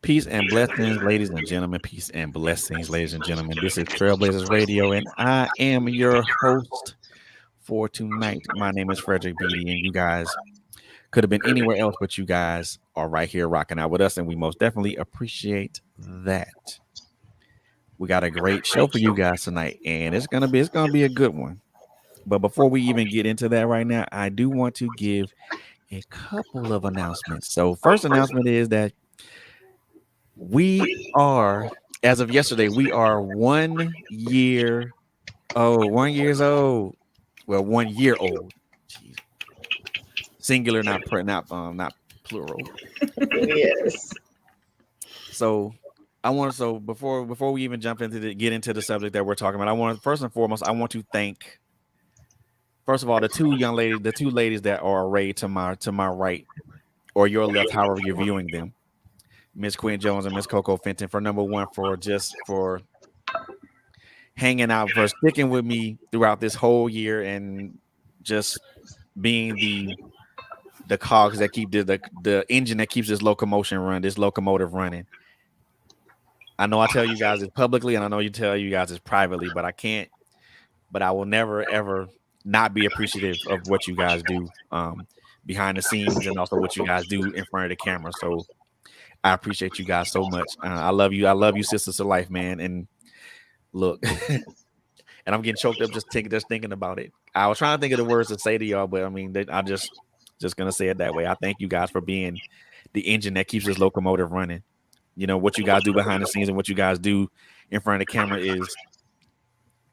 Peace and blessings, ladies and gentlemen. Peace and blessings, ladies and gentlemen. This is Trailblazers Radio, and I am your host for tonight. My name is Frederick Beatty, and you guys could have been anywhere else, but you guys are right here rocking out with us, and we most definitely appreciate that. We got a great show for you guys tonight, and it's gonna be a good one. But before we even get into that right now, I do want to give a couple of announcements. So, first announcement is that we are, as of yesterday, we are 1 year old. 1 years old. Well, 1 year old. Jeez. Singular, not plural. Yes. So I want to before we even jump into get into the subject that we're talking about, I want to first and foremost, I want to thank first of all the two ladies that are arrayed to my right or your left, however you're viewing them. Miss Quint Jones and Miss Coco Fenton for number one for hanging out, for sticking with me throughout this whole year and just being the cogs that keep the engine that keeps this locomotive running. I know I tell you guys this publicly, and I know you tell you guys this privately, but I will never ever not be appreciative of what you guys do behind the scenes and also what you guys do in front of the camera. So I appreciate you guys so much. I love you. I love you, sisters to life, man. And look, and I'm getting choked up just thinking about it. I was trying to think of the words to say to y'all, but I mean, I'm just gonna say it that way. I thank you guys for being the engine that keeps this locomotive running. You know what you guys do behind the scenes and what you guys do in front of the camera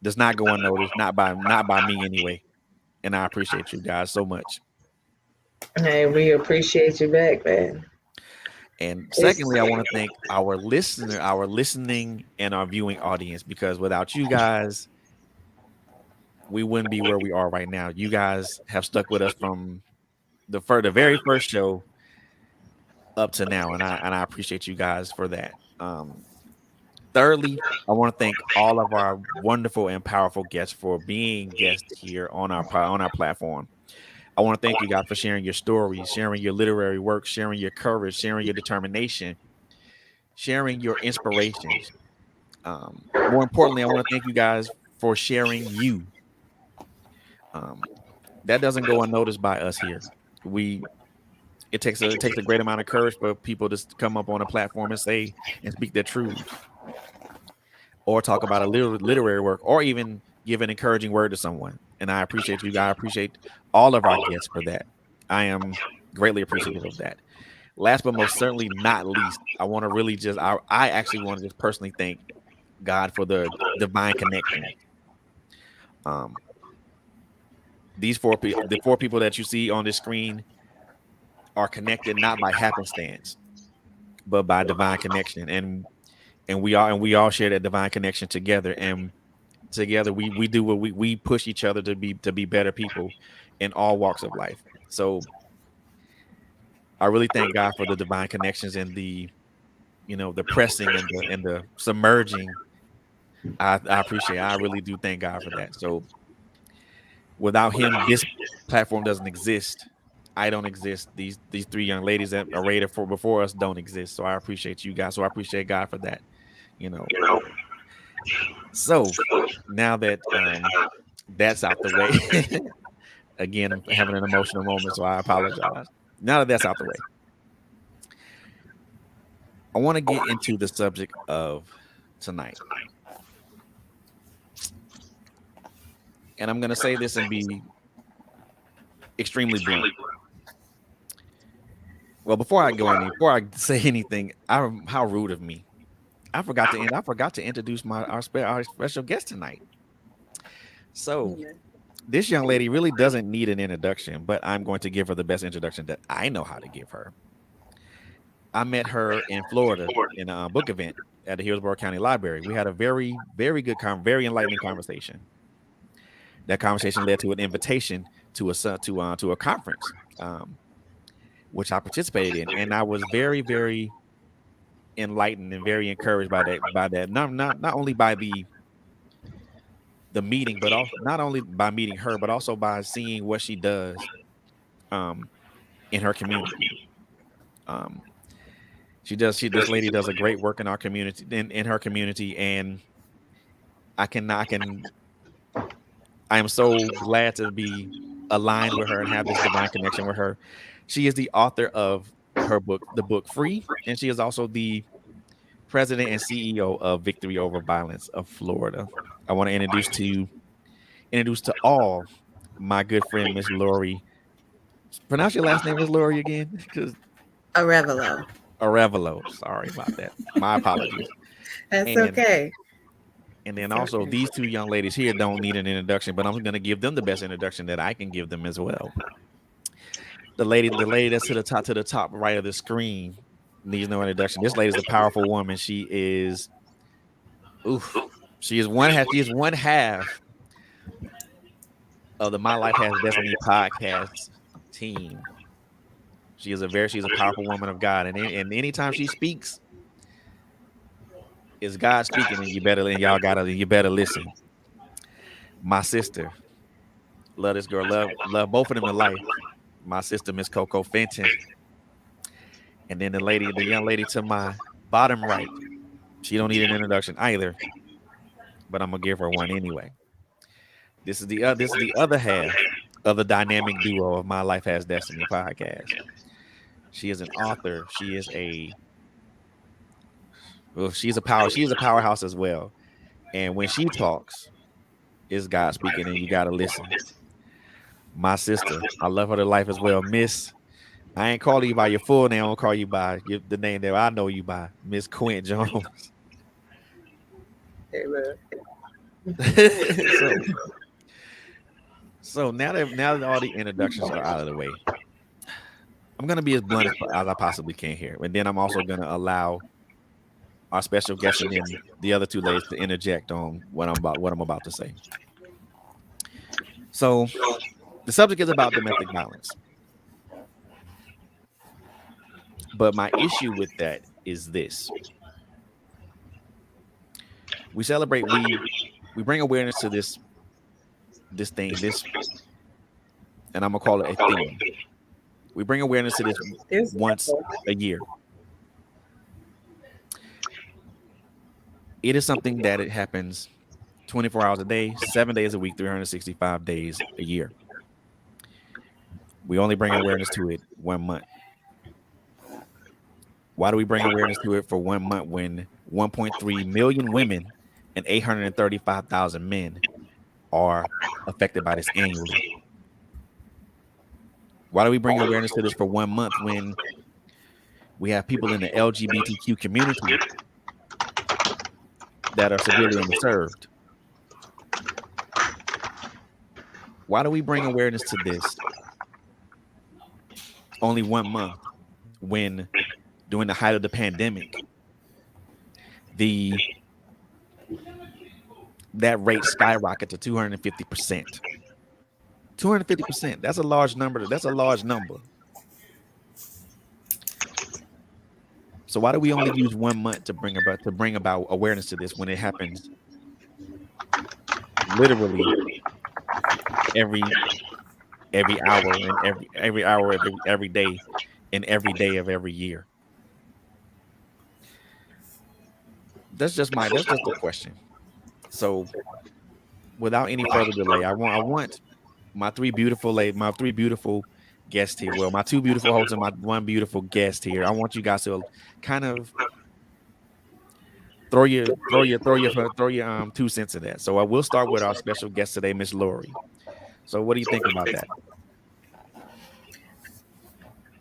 does not go unnoticed, not by me anyway. And I appreciate you guys so much. Hey, we appreciate you back, man. And secondly, I want to thank our listening and our viewing audience, because without you guys, we wouldn't be where we are right now. You guys have stuck with us from the very first show up to now, and I appreciate you guys for that. Thirdly, I want to thank all of our wonderful and powerful guests for being guests here on our platform. I want to thank you guys for sharing your stories, sharing your literary work, sharing your courage, sharing your determination, sharing your inspirations. More importantly, I want to thank you guys for sharing you. That doesn't go unnoticed by us here. It takes a great amount of courage for people to come up on a platform and say and speak their truths, or talk about a literary work, or even give an encouraging word to someone. And I appreciate you guys. I appreciate all of our guests for that. I am greatly appreciative of that. Last but most certainly not least, I actually want to just personally thank God for the divine connection. Um, the four people that you see on this screen are connected not by happenstance, but by divine connection. And we all share that divine connection together. And together we do what we push each other to be better people in all walks of life. So I really thank God for the divine connections and the pressing and the submerging. I appreciate it. I really do thank God for that. So without him, this platform doesn't exist. I don't exist. These three young ladies that are rated for before us don't exist. So I appreciate you guys. So I appreciate God for that. You know. So now that that's out the way, again, I'm having an emotional moment, so I apologize. Now that that's out the way, I want to get into the subject of tonight. And I'm going to say this and be extremely blunt. Well, before I say anything, how rude of me. I forgot to introduce our special guest tonight. So this young lady really doesn't need an introduction, but I'm going to give her the best introduction that I know how to give her. I met her in Florida in a book event at the Hillsborough County Library. We had a very, very good, very enlightening conversation. That conversation led to an invitation to a conference, which I participated in, and I was very, very enlightened and very encouraged by that. Not only by the meeting, but also not only by meeting her, but also by seeing what she does in her community. This lady does a great work in our community, in her community, and I am so glad to be aligned with her and have this divine connection with her. She is the author of the book Free, and she is also the president and CEO of Victory Over Violence of Florida. I want to introduce to all my good friend Miss Lorrie. Pronounce your last name, Miss Lorrie, again, because Arevalo. Arevalo. Sorry about that. My apologies. That's And okay. and then It's also okay. these two young ladies here don't need an introduction, but I'm going to give them the best introduction that I can give them as well. The lady that's to the top right of the screen needs no introduction. This lady is a powerful woman. She is oof. She is one half of the My Life Has Destiny podcast team. She's a powerful woman of God, and anytime she speaks, it's God speaking, and you better listen. My sister, love this girl, love both of them in life. My sister, Miss Coco Fenton, and then the young lady to my bottom right. She don't need an introduction either, but I'm gonna give her one anyway. This is the other half of the dynamic duo of My Life Has Destiny podcast. She is an author. She is a powerhouse as well. And when she talks, it's God speaking, and you gotta listen. My sister, I love her to life as well. Miss, I ain't calling you by your full name. I'm gonna call you by the name that I know you by, Miss Quint Jones. Hey, look. so so now that all the introductions are out of the way, I'm gonna be as blunt as I possibly can here. And then I'm also gonna allow our special guest and then the other two ladies to interject on what I'm about to say. So the subject is about domestic violence. But my issue with that is this. We celebrate, we bring awareness to this thing, and I'm gonna call it a theme. We bring awareness to this There's once a year. It is something that it happens 24 hours a day, 7 days a week, 365 days a year. We only bring awareness to it 1 month. Why do we bring awareness to it for 1 month when 1.3 million women and 835,000 men are affected by this annually? Why do we bring awareness to this for 1 month when we have people in the LGBTQ community that are severely underserved? Why do we bring awareness to this only 1 month when during the height of the pandemic, that rate skyrocketed to 250%. 250%. That's a large number. That's a large number. So why do we only use 1 month to bring about awareness to this when it happens literally every hour and every hour every day and every day of every year? That's just the question. So without any further delay, I want my three beautiful guests here. Well, my two beautiful hosts and my one beautiful guest here. I want you guys to kind of throw your 2 cents in that. So I will start with our special guest today, Miss Lorrie. So what do you think about that?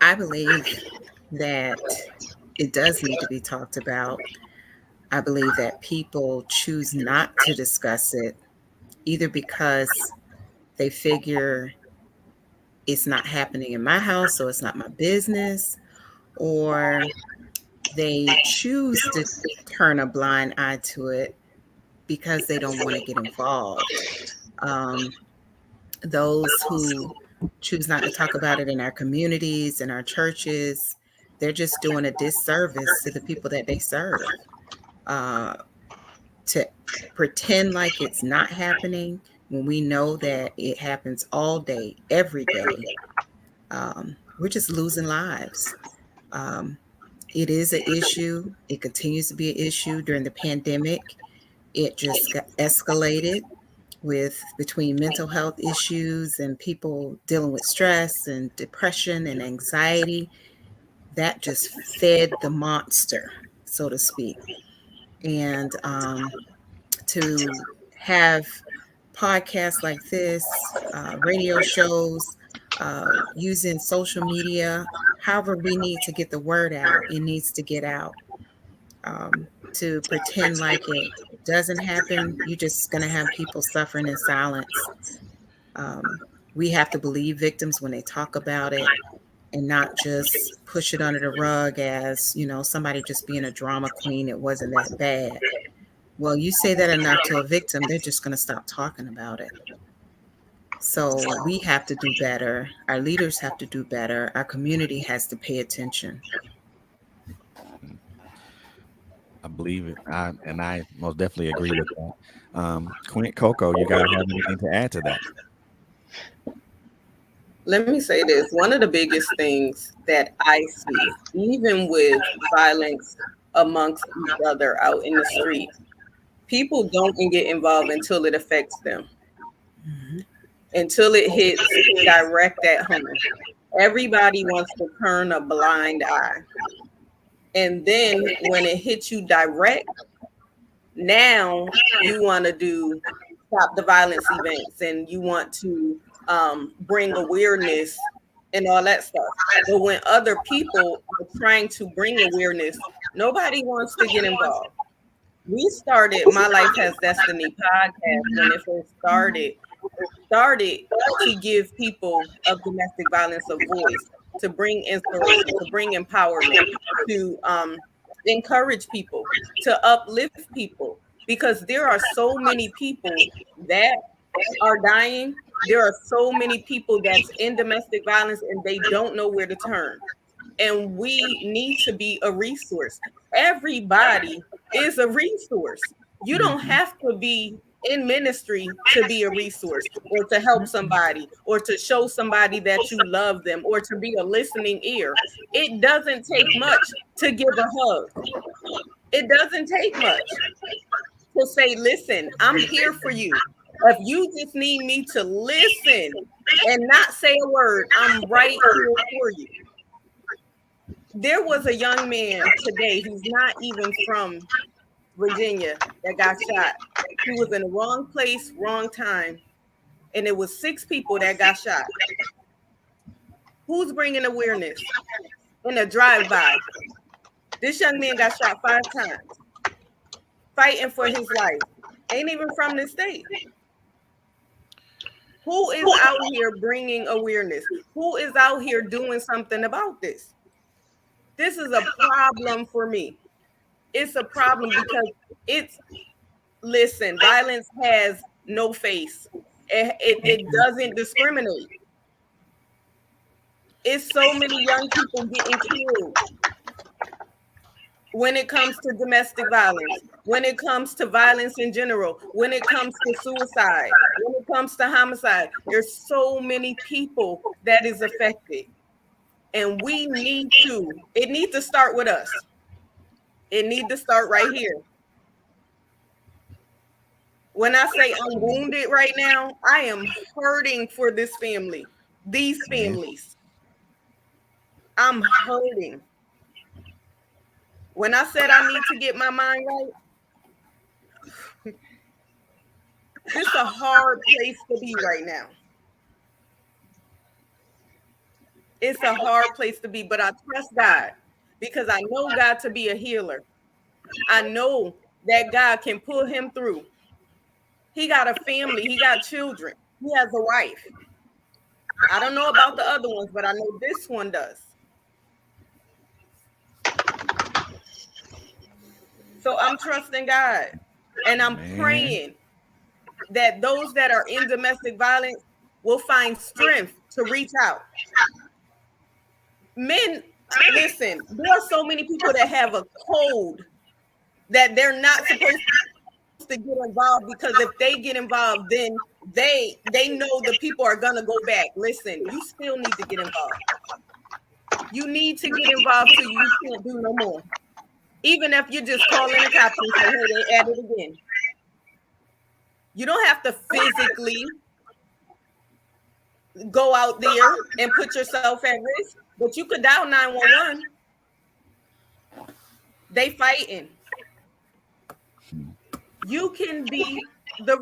I believe that it does need to be talked about. I believe that people choose not to discuss it either because they figure it's not happening in my house, so it's not my business, or they choose to turn a blind eye to it because they don't want to get involved. Those who choose not to talk about it in our communities, in our churches, they're just doing a disservice to the people that they serve. To pretend like it's not happening when we know that it happens all day, every day, we're just losing lives. It is an issue. It continues to be an issue. During the pandemic, it just got escalated with between mental health issues and people dealing with stress and depression and anxiety. That just fed the monster, so to speak. And to have podcasts like this, radio shows, using social media, however we need to get the word out, it needs to get out. To pretend like it doesn't happen, you're just going to have people suffering in silence. We have to believe victims when they talk about it and not just push it under the rug as, somebody just being a drama queen. It wasn't that bad. Well, you say that enough to a victim, they're just going to stop talking about it. So we have to do better. Our leaders have to do better. Our community has to pay attention. I believe it. I most definitely agree with that. Quint, Coco, you guys have anything to add to that? Let me say this. One of the biggest things that I see, even with violence amongst each other out in the street, people don't get involved until it affects them, until it hits direct at home. Everybody wants to turn a blind eye. And then when it hits you direct, now you want to do stop the violence events and you want to bring awareness and all that stuff. But when other people are trying to bring awareness, nobody wants to get involved. We started My Life Has Destiny podcast when it first started. It started to give people of domestic violence a voice, to bring inspiration, to bring empowerment, to encourage people, to uplift people, because there are so many people that are dying. There are so many people that's in domestic violence and they don't know where to turn. And we need to be a resource. Everybody is a resource. You don't have to be in ministry to be a resource or to help somebody or to show somebody that you love them or to be a listening ear. It doesn't take much to give a hug. It doesn't take much to say, listen, I'm here for you. If you just need me to listen and not say a word, I'm right here for you. There was a young man today who's not even from Virginia that got shot. He was in the wrong place, wrong time, and it was 6 people that got shot. Who's bringing awareness in a drive-by? This young man got shot 5 times, fighting for his life. Ain't even from this state. Who is out here bringing awareness? Who is out here doing something about this? This is a problem for me. It's a problem because listen, violence has no face. It doesn't discriminate. It's so many young people getting killed when it comes to domestic violence, when it comes to violence in general, when it comes to suicide, when it comes to homicide. There's so many people that is affected. And it needs to start with us. It needs to start right here. When I say I'm wounded right now, I am hurting for this family, these families. I'm hurting. When I said I need to get my mind right, it's a hard place to be right now. It's a hard place to be, but I trust God because I know God to be a healer. I know that God can pull him through. He got a family. He got children. He has a wife. I don't know about the other ones, but I know this one does. So I'm trusting God, and I'm praying that those that are in domestic violence will find strength to reach out. Men, listen, there are so many people that have a code that they're not supposed to get involved, because if they get involved, then they know the people are going to go back. Listen, you still need to get involved. You need to get involved so you can't do no more. Even if you're just calling the cops and say, hey, they at it again. You don't have to physically go out there and put yourself at risk, but you could dial 911. They fighting. You can be the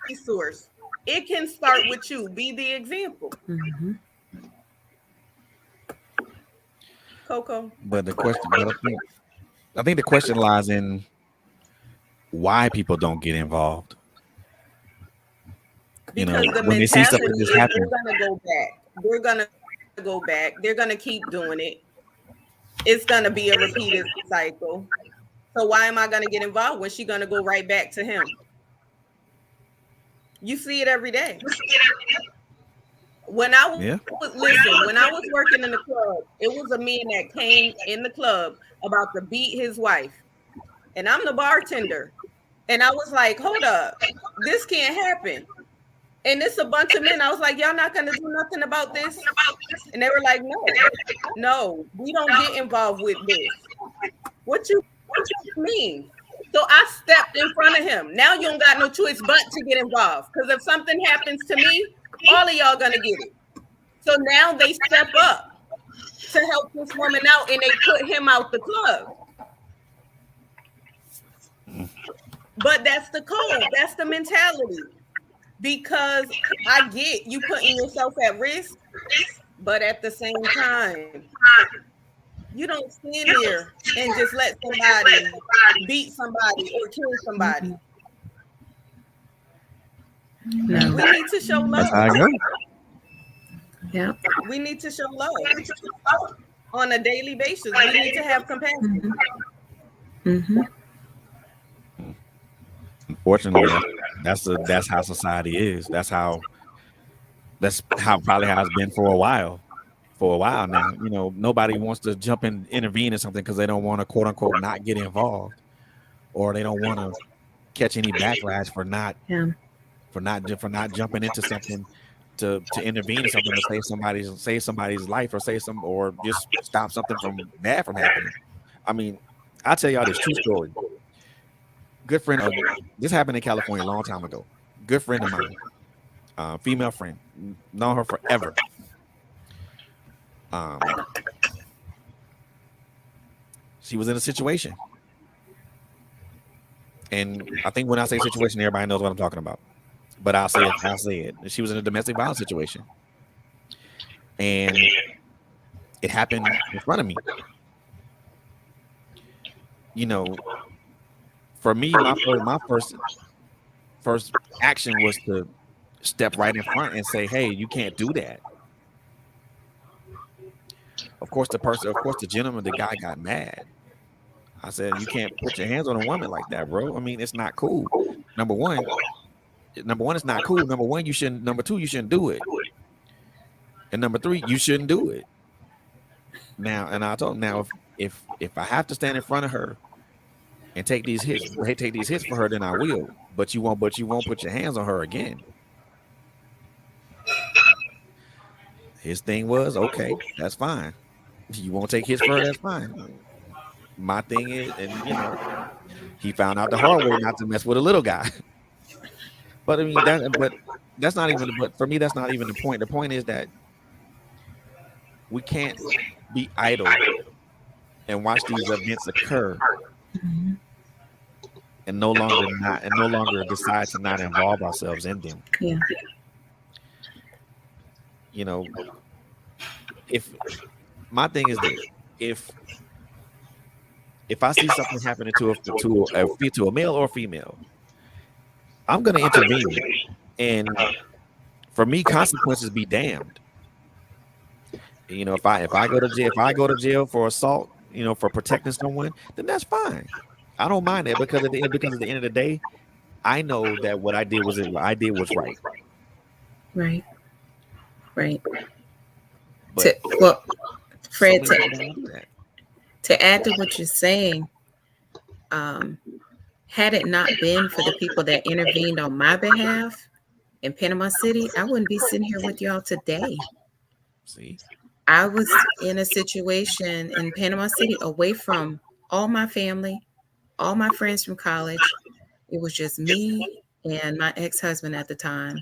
resource. It can start with you. Be the example. Mm-hmm. Coco. But the question, I think the question lies in why people don't get involved. Because the when they see something mentality just is happen, they're gonna go back. They're gonna go back. They're gonna keep doing it. It's gonna be a repeated cycle. So why am I gonna get involved when she's gonna go right back to him? You see it every day. When I was when I was working in the club, it was a man that came in the club about to beat his wife, and I'm the bartender, and I was like, "Hold up, this can't happen." And it's a bunch of men. I was like, "Y'all not gonna do nothing about this?" And they were like, "No, we don't get involved with this." What you mean? So I stepped in front of him. Now you don't got no choice but to get involved. Because if something happens to me, all of y'all gonna get it. So now they step up to help this woman out, and they put him out the club. But that's the code. That's the mentality. Because I get you putting yourself at risk, but at the same time, you don't stand there and just let somebody beat somebody or kill somebody. No. We need to show love. that's how I go. Yeah. We need to show love on a daily basis. We need to have compassion. Mm-hmm. Unfortunately, that's how society is. That's how probably how it's been for a while. For a while now, nobody wants to jump in, intervene in something because they don't want to quote unquote not get involved, or they don't want to catch any backlash for not jumping into something to intervene in something to save somebody's life or just stop something bad from happening. I mean, I'll tell y'all this true story. Good friend of this happened in California a long time ago. Good friend of mine, female friend, known her forever. She was in a situation, and I think when I say situation, everybody knows what I'm talking about. But I'll say it. She was in a domestic violence situation, and it happened in front of me. For me, my first action was to step right in front and say, "Hey, you can't do that." Of course, the gentleman, the guy got mad. I said, "You can't put your hands on a woman like that, bro. I mean, it's not cool. Number one, it's not cool. Number one, you shouldn't. Number two, you shouldn't do it. And number three, you shouldn't do it." Now, and I told him, now, if I have to stand in front of her and take these hits for her, then I will. But you won't put your hands on her again. His thing was, okay, that's fine. You won't take hits for her, that's fine. My thing is, and he found out the hard way not to mess with a little guy. But I mean, that's not even. But for me, that's not even the point. The point is that we can't be idle and watch these events occur, and no longer decide to not involve ourselves in them. Yeah. If my thing is this, if I see something happening to a male or a female, I'm gonna intervene, and for me, consequences be damned. If I go to jail for assault, for protecting someone, then that's fine. I don't mind that because at the end of the day, I know that what I did was right. Right. Right. But Fred, to add to what you're saying, had it not been for the people that intervened on my behalf in Panama City, I wouldn't be sitting here with y'all today. See, I was in a situation in Panama City away from all my family, all my friends from college. It was just me and my ex-husband at the time.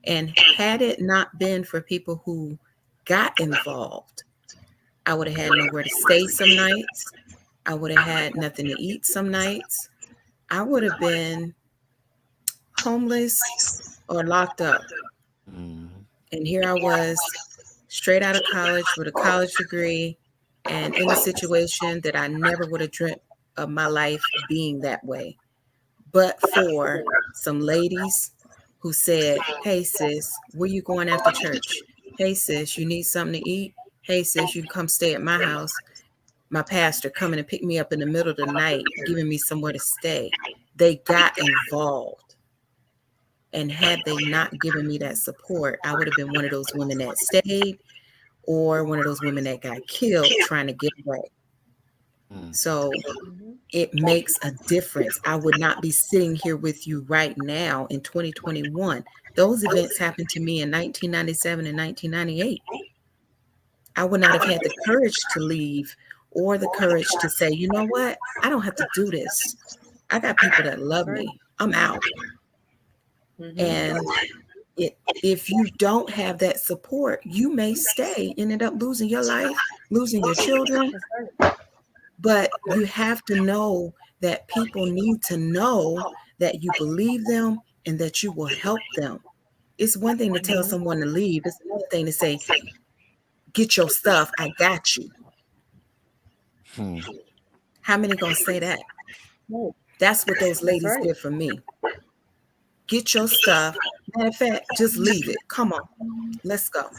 And had it not been for people who got involved, I would have had nowhere to stay some nights. I would have had nothing to eat some nights. I would have been homeless or locked up. Mm. And here I was, straight out of college with a college degree and in a situation that I never would have dreamt of my life being that way. But for some ladies who said, hey, sis, where you going after church? Hey, sis, you need something to eat? Hey, sis, you can come stay at my house. My pastor coming to pick me up in the middle of the night, giving me somewhere to stay. They got involved. And had they not given me that support, I would have been one of those women that stayed or one of those women that got killed trying to get away. So it makes a difference. I would not be sitting here with you right now in 2021. Those events happened to me in 1997 and 1998. I would not have had the courage to leave or the courage to say, you know what? I don't have to do this. I got people that love me. I'm out. And if you don't have that support, you may stay, ended up losing your life, losing your children. But you have to know that people need to know that you believe them and that you will help them. It's one thing to tell someone to leave. It's another thing to say, get your stuff. I got you. How many gonna say that? That's what those ladies did for me. Get your stuff. Matter of fact, just leave it. Come on, let's go.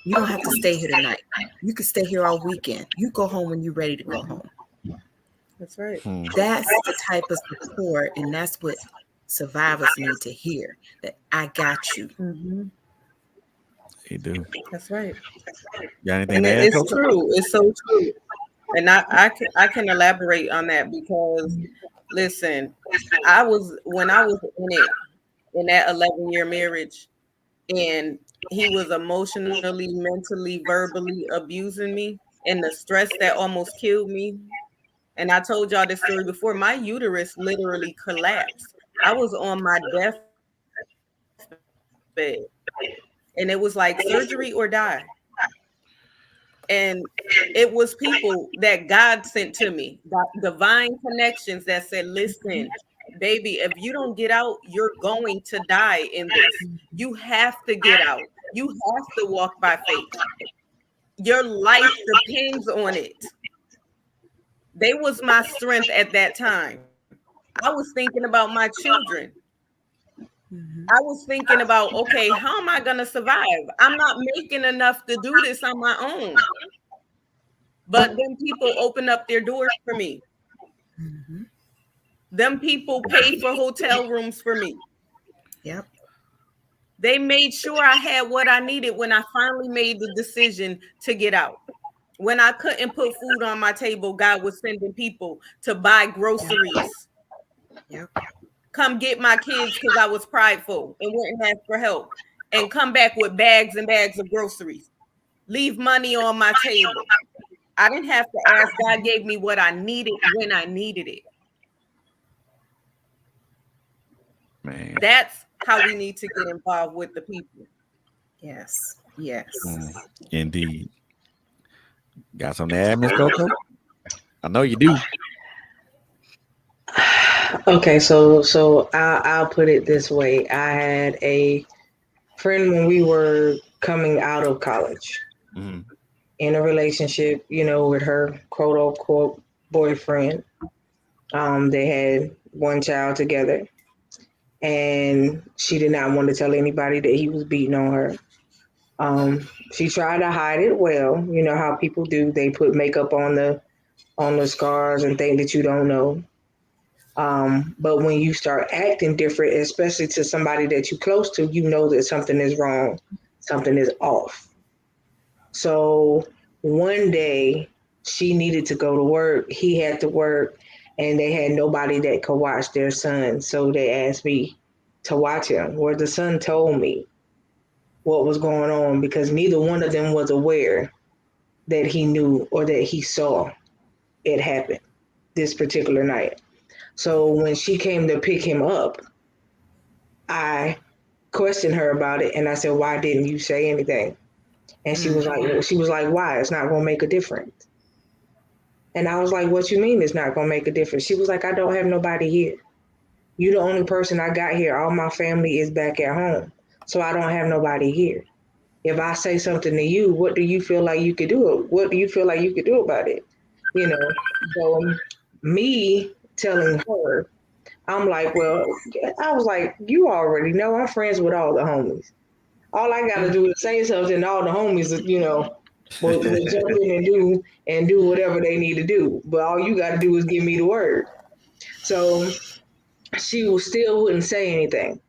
You don't have to stay here tonight. You can stay here all weekend. You go home when you're ready to go home. That's right. That's the type of support, and that's what survivors need to hear, that I got you. They do. That's right. Got anything And to add, it's Coach? true. It's so true. And I can elaborate on that because, listen, when I was in that 11-year marriage, and he was emotionally, mentally, verbally abusing me, and the stress that almost killed me. And I told y'all this story before. My uterus literally collapsed. I was on my deathbed, and it was like surgery or die. And it was people that God sent to me, divine connections that said, listen, baby, if you don't get out, you're going to die in this. You have to get out. You have to walk by faith. Your life depends on it. They was my strength at that time. I was thinking about my children. I was thinking about, okay, how am I going to survive? I'm not making enough to do this on my own. But then people open up their doors for me. Them people paid for hotel rooms for me. Yep. They made sure I had what I needed when I finally made the decision to get out. When I couldn't put food on my table, God was sending people to buy groceries. Yep. Come get my kids because I was prideful and wouldn't ask for help, and come back with bags and bags of groceries. Leave money on my table. I didn't have to ask. God gave me what I needed when I needed it. Man. That's how we need to get involved with the people. Yes. Yes. Indeed. Got something to add, Miss Coco? I know you do. Okay, so I'll put it this way. I had a friend when we were coming out of college, in a relationship, with her quote unquote boyfriend. They had one child together, and she did not want to tell anybody that he was beating on her. She tried to hide it well. You know how people do. They put makeup on the scars and think that you don't know. But when you start acting different, especially to somebody that you're close to, you know that something is wrong, something is off. So one day she needed to go to work. He had to work, and they had nobody that could watch their son. So they asked me to watch him, where the son told me what was going on, because neither one of them was aware that he knew or that he saw it happen this particular night. So when she came to pick him up, I questioned her about it, and I said, "Why didn't you say anything?" And she was like, "Why? It's not gonna make a difference." And I was like, "What you mean it's not gonna make a difference?" She was like, "I don't have nobody here. You the only person I got here. All my family is back at home, so I don't have nobody here. If I say something to you, what do you feel like you could do? What do you feel like you could do about it?" You know, so me telling her, I'm like, well, I was like, you already know I'm friends with all the homies. All I got to do is say something, and all the homies, will jump in and do whatever they need to do. But all you got to do is give me the word. So she still wouldn't say anything.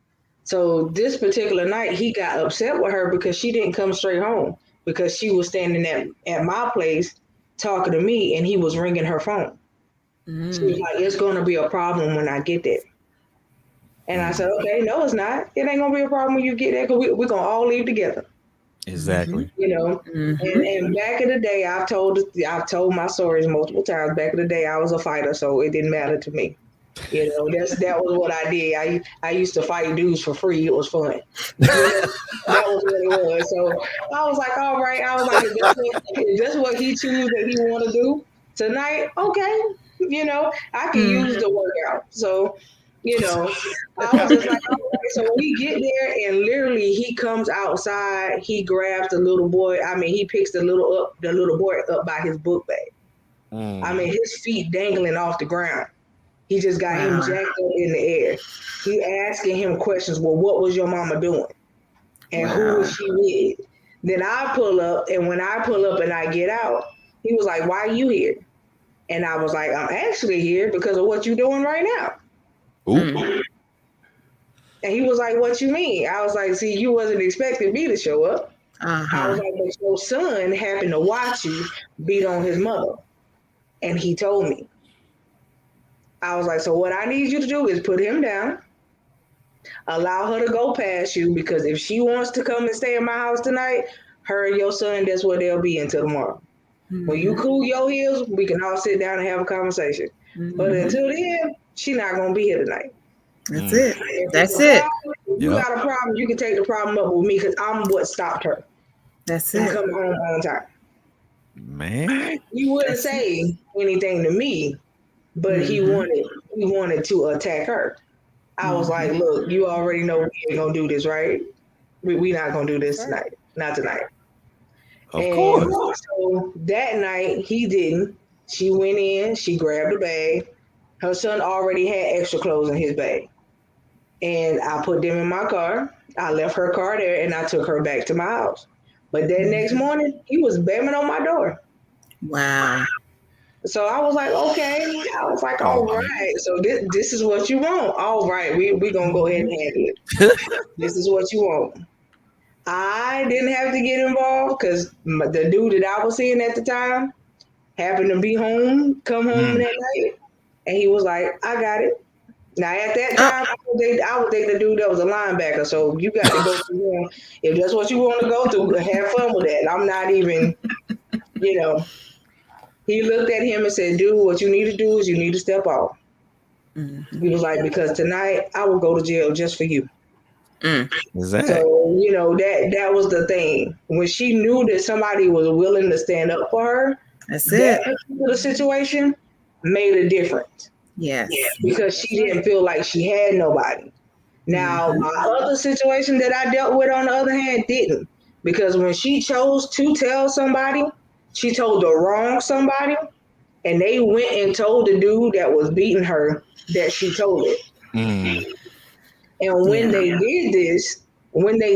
So this particular night, he got upset with her because she didn't come straight home, because she was standing at my place talking to me, and he was ringing her phone. She was like, "It's going to be a problem when I get there." And I said, "Okay, no, it's not. It ain't going to be a problem when you get there, because we're going to all leave together." Exactly. You know, and back in the day, I've told my stories multiple times. Back in the day, I was a fighter, so it didn't matter to me. You know, that was what I did. I used to fight dudes for free. It was fun. You know, that was what it was. So I was like, all right. I was like, if that's what he chooses that he want to do tonight, okay. You know, I can use the workout. So, you know, I was just like, all right. So we get there, and literally he comes outside. He grabs the little boy. I mean, he picks the little boy up by his book bag. I mean, his feet dangling off the ground. He just got him jacked up in the air. He asking him questions. Well, what was your mama doing? And who was she with? Then I pull up, and when I pull up and I get out, he was like, "Why are you here?" And I was like, "I'm actually here because of what you're doing right now." And he was like, "What you mean?" I was like, "See, you wasn't expecting me to show up." I was like, "But your son happened to watch you beat on his mother." And he told me. I was like, "So what I need you to do is put him down, allow her to go past you, because if she wants to come and stay in my house tonight, her and your son, that's where they'll be until tomorrow. When you cool your heels, we can all sit down and have a conversation. But until then, she's not going to be here tonight." That's it. That's it. If you got a problem, you can take the problem up with me, because I'm what stopped her. That's from it. coming home on time. Man. He wouldn't say anything to me, but he wanted to attack her. I was like, "Look, you already know we ain't gonna do this, right? We not gonna do this tonight. Not tonight." Of course. So that night he didn't. She went in, she grabbed a bag. Her son already had extra clothes in his bag. And I put them in my car. I left her car there, and I took her back to my house. But that next morning, he was banging on my door. Wow. So I was like, okay. I was like, all right. So this is what you want. All right, we gonna go ahead and handle it. This is what you want. I didn't have to get involved because the dude that I was seeing at the time happened to be come home that night, and he was like, "I got it." Now at that time, I would think the dude that was a linebacker. So you got to go through him. If that's what you want to go through, have fun with that. I'm not even, He looked at him and said, "Dude, what you need to do is you need to step off." He was like, "Because tonight I will go to jail just for you." Exactly. So, that was the thing. When she knew that somebody was willing to stand up for her, that particular situation made a difference. Yes. Because she didn't feel like she had nobody. Now, my other situation that I dealt with, on the other hand, didn't. Because when she chose to tell somebody, she told the wrong somebody, and they went and told the dude that was beating her that she told it. And when they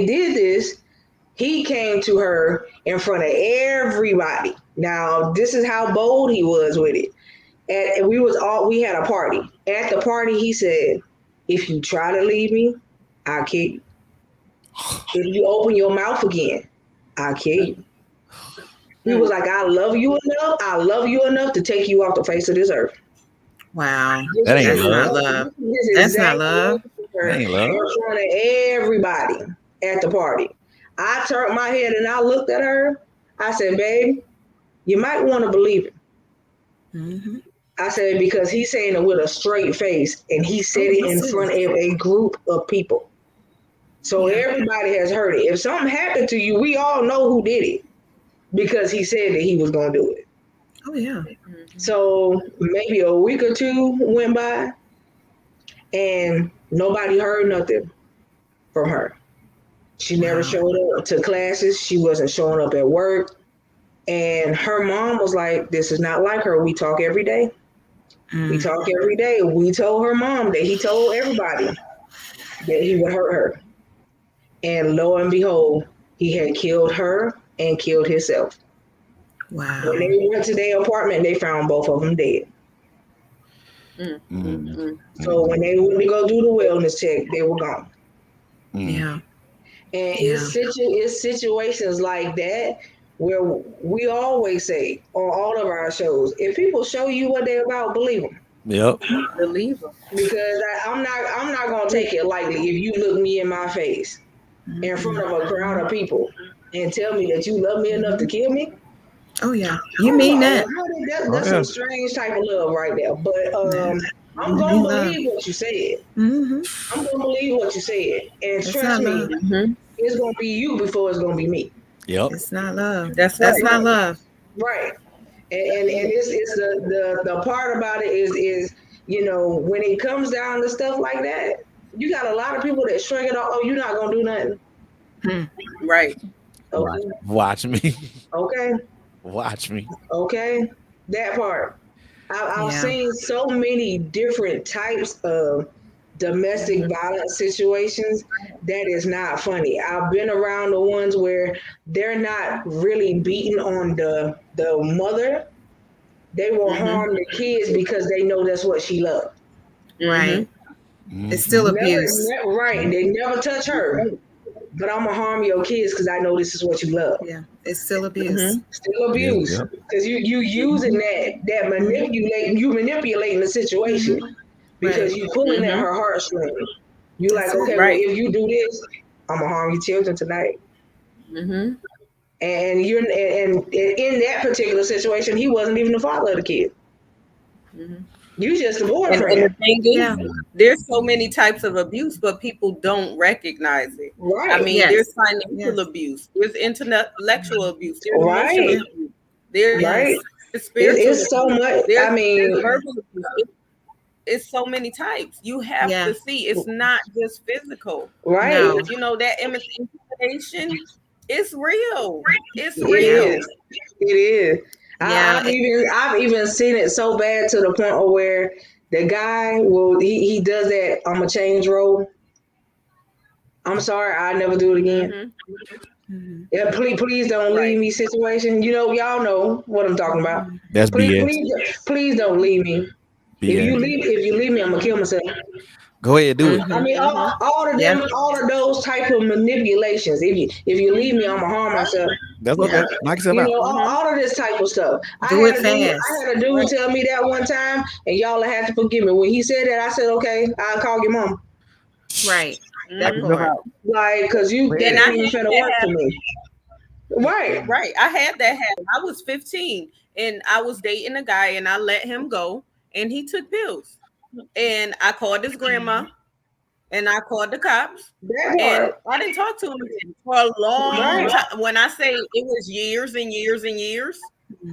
did this, he came to her in front of everybody. Now, this is how bold he was with it. And we had a party. At the party, he said, "If you try to leave me, I'll kill you. If you open your mouth again, I'll kill you." He was like, I love you enough to take you off the face of this earth." Wow. That ain't That's love. not love. That's not love. That ain't love. In front of everybody at the party. I turned my head and I looked at her. I said, "Babe, you might want to believe him. Mm-hmm. I said, because he's saying it with a straight face, and he said it in front of a group of people. So everybody has heard it. If something happened to you, we all know who did it because he said that he was going to do it. Oh, yeah. So maybe a week or two went by and nobody heard nothing from her. She never showed up to classes. She wasn't showing up at work. And her mom was like, this is not like her. We talk every day. We talk every day. We told her mom that he told everybody that he would hurt her. And lo and behold, he had killed her and killed himself. Wow. When they went to their apartment, they found both of them dead. So when they went to go do the wellness check, they were gone. Yeah. And it's situations like that where we always say on all of our shows, if people show you what they're about, believe them. Yep. Believe them. Because I'm not gonna take it lightly if you look me in my face in front of a crowd of people and tell me that you love me enough to kill me. Oh yeah, you mean that? That's some strange type of love right there. But I'm gonna believe what you said. I'm gonna believe what you said, and trust me, it's gonna be you before it's gonna be me. Yep. It's not love. That's not love. Right. And it's the part about it is when it comes down to stuff like that, you got a lot of people that shrink it off. Oh, you're not gonna do nothing. Right. Okay. Watch me. Okay. Watch me. Okay. That part. I've seen so many different types of domestic violence situations that is not funny. I've been around the ones where they're not really beating on the mother. They will harm the kids because they know that's what she loved. Right. It's still abuse. Right. They never touch her. But I'm gonna harm your kids because I know this is what you love. Yeah, it's still abuse. Still abuse. Because you using that manipulating the situation because you pulling at her heartstrings. You like, okay, well, if you do this, I'm gonna harm your children tonight. And you're and in that particular situation, he wasn't even the father of the kid. You just a boyfriend. And the thing is, there's so many types of abuse, but people don't recognize it. Right. I mean, there's financial abuse, there's intellectual abuse, there's emotional abuse, there's spiritual it's so much. There's, I mean, there's verbal abuse. It's so many types. You have to see it's not just physical. Right. No. You know, that intimidation is real. It's real. It is. I've even seen it so bad to the point where the guy he does that I'm a change role. I'm sorry, I'll never do it again. Yeah, please don't leave me situation. Y'all know what I'm talking about. That's BS. Please don't leave me. If you leave me, I'm gonna kill myself. Go ahead, do it. I mean, all of them, all of those type of manipulations. If you leave me, I'm gonna harm myself. That's okay. Knock yourself out. All of this type of stuff. Do it fast. I had a dude tell me that one time, and y'all have to forgive me. When he said that, I said, "Okay, I'll call your mom." Right. That part. Like, cause you didn't even trying to work for me. Right. Right. I had that happen. I was 15, and I was dating a guy, and I let him go, and he took pills. And I called his grandma, and I called the cops, and I didn't talk to him again for a long time. When I say it was years and years and years,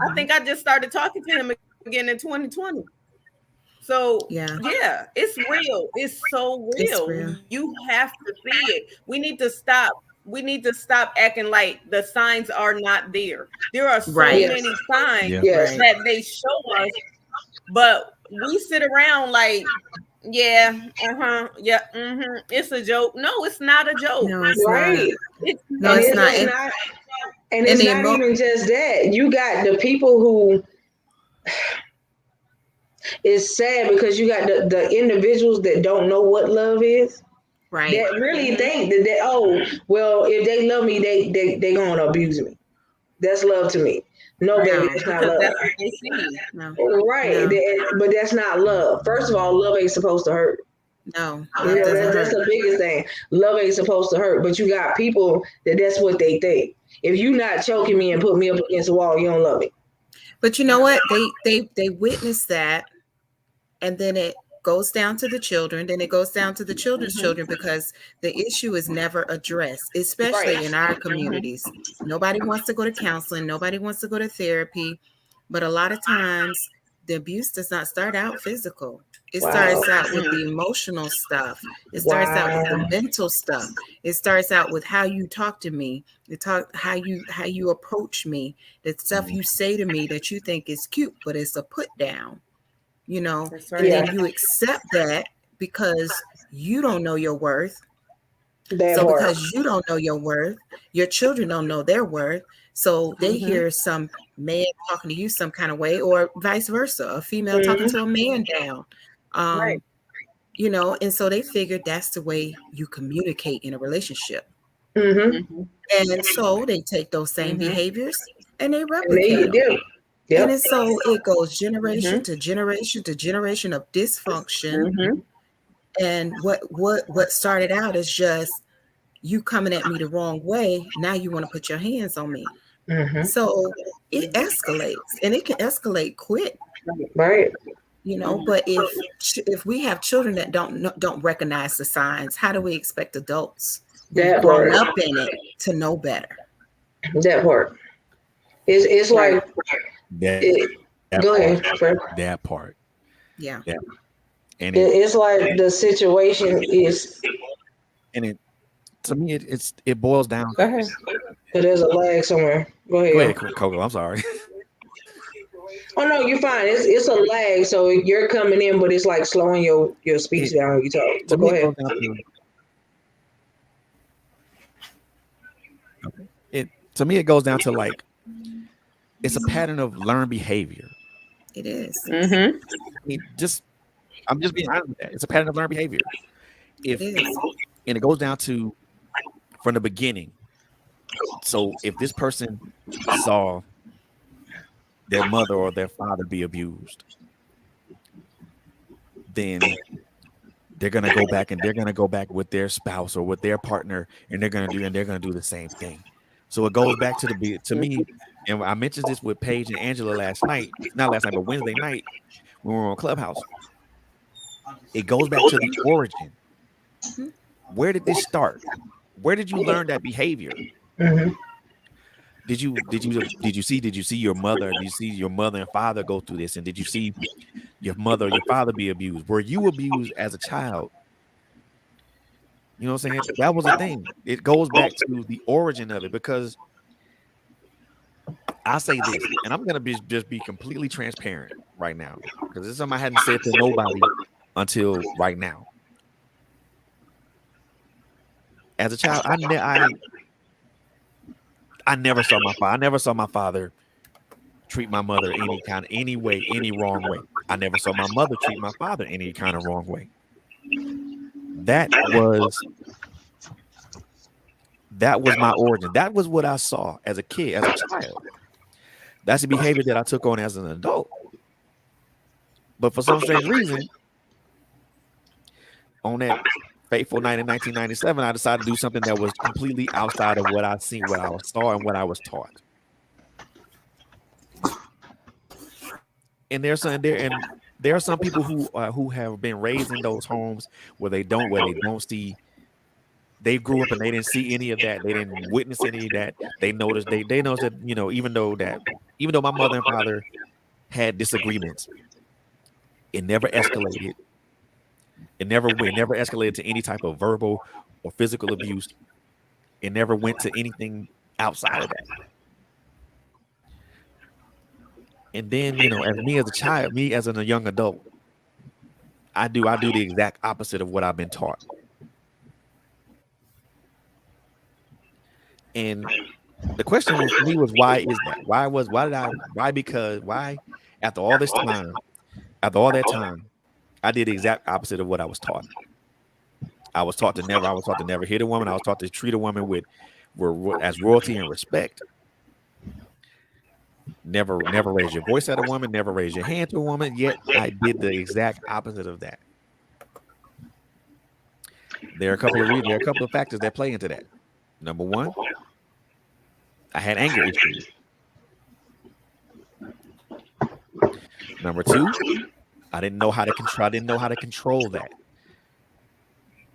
I think I just started talking to him again in 2020. So it's real. It's so real. It's real. You have to see it. We need to stop. We need to stop acting like the signs are not there. There are so many signs that they show us, but we sit around like, it's a joke. No, it's not a joke. No, it's not. It's not. And it's not even just that. You got the people who. It's sad because you got the individuals that don't know what love is. Right. That really think that if they love me, they gonna abuse me. That's love to me. No, baby, it's not love. That's what they see. No. Right. No. But that's not love. First of all, love ain't supposed to hurt. No. That's the biggest thing. Love ain't supposed to hurt. But you got people that's what they think. If you not choking me and put me up against the wall, you don't love me. But you know what? They witness that, and then it goes down to the children, then it goes down to the children's children, because the issue is never addressed, especially in our communities. Nobody wants to go to counseling, nobody wants to go to therapy, but a lot of times the abuse does not start out physical. It starts out with the emotional stuff. It starts out with the mental stuff. It starts out with how you talk to me, how you approach me, the stuff you say to me that you think is cute, but it's a put down. You know, That's right. and then you accept that because you don't know your worth. Because you don't know your worth, your children don't know their worth. So they hear some man talking to you some kind of way, or vice versa, a female talking to a man down. Right. You know, and so they figure that's the way you communicate in a relationship. And so they take those same behaviors and they replicate them. And so it goes generation to generation to generation of dysfunction. And what started out as just you coming at me the wrong way, now you want to put your hands on me. So it escalates, and it can escalate quick. Right. You know, but if we have children that don't recognize the signs, how do we expect adults who've grown up in it to know better? That part. It's like go ahead, Fred. That part. Yeah. And it's like the situation is, and it to me it boils down. Go ahead. There's a lag somewhere. Go ahead, Coco. I'm sorry. Oh no, you're fine. It's a lag, so you're coming in, but it's like slowing your speech down when you talk. So go ahead. To me, it goes down to like it's a pattern of learned behavior. It is. I'm just being honest with that. It's a pattern of learned behavior. And it goes down to from the beginning. So if this person saw their mother or their father be abused, then they're gonna go back with their spouse or with their partner, and they're gonna do the same thing. So it goes back to me, and I mentioned this with Paige and Angela but Wednesday night when we were on Clubhouse. It goes back to the origin. Where did this start? Where did you learn that behavior? Did you see your mother? Did you see your mother and father go through this? And did you see your mother or your father be abused? Were you abused as a child? You know what I'm saying? That was a thing. It goes back to the origin of it, because I say this, and I'm gonna just be completely transparent right now, because this is something I hadn't said to nobody until right now. As a child, I never saw my father. I never saw my father treat my mother any wrong way. I never saw my mother treat my father any kind of wrong way. That was my origin. That was what I saw as a kid, as a child. That's the behavior that I took on as an adult. But for some strange reason, on that fateful night in 1997, I decided to do something that was completely outside of what I seen, what I saw, and what I was taught. And there are some people who have been raised in those homes where they don't see. They grew up and they didn't see any of that. They didn't witness any of that. They noticed that, you know, even though my mother and father had disagreements, it never escalated. It never escalated to any type of verbal or physical abuse. It never went to anything outside of that. And then, you know, as a child, as a young adult, I do the exact opposite of what I've been taught. And the question for me was, why is that? Why after all that time, I did the exact opposite of what I was taught. I was taught to never hit a woman. I was taught to treat a woman as royalty and respect. Never raise your voice at a woman, never raise your hand to a woman, yet I did the exact opposite of that. There are a couple of factors that play into that. Number one, I had anger issues. Number two, I didn't know how to control. I didn't know how to control that.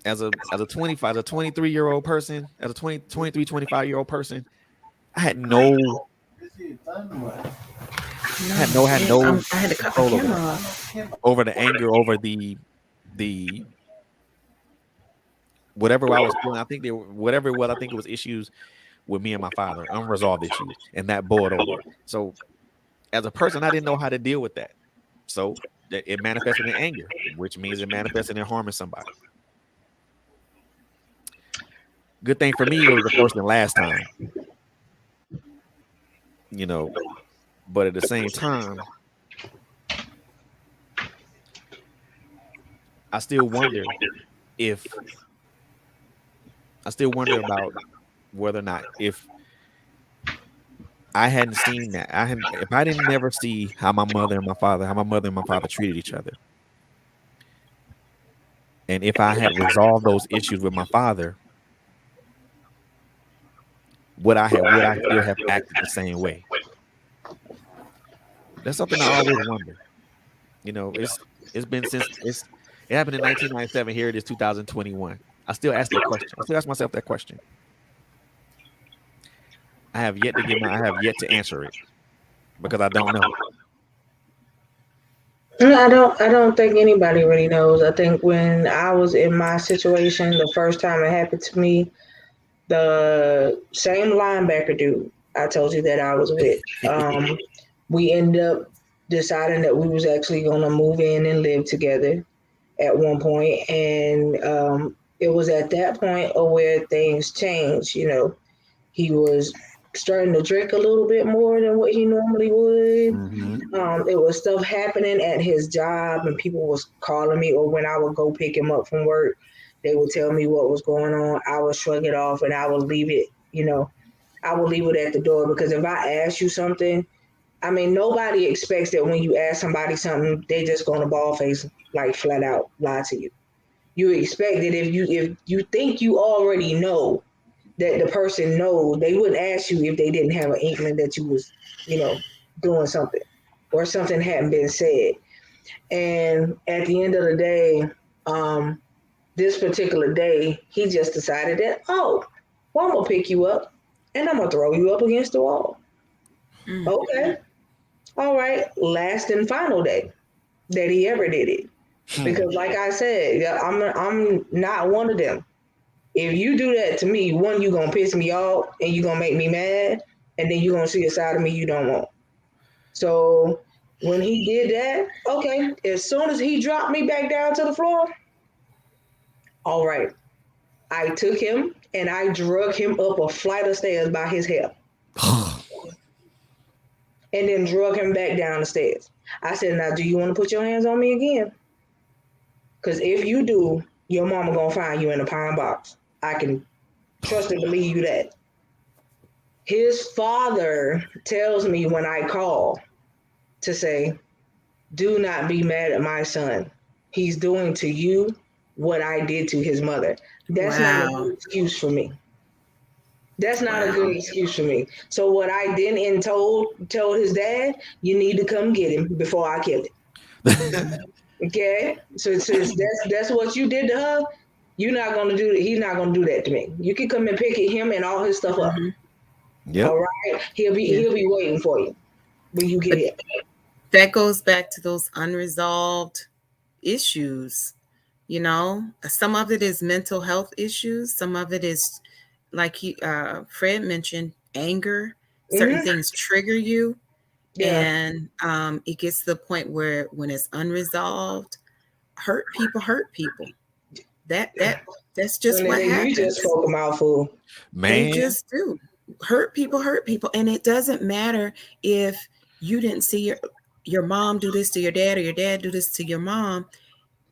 As a 23-year-old person, as a 23, 25-year-old person, I had no I had to cut my control camera off. over the anger, over the whatever I was feeling. I think whatever it was, I think it was issues with me and my father, unresolved issues, and that boiled over. So as a person, I didn't know how to deal with that. So it manifested in anger, which means it manifested in harming somebody. Good thing for me, it was the first and last time. You know, but at the same time, I still wonder about whether or not, if I hadn't seen that, if I didn't never see how my mother and my father treated each other, and if I had resolved those issues with my father, would I still have acted the same way? That's something I always wonder. You know, it's been since it happened in 1997. Here it is, 2021. I still ask that question. I still ask myself that question. I have yet to answer it because I don't know. I don't think anybody really knows. I think when I was in my situation, the first time it happened to me, the same linebacker dude I told you that I was with, we ended up deciding that we was actually going to move in and live together at one point. And it was at that point where things changed. You know, he was starting to drink a little bit more than what he normally would. Mm-hmm. It was stuff happening at his job, and people was calling me, or when I would go pick him up from work, they would tell me what was going on. I would shrug it off and I would leave it, I would leave it at the door, because if I ask you something, I mean, nobody expects that when you ask somebody something, they just going to ball face, like flat out lie to you. You expect that if you think you already know that the person knows, they wouldn't ask you if they didn't have an inkling that you was, doing something or something hadn't been said. And at the end of the day, this particular day, he just decided that, I'm going to pick you up and I'm going to throw you up against the wall. Mm-hmm. Okay. All right. Last and final day that he ever did it. Because like I said, I'm not one of them. If you do that to me, one, you're going to piss me off and you're going to make me mad, and then you're going to see a side of me you don't want. So when he did that, okay, as soon as he dropped me back down to the floor, all right, I took him and I drug him up a flight of stairs by his hair. And then drug him back down the stairs. I said, now, do you want to put your hands on me again? Because if you do, your mama going to find you in a pine box. I can trust and believe you that. His father tells me when I call to say, do not be mad at my son. He's doing to you what I did to his mother. That's not a good excuse for me. That's not a good excuse for me. So what I then told his dad, you need to come get him before I kill him. Okay? So that's what you did to her. You're not going to do it. He's not going to do that to me. You can come and pick him and all his stuff up. Yeah. All right. He'll be waiting for you when you get it. That goes back to those unresolved issues. Some of it is mental health issues. Some of it is, like Fred mentioned, anger. Certain things trigger you. Yeah. And it gets to the point where when it's unresolved, hurt people. That's just what happens. You just spoke a mouthful. Man. They just do. Hurt people. And it doesn't matter if you didn't see your mom do this to your dad, or your dad do this to your mom.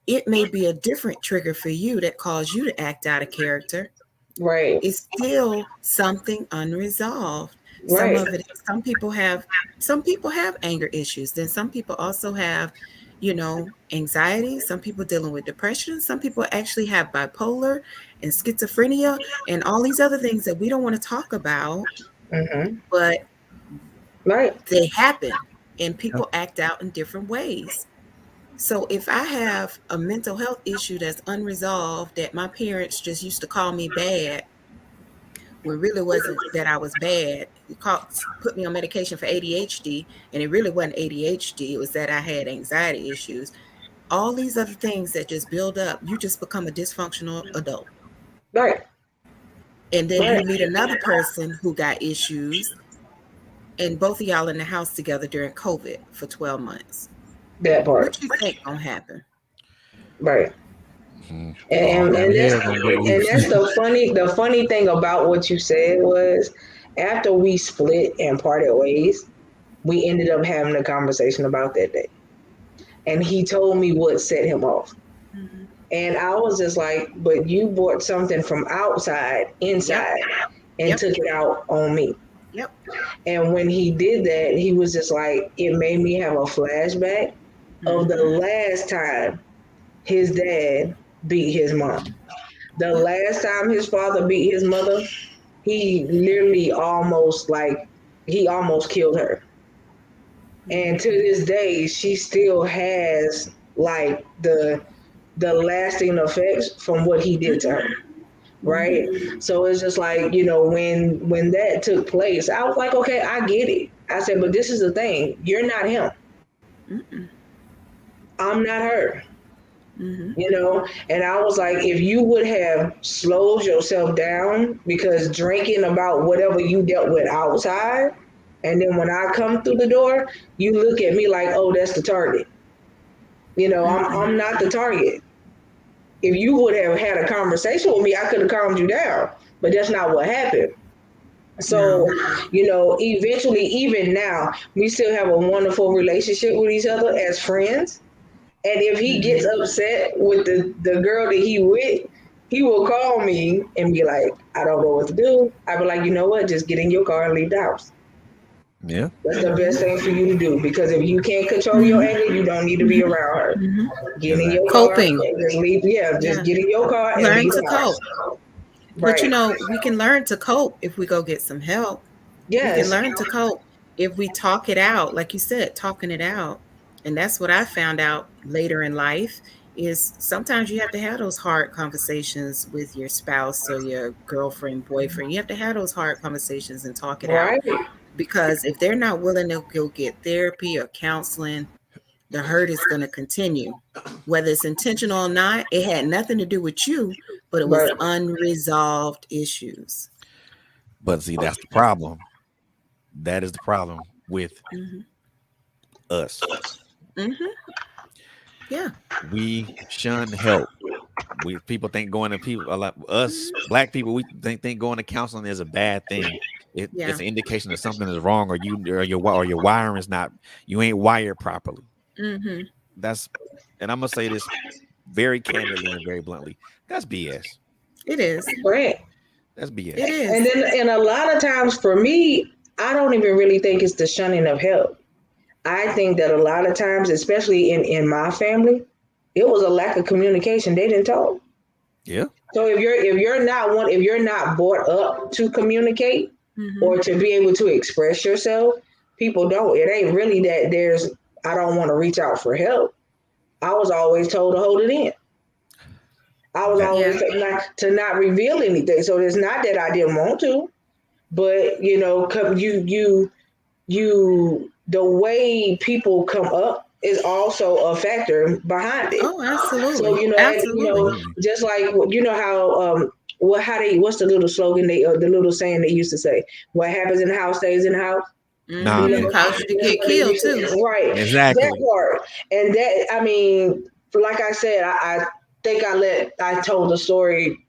It may be a different trigger for you that caused you to act out of character. Right. It's still something unresolved. Right. Some people have anger issues. Then some people also have, anxiety. Some people dealing with depression. Some people actually have bipolar and schizophrenia and all these other things that we don't want to talk about. Mm-hmm. But right, they happen. and people act out in different ways. So if I have a mental health issue that's unresolved, that my parents just used to call me bad, when really wasn't that I was bad. Put me on medication for ADHD, and it really wasn't ADHD. It was that I had anxiety issues. All these other things that just build up, you just become a dysfunctional adult. Right. And then you meet another person who got issues, and both of y'all in the house together during COVID for 12 months. That part. What you think gonna happen? Right. And that's the funny thing about what you said was, after we split and parted ways, we ended up having a conversation about that day. And he told me what set him off. Mm-hmm. And I was just like, but you brought something from outside inside and took it out on me. Yep. And when he did that, he was just like, it made me have a flashback of the last time his dad beat his mom. The last time his father beat his mother, he literally almost killed her. And to this day, she still has like the lasting effects from what he did to her. Right. So it's just like, when that took place, I was like, okay, I get it. I said, but this is the thing. You're not him. Mm-mm. I'm not her. Mm-hmm. And I was like, if you would have slowed yourself down, because drinking about whatever you dealt with outside, and then when I come through the door, you look at me like, oh, that's the target. I'm not the target. If you would have had a conversation with me, I could have calmed you down, but that's not what happened. So, eventually, even now, we still have a wonderful relationship with each other as friends. And if he gets upset with the girl that he with, he will call me and be like, I don't know what to do. I'd be like, you know what? Just get in your car and leave the house. Yeah. That's the best thing for you to do, because if you can't control your anger, you don't need to be around her. Get in your car and just leave. Just get in your car and learn leave to the house. cope. Right. But we can learn to cope if we go get some help. Yes. We can learn to cope if we talk it out, like you said, talking it out. And that's what I found out later in life, is sometimes you have to have those hard conversations with your spouse or your girlfriend, boyfriend. You have to have those hard conversations and talk it out. Because if they're not willing to go get therapy or counseling, the hurt is going to continue. Whether it's intentional or not, it had nothing to do with you, but it was unresolved issues. But see, that's the problem. That is the problem with us. Mm-hmm. Yeah. We shun help. People think going to people, like us Black people, we think going to counseling is a bad thing. It's an indication that something is wrong, or your wiring is not. You ain't wired properly. Mm-hmm. And I'm gonna say this very candidly and very bluntly. That's BS. It is. Right. That's BS. It is. And a lot of times for me, I don't even really think it's the shunning of help. I think that a lot of times, especially in my family, it was a lack of communication. They didn't talk. Yeah. So if you're not brought up to communicate or to be able to express yourself, people don't. It ain't really that I don't want to reach out for help. I was always told to hold it in. I was always told to not reveal anything. So it's not that I didn't want to, but the way people come up is also a factor behind it. Oh, absolutely. So absolutely. Just like how what's the little slogan the little saying they used to say? What happens in the house stays in the house. Nah, cause you to get killed too. Right. Exactly. That part. And that, like I said, I think I told the story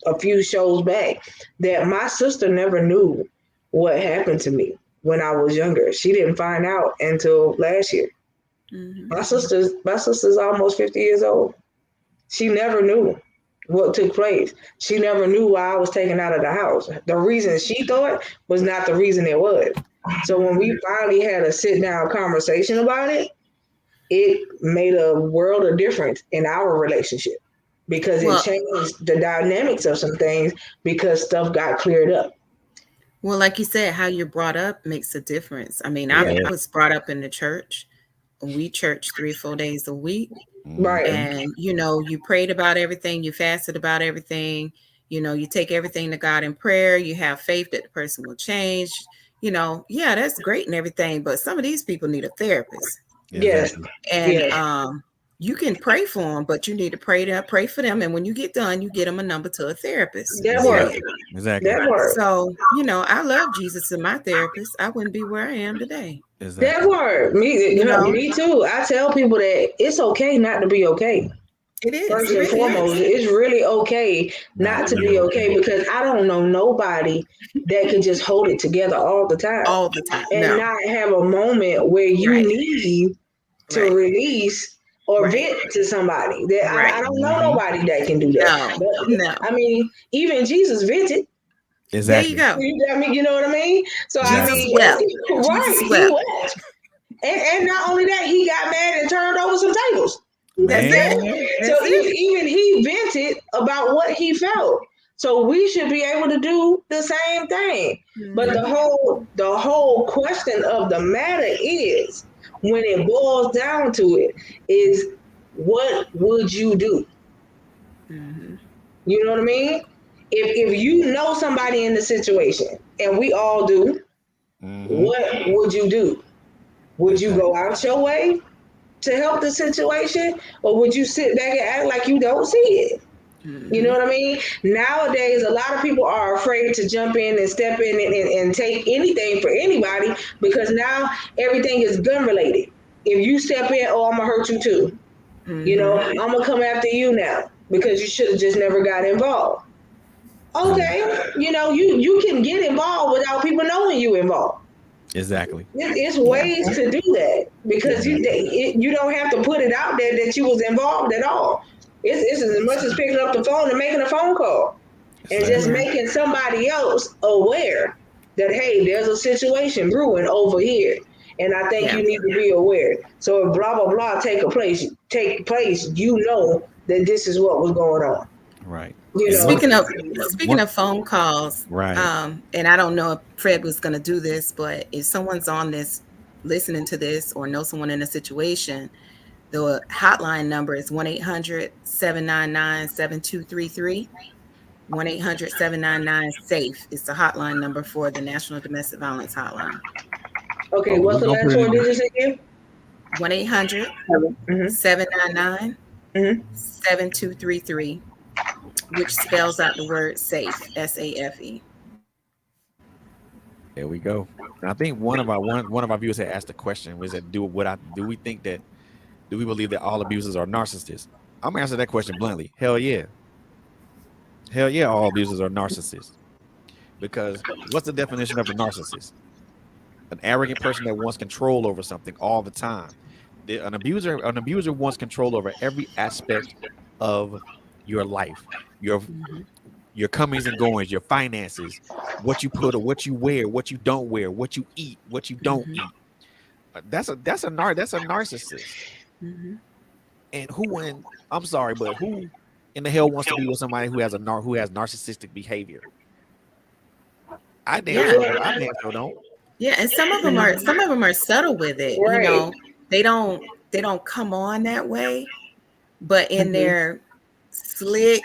a few shows back that my sister never knew what happened to me when I was younger. She didn't find out until last year. Mm-hmm. My sister's almost 50 years old. She never knew what took place. She never knew why I was taken out of the house. The reason she thought was not the reason it was. So when we finally had a sit down conversation about it, it made a world of difference in our relationship, because it changed the dynamics of some things, because stuff got cleared up. Well, like you said, how you're brought up makes a difference. I mean, Yeah. I was brought up in the church. We church 3 or 4 days a week. Right. And, you know, you prayed about everything, you fasted about everything, you know, you take everything to God in prayer, you have faith that the person will change. You know, yeah, that's great and everything, but some of these people need a therapist. Yes. Exactly. And Yes. you can pray for them, but you need to pray for them. And when you get done, you get them a number to a therapist. That Period. work. Exactly. That work. So, you know, I love Jesus as my therapist. I wouldn't be where I am today. That Exactly. work. Me, You know? me too. I tell people that it's okay not to be okay. It is. First It and really foremost, is. it's really okay not to be okay because I don't know nobody that can just hold it together all the time All the time. and No. not have a moment where you Right. need to Right. release or Right. vent to somebody. That Right. I don't know nobody that can do that. No. But, No. I mean, even Jesus vented. There you Exactly. go. I mean, you know what I mean? So I Jesus mean, wept. right? Jesus He wept. wept, and not only that, he got mad and turned over some tables. That's Man. it. So That's it. even he vented about what he felt. So we should be able to do the same thing. But Mhm. the whole question of the matter is, when it boils down to it, is what would you do? Mhm. You know what I mean? If you know somebody in the situation, and we all do, what would you do? Would you Exactly. go out your way to help the situation, or would you sit back and act like you don't see it? You know Mhm. what I mean? Nowadays, a lot of people are afraid to jump in and step in and take anything for anybody because now everything is gun related. If you step in, oh, I'm gonna hurt you too. You know, Mhm. I'm gonna come after you now because you should have just never got involved. Okay, you know, you can get involved without people knowing you involved. Exactly. It's Yeah. ways to do that because you don't have to put it out there that you was involved at all. It's as much as picking up the phone and making a phone call and just Exactly. Yeah. making somebody else aware that hey, there's a situation brewing over here, and I think Yeah. you need to be aware. So if blah blah blah take place, you know that this is what was going on. Right. You And one know, Speaking of phone calls, right. and I don't know if Fred was going to do this, but if someone's on this, listening to this, or know someone in a situation, the hotline number is 1-800-799-7233. 1-800-799-SAFE is the hotline number for the National Domestic Violence Hotline. okay, Oh, what's we're the gonna last put it four in the digits again? 1-800-799-7233, Mm-hmm. which spells out the word SAFE, SAFE. there we go. And I think one of our viewers had asked a question was that do we think that do we believe that all abusers are narcissists? I'm gonna answer that question bluntly. Hell yeah. Hell yeah, all abusers are narcissists. Because what's the definition of a narcissist? An arrogant person that wants control over something all the time. An abuser wants control over every aspect of your life, your Mhm. your comings and goings, your finances, what you put or what you wear, what you don't wear, what you eat, what you don't Mhm. eat. That's a narcissist. Mhm. And I'm sorry, but who in the hell wants to be with somebody who has narcissistic behavior? Yeah. I damn sure don't. Yeah, and some of them are subtle with it. You Right. know, they don't come on that way, but in Mm-hmm. their slick,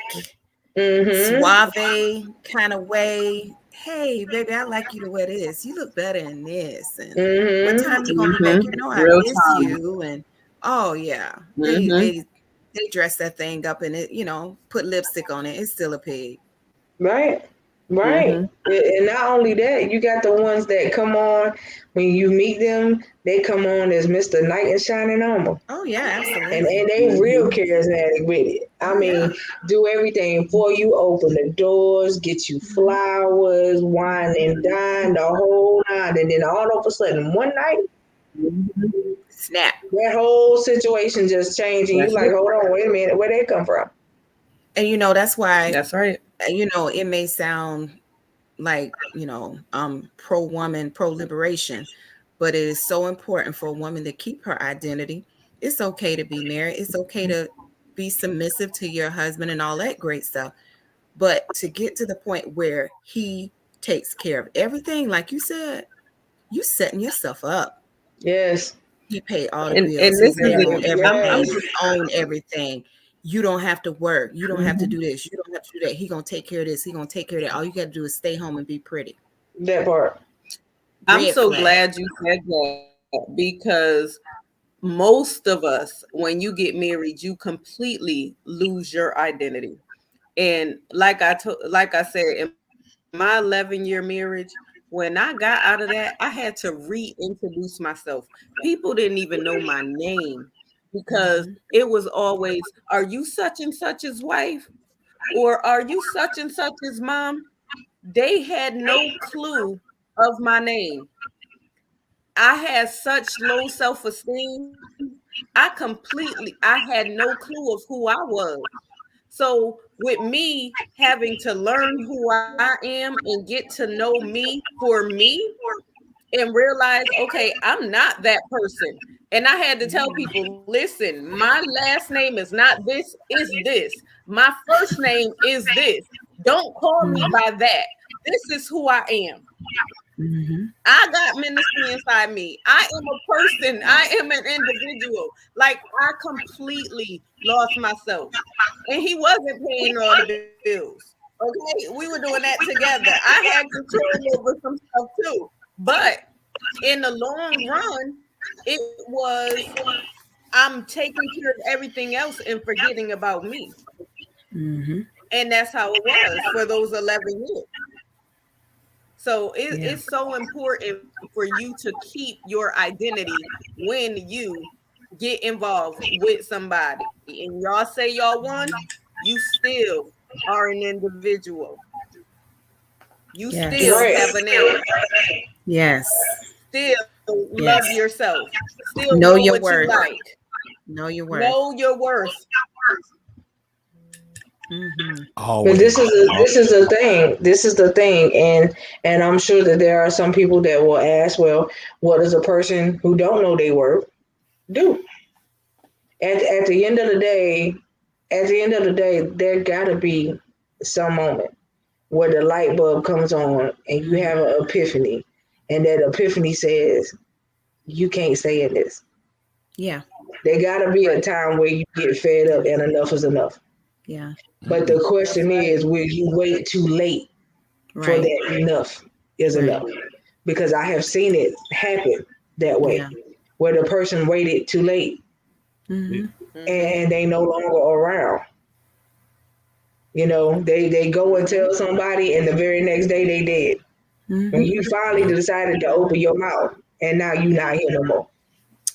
Mm-hmm. suave kind of way, hey, baby, I like you the way it is. You look better in this. And what Mm-hmm. time you gonna be back? You know I Real miss time. you. And oh yeah, Mm-hmm. they dress that thing up and it, you know, put lipstick on it. It's still a pig. Right. Right. Mm-hmm. And not only that, you got the ones that come on when you meet them, they come on as Mr. Knight and Shining Armor. Oh yeah, And absolutely. they real Mm-hmm. charismatic with it. I Oh yeah. mean, do everything for you, open the doors, get you Mhm. flowers, wine and dine, the whole nine. And then all of a sudden, one night, Mm-hmm. Snap. that whole situation just changed. And you That's like, it. hold on, wait a minute, where they come from? And you know, that's why, That's right. you know, it may sound like, you know, pro woman, pro liberation, but it is so important for a woman to keep her identity. It's okay to be married. It's okay to be submissive to your husband and all that great stuff. But to get to the point where he takes care of everything, like you said, you setting yourself up. Yes. He paid all the And bills. this His name is on everything. Yes. He own everything. You don't have to work. You don't have to do this. You don't have to do that. He gonna take care of this. He gonna take care of that. All you got to do is stay home and be pretty. That part. I'm Red so flag. glad you said that, because most of us, when you get married, you completely lose your identity. And like I said, in my 11-year marriage, when I got out of that, I had to reintroduce myself. People didn't even know my name, because it was always, are you such and such's wife? Or are you such and such's mom? They had no clue of my name. I had such low self-esteem. I had no clue of who I was. So with me having to learn who I am and get to know me for me, and realize, okay, I'm not that person. And I had to tell people, listen, my last name is not this, is this. My first name is this. Don't call me by that. This is who I am. I got ministry inside me. I am a person. I am an individual. Like, I completely lost myself. And he wasn't paying all the bills. Okay, we were doing that together. I had control over some stuff too. But in the long run, it was, I'm taking care of everything else and forgetting about me. And that's how it was for those 11 years. So it's so important for you to keep your identity when you get involved with somebody. And y'all say y'all won, you still are an individual. You still have a name. Yes. Still love yourself. Still know know your what worth. you like. Know your worth. Know your worth. But this is the thing. This is the thing, and I'm sure that there are some people that will ask, well, what does a person who don't know their worth do? At the end of the day, there gotta be some moment where the light bulb comes on and you have an epiphany, and that epiphany says, you can't stay in this. Yeah. There gotta be a time where you get fed up and enough is enough. Yeah. But the question is, will you wait too late for that enough is enough? Because I have seen it happen that way, where the person waited too late and they no longer around. You know, they go and tell somebody, and the very next day they dead. And you finally decided to open your mouth, and now you're not here no more.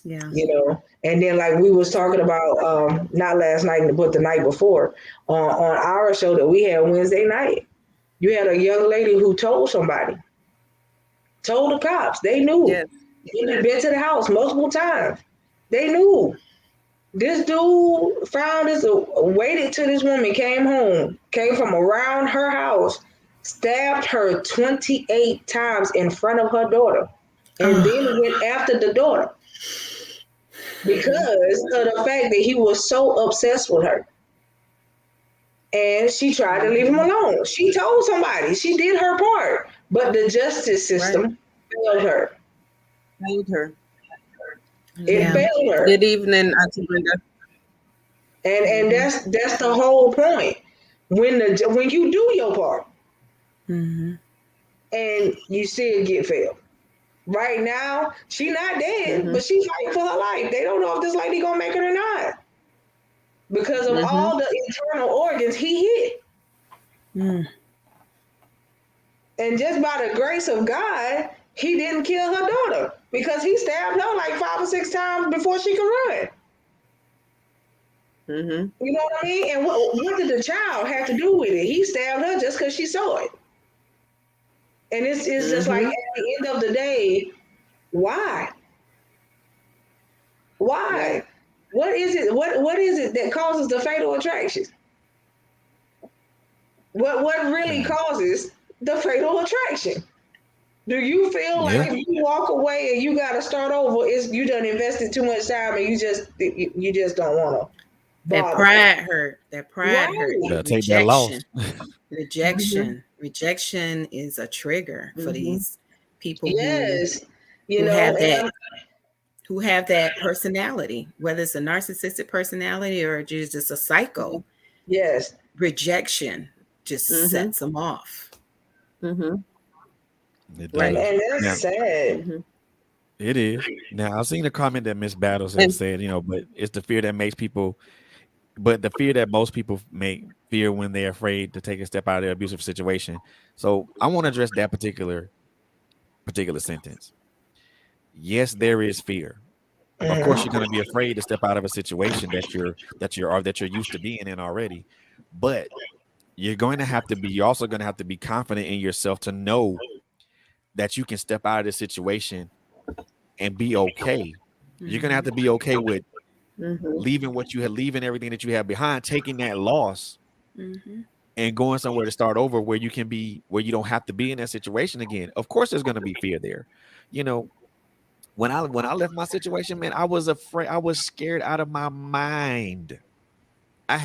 Yeah. You know, and then like we was talking about, not last night, but the night before, on our show that we had Wednesday night, you had a young lady who told somebody, told the cops. They knew. Yes. They'd been to the house multiple times. They knew. This dude waited till this woman came home, came from around her house, stabbed her 28 times in front of her daughter, and then went after the daughter because of the fact that he was so obsessed with her. And she tried to leave him alone. She told somebody. She did her part. But the justice system failed her. It failed her. Good evening, Auntie Brenda. And that's the whole point. When you do your part and you still get failed. Right now, she not dead, but she fighting for her life. They don't know if this lady gonna make it or not. Because of all the internal organs he hit. And just by the grace of God, he didn't kill her daughter because he stabbed her like 5 or 6 times before she could run. You know what I mean? And what did the child have to do with it? He stabbed her just because she saw it. And it's just like, at the end of the day, why? Why? What is it? What is it that causes the fatal attraction? What really causes the fatal attraction? Do you feel like if you walk away and you got to start over, you done invested too much time and you just don't want to? That pride hurt. That pride hurt. Better take that loss. Rejection. rejection is a trigger for these people Yes. who have that who have that personality, whether it's a narcissistic personality or just a psycho. Yes. Rejection just sets them off. It Right. does. And that's Now, sad. it is. Now, I've seen a comment that Miss Battles has said, but it's the fear that makes people, but the fear that most people make fear when they're afraid to take a step out of their abusive situation. So I want to address that particular sentence. Yes, there is fear. Of course, you're going to be afraid to step out of a situation that you're used to being in already. But you're also going to have to be confident in yourself to know that you can step out of this situation and be okay. You're going to have to be okay with leaving everything that you have behind, taking that loss and going somewhere to start over where you don't have to be in that situation again. Of course, there's going to be fear there. When I left my situation, man, I was afraid. I was scared out of my mind. I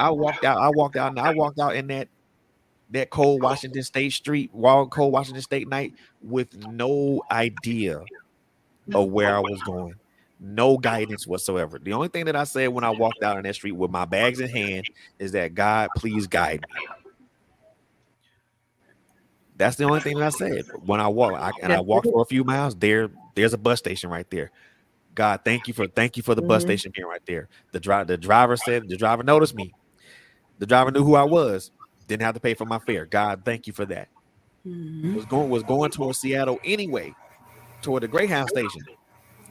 walked out in that cold Washington State night with no idea of where I was going. No guidance whatsoever. The only thing that I said when I walked out on that street with my bags in hand is that, God, please guide me. That's the only thing that I said when I walked. I walked for a few miles. There's a bus station right there. God, thank you for the bus station being right there. The driver noticed me. The driver knew who I was. Didn't have to pay for my fare. God, thank you for that. Was going towards Seattle anyway, toward the Greyhound station.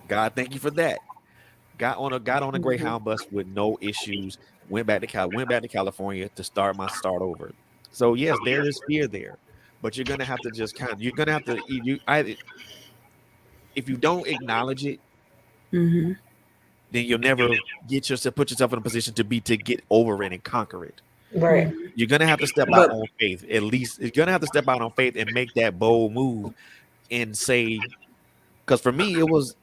God, thank you for that. Got on a Greyhound bus with no issues. Went back to California to start over. So yes, there is fear there, but you're gonna have to if you don't acknowledge it, then you'll never put yourself in a position to get over it and conquer it. Right. You're gonna have to step out on faith. At least you're gonna have to step out on faith and make that bold move and say, because for me it was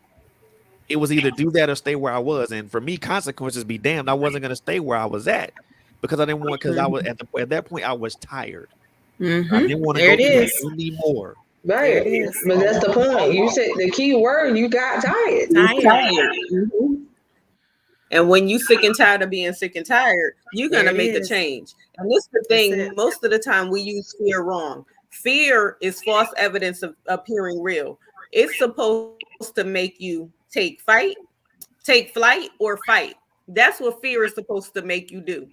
either do that or stay where I was. And for me, consequences be damned. I wasn't going to stay where I was at because I didn't want, because I was at that point, I was tired. I didn't want to go through that anymore. Right. But that's the point. You said the key word, you got tired. And when you sick and tired of being sick and tired, you're going to make a change. And this is the thing. Most of the time we use fear wrong. Fear is false evidence of appearing real. It's supposed to make you take flight, or fight. That's what fear is supposed to make you do.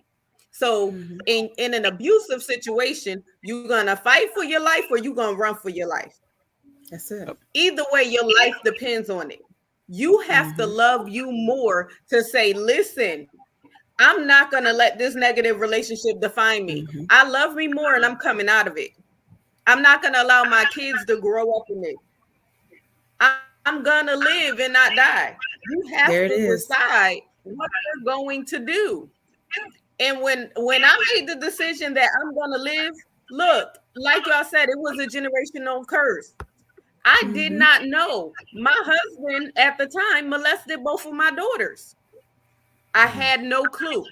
So in an abusive situation, you're gonna fight for your life or you're gonna run for your life. That's it. Either way, your life depends on it. You have to love you more to say, listen, I'm not gonna let this negative relationship define me. I love me more and I'm coming out of it. I'm not gonna allow my kids to grow up in it. I'm gonna live and not die. You have to decide what you're going to do. And when I made the decision that I'm gonna live, look, like y'all said, it was a generational curse. I did not know. My husband at the time molested both of my daughters. I had no clue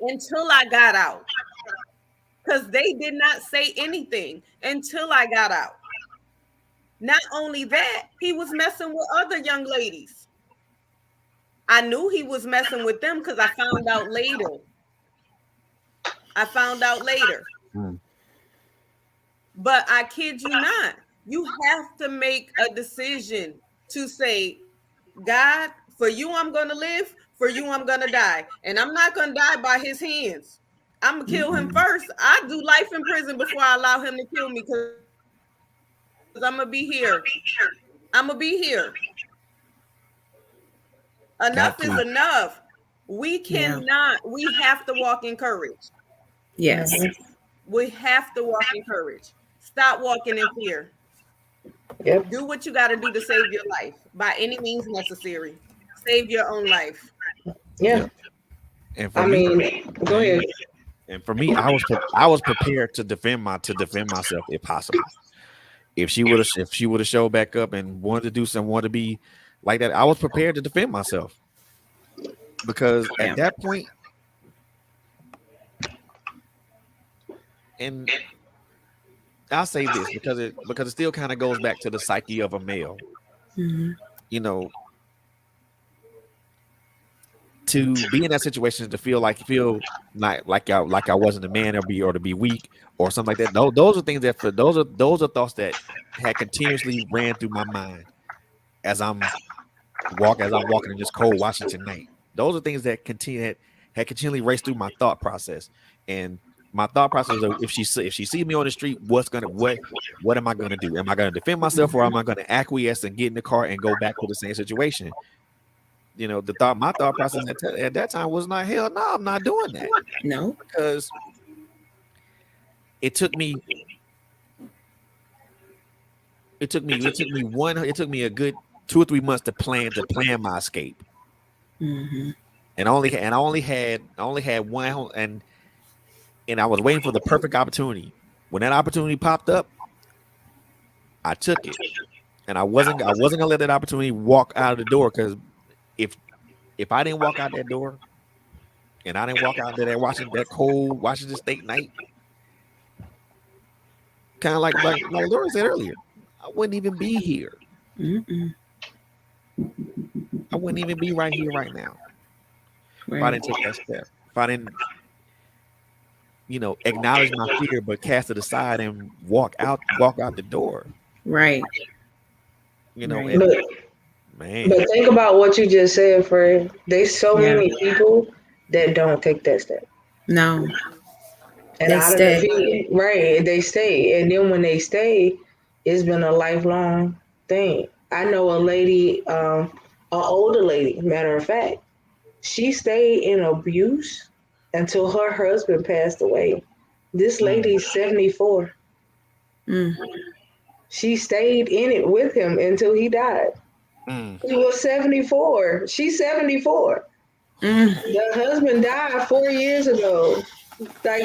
until I got out, because they did not say anything until I got out. Not only that, he was messing with other young ladies. I knew he was messing with them because I found out later. But I kid you not, you have to make a decision to say, God, for you I'm going to live, for you I'm going to die. And I'm not going to die by his hands. I'm going to kill him first. I do life in prison before I allow him to kill me, because I'm gonna be here. Enough is enough. We cannot. We have to walk in courage. Yes. We have to walk in courage. Stop walking in fear. Yep. Do what you got to do to save your life by any means necessary. Save your own life. Yeah. And for go ahead. And for me, I was prepared to defend myself if possible. If she would have showed back up and wanted to be like that, I was prepared to defend myself, because at that point, and I'll say this because it still kind of goes back to the psyche of a male. Mm-hmm. You know, to be in that situation, to feel like I wasn't a man, or to be weak or something like that. Those are things that those are thoughts that had continuously ran through my mind as I'm walking in this cold Washington night. Those are things that had continually raced through my thought process. And my thought process was, if she sees me on the street, what am I gonna do? Am I gonna defend myself, or am I gonna acquiesce and get in the car and go back to the same situation? You know, my thought process at that time was not, hell no, I'm not doing that. No, because it took me a good 2 or 3 months to plan my escape. mm-hmm. And I only had one, and I was waiting for the perfect opportunity. When that opportunity popped up, I took it, and I wasn't gonna let that opportunity walk out of the door, because if I didn't walk out that door, and I didn't walk out into that cold Washington State night, kind of like Lorrie said earlier, I wouldn't even be here. Mm-mm. I wouldn't even be right here right now. Right. If I didn't take that step. If I didn't, acknowledge my fear, but cast it aside and walk out the door. Right. Right. And, but think about what you just said, Fred. There's so many people that don't take that step. No. And they stay. Right. They stay. And then when they stay, it's been a lifelong thing. I know a lady, an older lady, matter of fact, she stayed in abuse until her husband passed away. This lady's 74. Mm. She stayed in it with him until he died. He was 74. She's 74. The husband died 4 years ago. Like,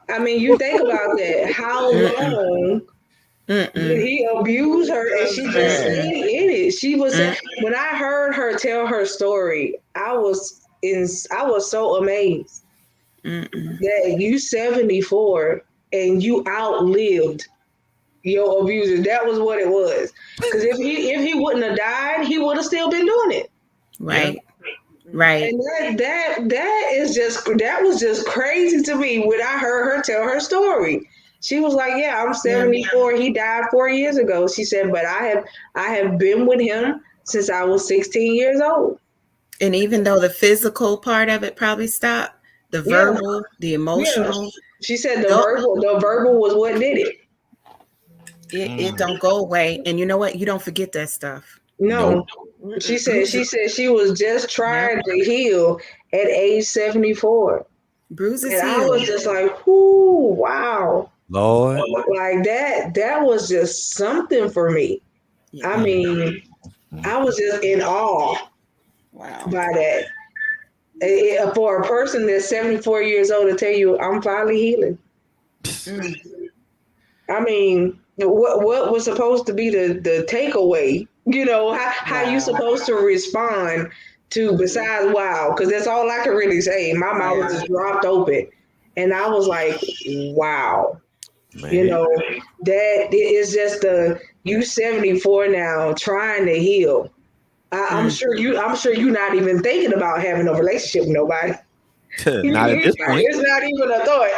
I mean, you think about that. How long did he abuse her, and she just stayed in it? She was when I heard her tell her story, I was so amazed that you 74 and you outlived your abuser. That was what it was. Because if he wouldn't have died, he would have still been doing it. Right. Right. And that was just crazy to me when I heard her tell her story. She was like, "Yeah, I'm 74. He died 4 years ago." She said, "But I have been with him since I was 16 years old." And even though the physical part of it probably stopped, the verbal, the emotional. She said the verbal was what did it. It don't go away. And you know what? You don't forget that stuff. No. She said she was just trying to heal at age 74. Bruises and heal. I was just like, "Ooh, wow." Lord. Like that was just something for me. Yeah. I mean, I was just in awe by that. For a person that's 74 years old to tell you, "I'm finally healing." I mean, what was supposed to be the takeaway? How you supposed to respond to besides wow? Because that's all I can really say. My mouth just dropped open, and I was like, "Wow." Man. That is just you 74 now trying to heal. I'm sure you're not even thinking about having a relationship with nobody. Not at this point. It's not even a thought.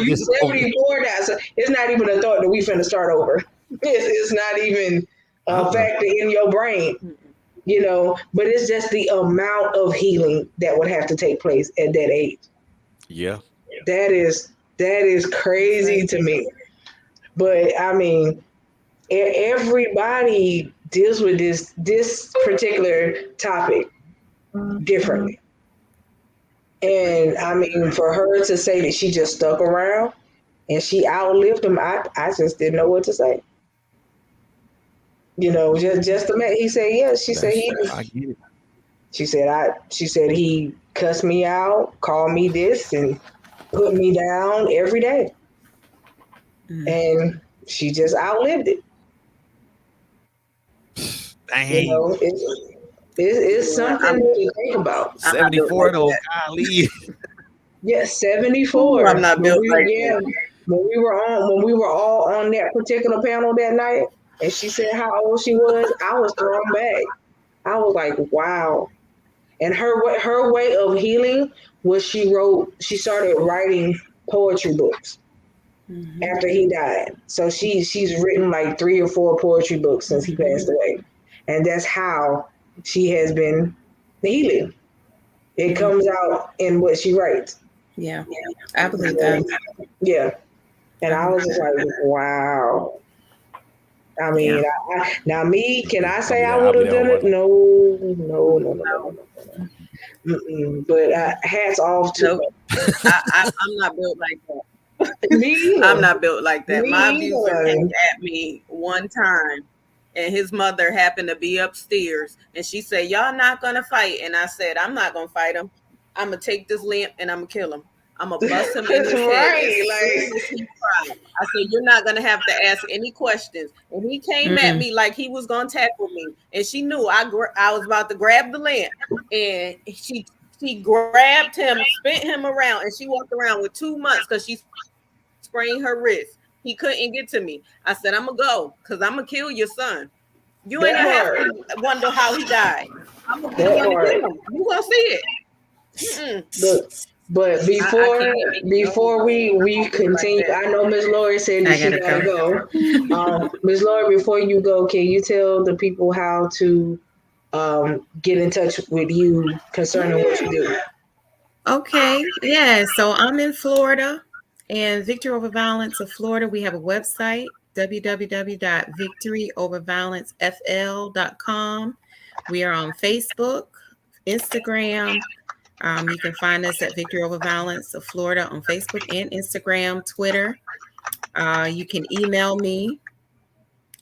You 74 now, so it's not even a thought that we finna start over. It's not even a factor in your brain. But it's just the amount of healing that would have to take place at that age. Yeah. That is crazy to me. But I mean, everybody deals with this particular topic differently. And I mean, for her to say that she just stuck around and she outlived him, I just didn't know what to say. Just to make, he said, yes. She said I get it. She said he cussed me out, called me this, and put me down every day. And she just outlived it. Dang. It's something to think about. 74 though, golly. Yeah, 74. I'm not built like that. when we were all on that particular panel that night, and she said how old she was, I was thrown back. I was like, wow. And her way of healing was she started writing poetry books after he died. So she's written like 3 or 4 poetry books since he passed away. And that's how she has been healing. It comes out in what she writes. Yeah, I believe that. Yeah. And I was just like, wow. I mean, now me, can I say I would have done it? No. But hats off to I'm not built like that. me. Either. I'm not built like that. Me My abuser either. came at me one time, and his mother happened to be upstairs, and she said, "Y'all not gonna fight?" And I said, "I'm not gonna fight him. I'm gonna take this lamp and I'm gonna kill him. I'm gonna bust him in his head." Right, as he cried. I said, "You're not gonna have to ask any questions." And he came at me like he was gonna tackle me, and she knew I was about to grab the lamp, and she grabbed him, spent him around, and she walked around with 2 months because she sprained her wrist. He couldn't get to me. I said, "I'm gonna go because I'm gonna kill your son. You ain't gonna have to wonder how he died. I'm gonna kill him. You gonna see it." But before we continue, I know Miss Lorrie said that she gotta go. Miss Lorrie, before you go, can you tell the people how to get in touch with you concerning what you do? Okay, yeah. So I'm in Florida, and Victory Over Violence of Florida. We have a website, www.victoryoverviolencefl.com. We are on Facebook, Instagram. You can find us at Victory Over Violence of Florida on Facebook and Instagram, Twitter. You can email me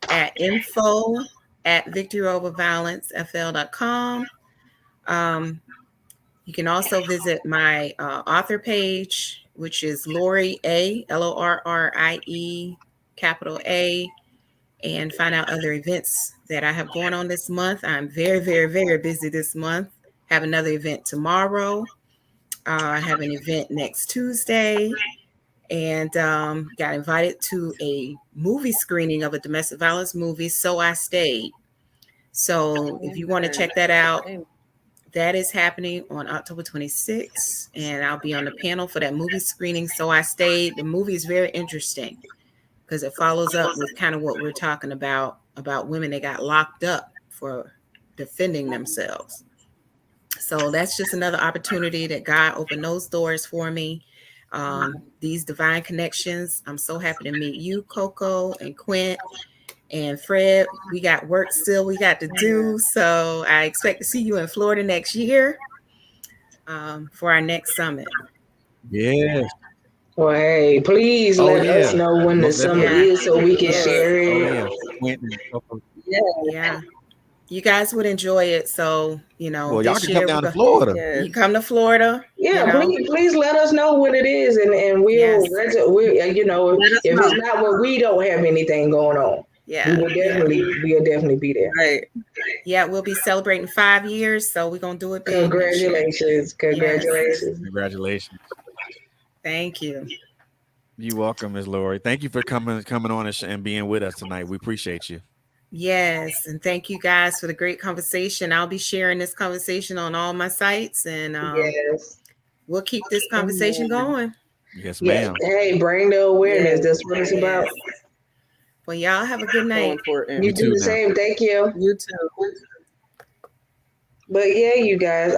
at info@victoryoverviolencefl.com. You can also visit my author page, which is Lorrie A, Lorrie, capital A, and find out other events that I have going on this month. I'm very, very, very busy this month. Have another event tomorrow. I have an event next Tuesday, and got invited to a movie screening of a domestic violence movie, So I Stayed. So if you want to check that out, that is happening on October 26th, and I'll be on the panel for that movie screening, So I Stayed. The movie is very interesting because it follows up with kind of what we're talking about women that got locked up for defending themselves. So that's just another opportunity that God opened those doors for me. These divine connections. I'm so happy to meet you, Coco and Quint and Fred. We got work still we got to do. So I expect to see you in Florida next year for our next summit. Yeah. Well, hey, please let us know when the summit is so we can share it. Yeah. You guys would enjoy it. So, well, y'all can come down to Florida. You come to Florida. Yeah, please let us know when it is, and we'll if it's not when we don't have anything going on. Yeah, we'll definitely be there. Right. Yeah, we'll be celebrating 5 years, so we're gonna do it big. Congratulations. Congratulations. Thank you. You're welcome, Ms. Lorrie. Thank you for coming on and being with us tonight. We appreciate you. Yes, and thank you guys for the great conversation. I'll be sharing this conversation on all my sites, and we'll keep this conversation going. Yes, ma'am. Hey, bring the awareness. That's what it's about. Well, y'all have a good night. You do the same. Thank you. You too. But yeah, you guys,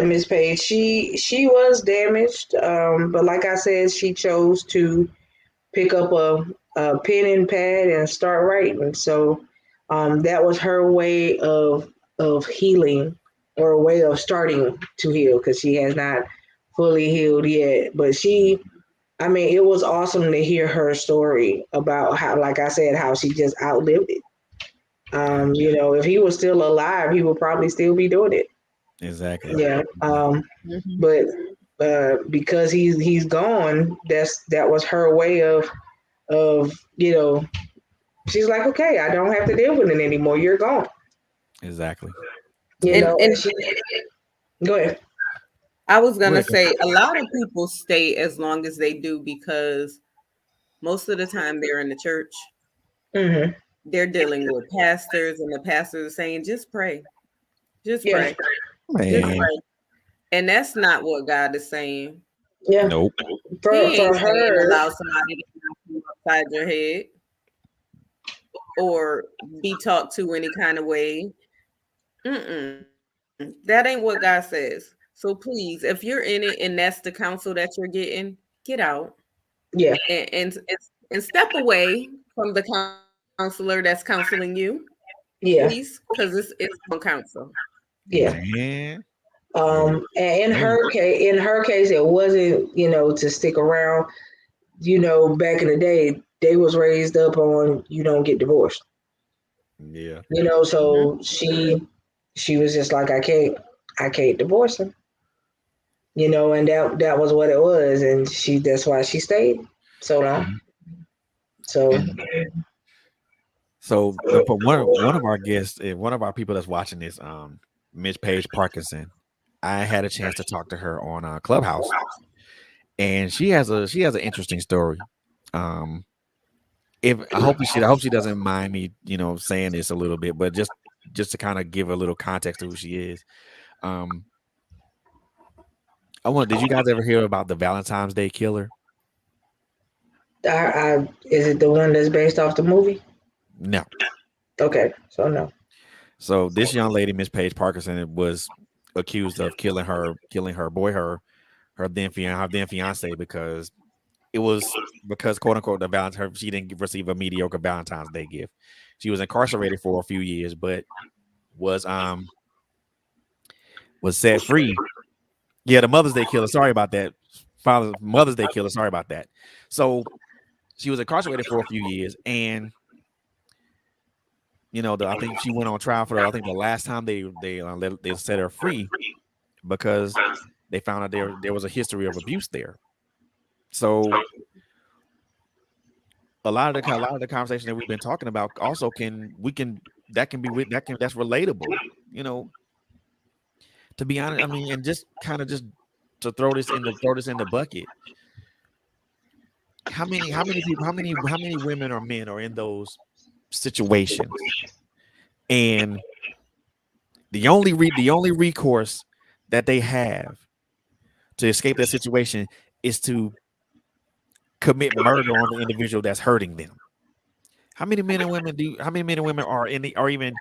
Miss Page, she was damaged, but like I said, she chose to pick up a pen and pad and start writing. So that was her way of healing, or a way of starting to heal, because she has not fully healed yet. But it was awesome to hear her story about how, like I said, how she just outlived it. If he was still alive, he would probably still be doing it. Exactly. Yeah. But because he's gone, that was her way of she's like, okay, I don't have to deal with it anymore. You're gone. Exactly. Go ahead. I was gonna say a lot of people stay as long as they do because Most of the time they're in the church. Mm-hmm. They're dealing with pastors, and the pastors are saying, just pray. Just Yeah. pray. Just Man, pray. And that's not what God is saying. Yeah. nope. He For ain't saying her, allow somebody to knock you upside your head or be talked to any kind of way. That ain't what God says. So please, if you're in it and that's the counsel that you're getting, get out yeah, and step away from the counselor that's counseling you, please, yeah, because it's on counsel. yeah. Man, yeah. And Hey, in her case, it wasn't, to stick around. Back in the day, they was raised up on you don't get divorced. yeah. Mm-hmm. So she was just like, I can't divorce him. And that was what it was, and that's why she stayed so long. Mhm. So And so one of our guests, one of our people that's watching this, Miss Paige Parkinson, I had a chance to talk to her on Clubhouse, and she has an interesting story. Um, if I hope she doesn't mind me, saying this a little bit, but just to kind of give a little context to who she is. Um, did you guys ever hear about the Valentine's Day killer? is it the one that's based off the movie? No. Okay, so no. So this young lady, Miss Paige Parkinson, was accused of killing her then fiance because it was because quote unquote she didn't receive a mediocre Valentine's Day gift. She was incarcerated for a few years, but was set free. Yeah, the Mother's Day killer. Sorry about that. Mother's Day killer. Sorry about that. So she was incarcerated for a few years, and I think she went on trial for I think the last time they set her free because they found out there was a history of abuse there. So a lot of the conversation that we've been talking about also that's relatable. You know, to be honest, I mean, and just kind of just to throw this in the bucket. How many women or men are in those situations, and the only recourse that they have to escape that situation is to commit murder on the individual that's hurting them. How many men and women are even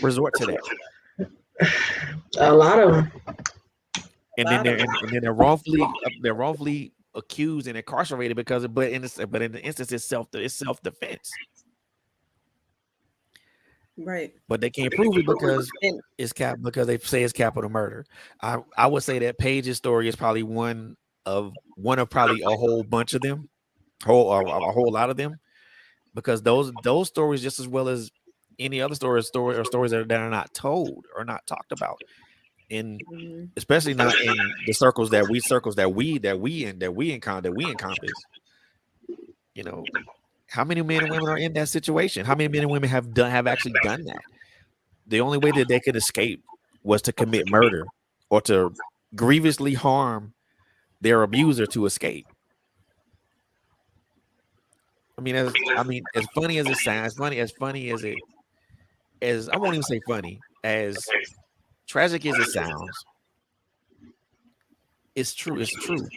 resort to that? A lot of them. And then they're wrongfully accused and incarcerated because of, but in the instance it's self-defense. Right. But they can't prove it because And because they say it's capital murder. I would say that Paige's story is probably one of probably a whole bunch of them, a whole lot of them, because those stories, just as well as any other stories that are not told or not talked about, in especially not in the circles that we encompass. You know, how many men and women are in that situation? How many men and women have actually done that? The only way that they could escape was to commit murder or to grievously harm their abuser to escape. As funny as it sounds, as I won't even say funny, as tragic as it sounds, it's true. It's true.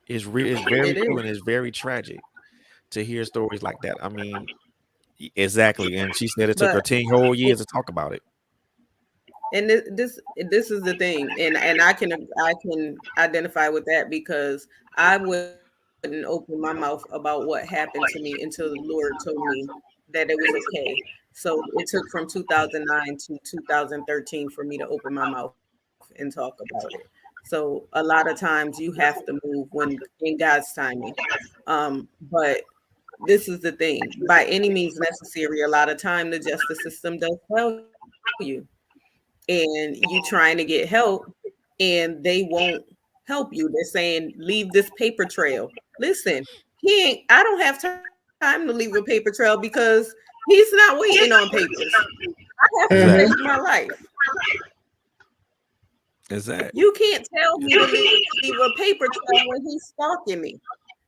It's very it true, is. and it's very tragic to hear stories like that. I mean, exactly. And she said it took her But 10 whole years to talk about it. and this is the thing, and I can identify with that because I wouldn't open my mouth about what happened to me until the Lord told me that it was okay. So it took from 2009 to 2013 for me to open my mouth and talk about it. So a lot of times you have to move when in God's timing. But this is the thing: by any means necessary, a lot of time the justice system does fail you, and you trying to get help and they won't help you. They're saying leave this paper trail. Listen, I don't have time to leave a paper trail because he's not waiting on papers. I have to save my Mm-hmm. life. Is that You can't tell me to leave a paper trail when he's stalking me.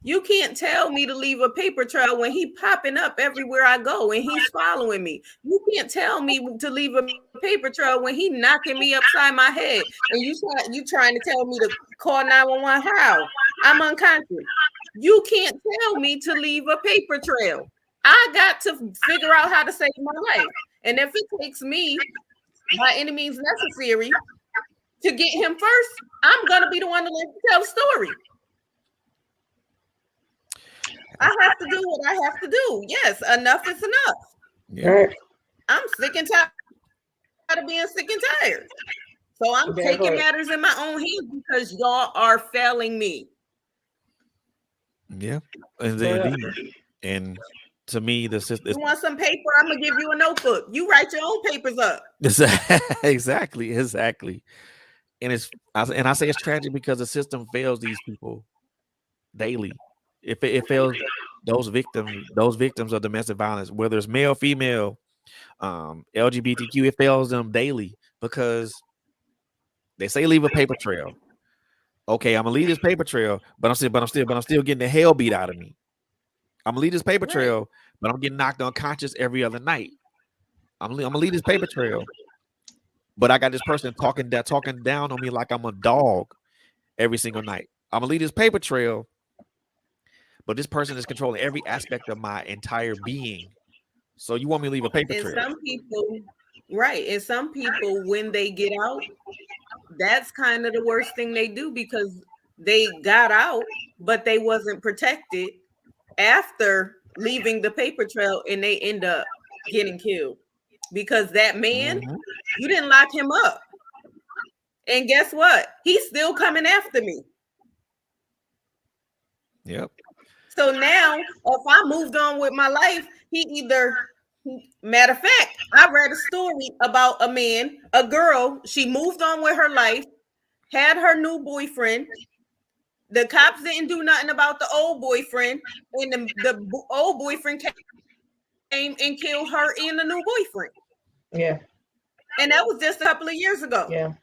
You can't tell me to leave a paper trail when he popping up everywhere I go and he's following me. You can't tell me to leave a paper trail when he knocking me upside my head. And you trying to tell me to call 911. How? I'm unconscious. You can't tell me to leave a paper trail. I got to figure out how to save my life. And if it takes me by any means necessary to get him first, I'm gonna be the one to tell the story. I have to do what I have to do. Yes, enough is enough. Yeah. I'm sick and tired of being sick and tired. So I'm taking matters in my own hands because y'all are failing me. Yeah. And to me, the system. You want some paper? I'm gonna give you a notebook. You write your own papers up. Exactly. And I say it's tragic because the system fails these people daily. It fails those victims of domestic violence, whether it's male, female, LGBTQ, it fails them daily because they say leave a paper trail. Okay, I'm gonna leave this paper trail, but I'm still getting the hell beat out of me. I'm gonna leave this paper trail, but I'm getting knocked unconscious every other night. I'm gonna leave this paper trail, but I got this person talking down on me like I'm a dog every single night. I'm gonna leave this paper trail, but this person is controlling every aspect of my entire being. So you want me to leave a paper trail? Some people, and some people, when they get out, that's kind of the worst thing they do because they got out, but they wasn't protected after leaving the paper trail, and they end up getting killed because that man, you didn't lock him up. And guess what? He's still coming after me. Yep. So now, if I moved on with my life, matter of fact, I read a story about a girl, she moved on with her life, had her new boyfriend. The cops didn't do nothing about the old boyfriend, and the old boyfriend came and killed her and the new boyfriend. Yeah. And that was just a couple of years ago. Yeah.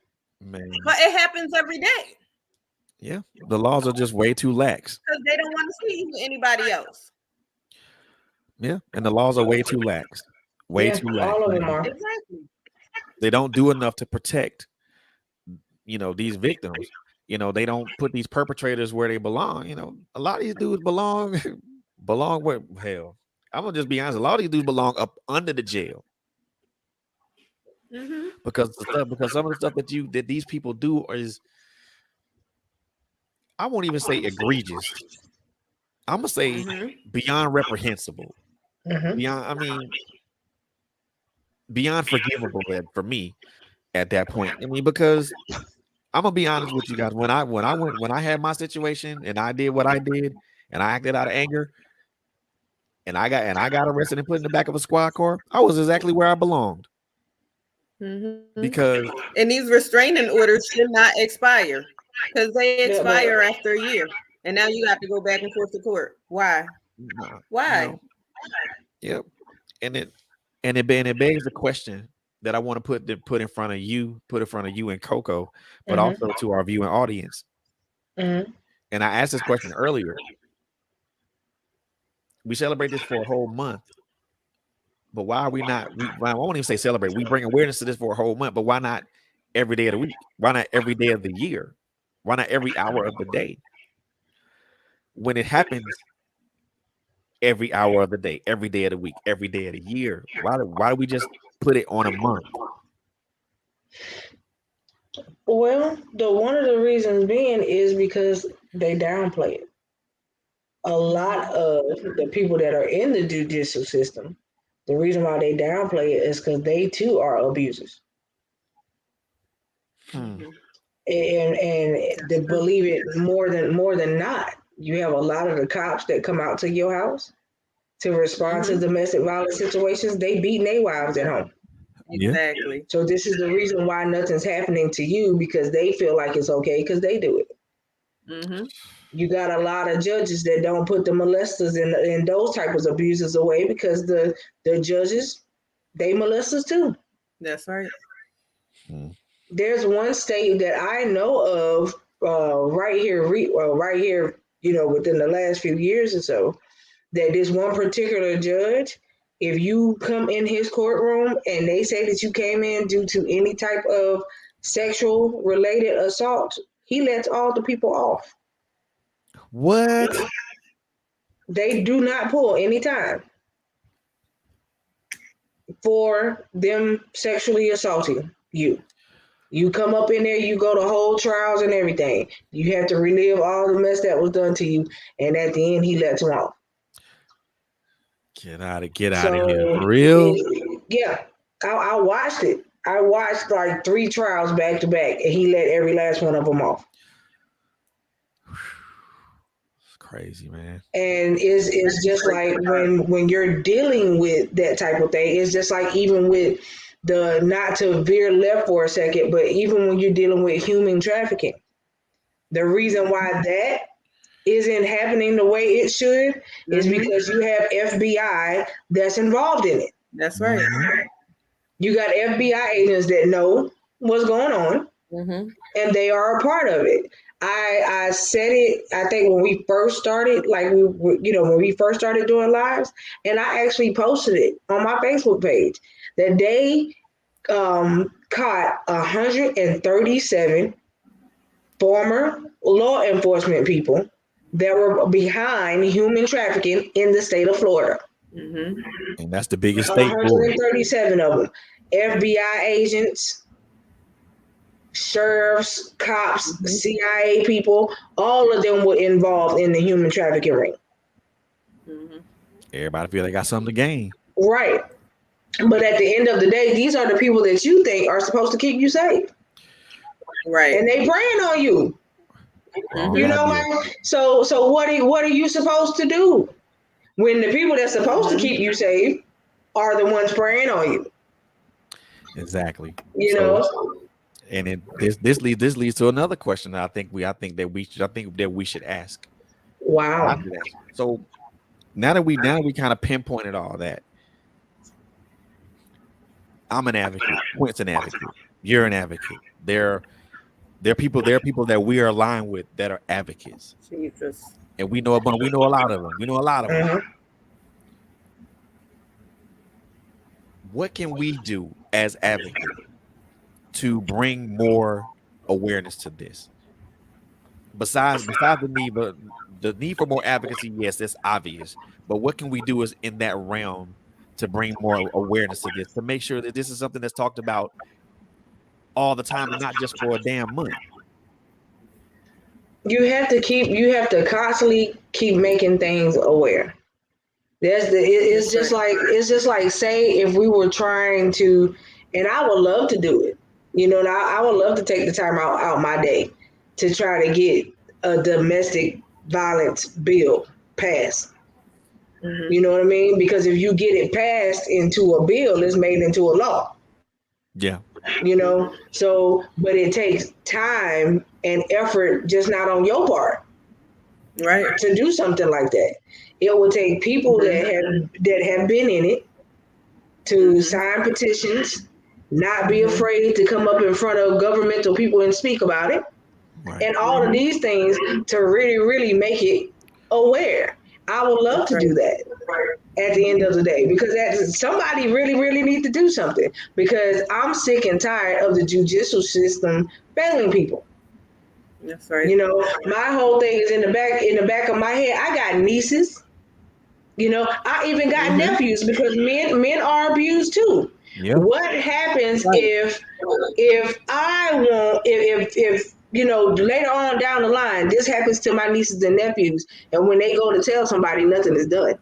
Man. But it happens every day. Yeah, the laws are just way too lax. Because they don't want to see anybody else. Yeah, and the laws are way too lax. Way too lax. All of them are. Exactly. They don't do enough to protect, these victims. They don't put these perpetrators where they belong. A lot of these dudes belong where, hell, I'm gonna just be honest. A lot of these dudes belong up under the jail. Because some of the stuff that these people do is, I won't even say egregious. I'm gonna say beyond reprehensible. Beyond forgivable for me at that point. Because I'm gonna be honest with you guys. When I had my situation and I did what I did and I acted out of anger and I got arrested and put in the back of a squad car, I was exactly where I belonged. Because these restraining orders should not expire. Because they expire after a year, and now you have to go back and forth to court. Why? Why? Yep. And it begs the question that I want to put in front of you and Coco, but also to our viewing audience. And I asked this question earlier. We celebrate this for a whole month, but why are we not? I won't even say celebrate. We bring awareness to this for a whole month, but why not every day of the week? Why not every day of the year? Why not every hour of the day? When it happens every hour of the day, every day of the week, every day of the year, why do we just put it on a month? Well, one of the reasons being is because they downplay it. A lot of the people that are in the judicial system, the reason why they downplay it is because they too are abusers. And to believe it more than not, you have a lot of the cops that come out to your house to respond to domestic violence situations. They beating their wives at home. Exactly. So this is the reason why nothing's happening to you, because they feel like it's okay because they do it. You got a lot of judges that don't put the molesters and those types of abusers away because the judges, they molesters too. That's right. There's one state that I know of right here within the last few years or so, that this one particular judge, if you come in his courtroom and they say that you came in due to any type of sexual related assault, he lets all the people off. What? They do not pull any time for them sexually assaulting you. You come up in there, you go to whole trials and everything. You have to relive all the mess that was done to you, and at the end, he lets them off. Get out of here, for real? Yeah, I watched it. I watched like 3 trials back to back, and he let every last one of them off. It's crazy, man. And it's just like when you're dealing with that type of thing, it's just like even with the, not to veer left for a second, but even when you're dealing with human trafficking, the reason why that isn't happening the way it should is because you have FBI that's involved in it. That's right. You got FBI agents that know what's going on, and they are a part of it. I said it, I think when we first started, like when we first started doing lives, and I actually posted it on my Facebook page that they caught 137 former law enforcement people that were behind human trafficking in the state of Florida. And that's the biggest state. 137 of them. FBI agents, sheriffs, cops, CIA people, all of them were involved in the human trafficking ring. Everybody feel they got something to gain. Right. But at the end of the day, these are the people that you think are supposed to keep you safe. Right. And they preying on you. So what are you supposed to do when the people that's supposed to keep you safe are the ones preying on you? Exactly. And this leads to another question that I think that we should ask. Wow. So now that we kind of pinpointed all that, I'm an advocate. Quint's an advocate. You're an advocate. There are people that we are aligned with that are advocates. Jesus. And we know a lot of them. What can we do as advocates to bring more awareness to this? Besides the need for more advocacy, yes, that's obvious. But what can we do is in that realm to bring more awareness to this, to make sure that this is something that's talked about all the time and not just for a damn month? You have to constantly keep making things aware. It's just like say if we were trying to, and I would love to do it, I would love to take the time out my day to try to get a domestic violence bill passed. You know what I mean? Because if you get it passed into a bill, it's made into a law. Yeah. So, but it takes time and effort, just not on your part, right, to do something like that. It will take people that have been in it to sign petitions, not be afraid to come up in front of governmental people and speak about it, and all of these things to really, really make it aware. I would love to do that at the end of the day, because somebody really, really needs to do something, because I'm sick and tired of the judicial system failing people. That's right. My whole thing is in the back of my head. I got nieces. I even got nephews, because men are abused too. Yep. What happens if later on down the line, this happens to my nieces and nephews, and when they go to tell somebody, nothing is done.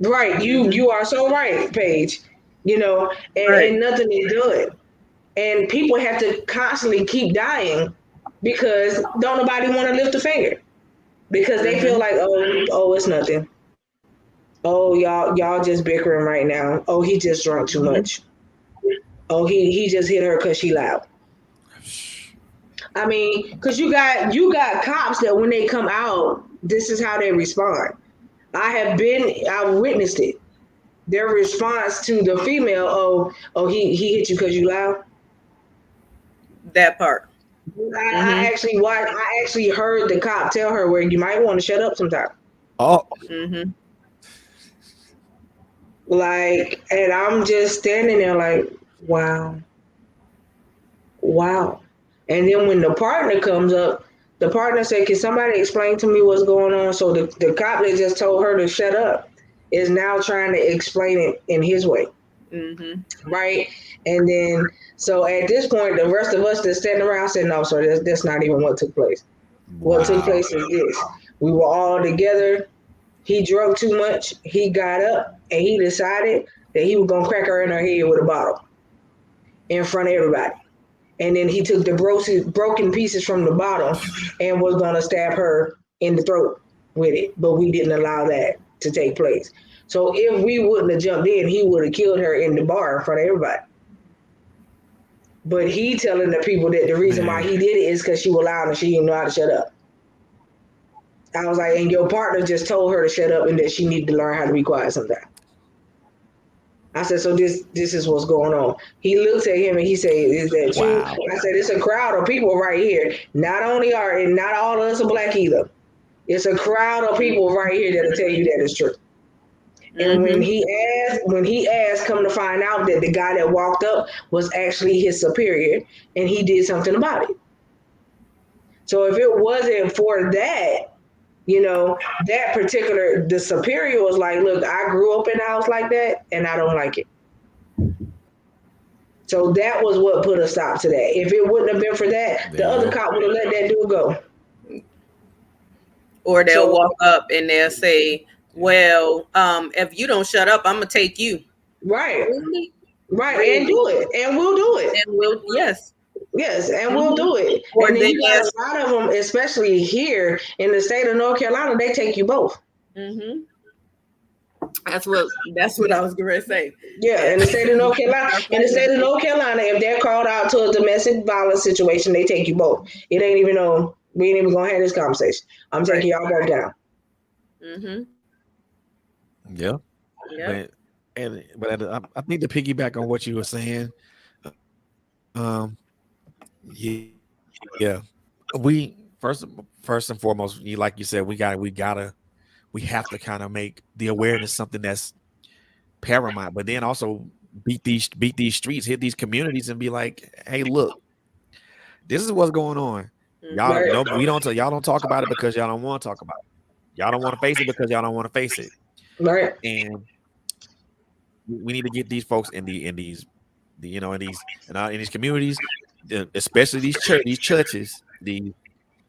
Right. You are so right, Paige. And nothing is done. And people have to constantly keep dying because don't nobody want to lift a finger, because they feel like, oh, it's nothing. Oh, y'all just bickering right now. Oh, he just drunk too much. Oh, he just hit her because she loud. I mean, because you got cops that when they come out, this is how they respond. I witnessed it. Their response to the female, he hit you because you loud. That part. I actually heard the cop tell her where you might want to shut up sometime. Oh. Mm-hmm. Like, and I'm just standing there like, wow. And then when the partner comes up, the partner said, can somebody explain to me what's going on? So the cop that just told her to shut up is now trying to explain it in his way. Mm-hmm. Right? And then, so at this point, the rest of us that's standing around said, no, sir, that's not even what took place. What took place is this. We were all together. He drunk too much. He got up and he decided that he was going to crack her in her head with a bottle in front of everybody. And then he took the broken pieces from the bottle and was going to stab her in the throat with it. But we didn't allow that to take place. So if we wouldn't have jumped in, he would have killed her in the bar in front of everybody. But he telling the people that the reason why he did it is because she was loud and she didn't know how to shut up. I was like, and your partner just told her to shut up and that she needed to learn how to be quiet sometimes. I said, so this is what's going on. He looks at him and he said, is that true? I said, it's a crowd of people right here. Not all of us are black either. It's a crowd of people right here that'll tell you that it's true. And when he asked, come to find out that the guy that walked up was actually his superior and he did something about it. So if it wasn't for that, the superior was like, look, I grew up in a house like that and I don't like it. So that was what put a stop to that. If it wouldn't have been for that, the other cop would have let that dude go. Or they'll walk up and they'll say, well, if you don't shut up, I'm going to take you. Right. Really? Right. And do it. And we'll do it. And we'll, yes. Yes, and we'll do it. Or and then you got a lot of them, especially here in the state of North Carolina, they take you both. Mm-hmm. That's what I was going to say. Yeah, in the state of North Carolina, if they're called out to a domestic violence situation, they take you both. It ain't even we ain't even gonna have this conversation. I'm taking y'all both down. Mm-hmm. Yeah. But I think to piggyback on what you were saying, yeah. We first and foremost, like you said, we have to kind of make the awareness something that's paramount, but then also beat these streets, hit these communities, and be like, hey, look, this is what's going on. Y'all y'all don't talk about it because y'all don't want to talk about it. Y'all don't want to face it because y'all don't want to face it. Right. And we need to get these folks in these communities, especially these churches. We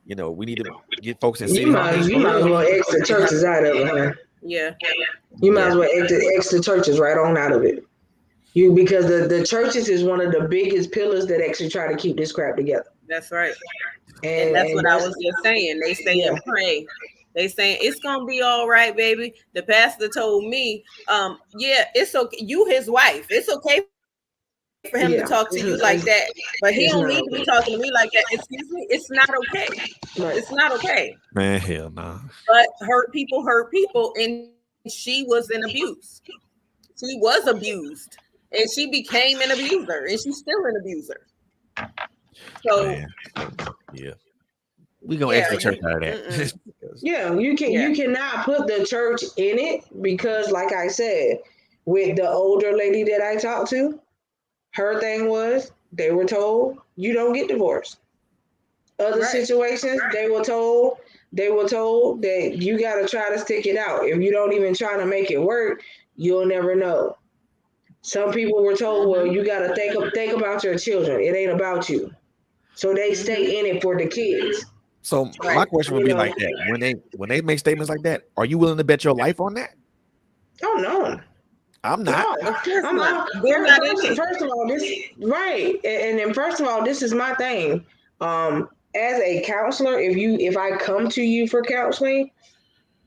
need to get folks in cities. You might as well exit churches out of it, huh? Yeah. You might as well exit churches right on out of it. Because the churches is one of the biggest pillars that actually try to keep this crap together. That's right. And that's what I was just saying. They say and pray. They saying it's gonna be all right, baby. The pastor told me, it's okay. You his wife. It's okay for him to talk to you like that, but he don't need to be talking to me like that. Excuse me, it's not okay. Right. It's not okay. Man, hell no. But hurt people, and she was in abuse. She was abused, and she became an abuser, and she's still an abuser. So, yeah. We gonna exit church out of that. You cannot put the church in it because, like I said, with the older lady that I talked to, her thing was they were told you don't get divorced. Other situations, they were told that you gotta try to stick it out. If you don't even try to make it work, you'll never know. Some people were told, well, you gotta think about your children. It ain't about you. So they stay in it for the kids. So my question would be like that. When they make statements like that, are you willing to bet your life on that? Oh no. I'm not. No, I'm not. They're not first of all, this right. And then first of all, this is my thing. As a counselor, if I come to you for counseling,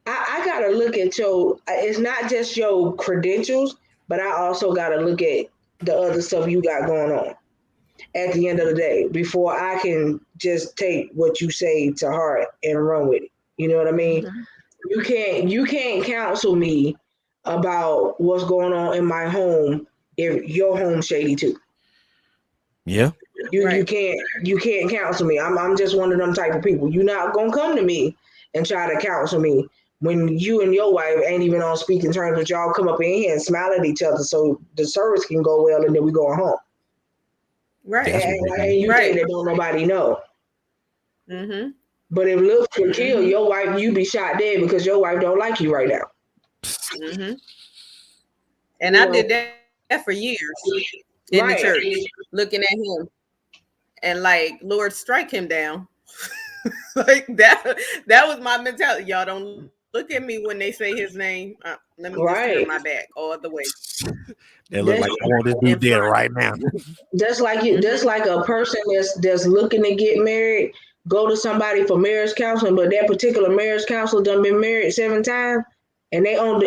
I gotta look at it's not just your credentials, but I also gotta look at the other stuff you got going on at the end of the day before I can just take what you say to heart and run with it. You know what I mean? Mm-hmm. You can't counsel me about what's going on in my home if your home's shady too. Yeah. You can't counsel me. I'm just one of them type of people. You're not gonna come to me and try to counsel me when you and your wife ain't even on speaking terms, but y'all come up in here and smile at each other so the service can go well and then we go home. Right. And you think that don't nobody know. Mm-hmm. But if looks can kill your wife, you be shot dead because your wife don't like you right now. Mm-hmm. And I did that for years in the church, looking at him and like, Lord, strike him down. Like that was my mentality. Y'all don't look at me when they say his name. Let me just turn my back all the way. They look like I want this dude dead right now. Just like a person that's looking to get married, go to somebody for marriage counseling, but that particular marriage counselor done been married 7 times, and they own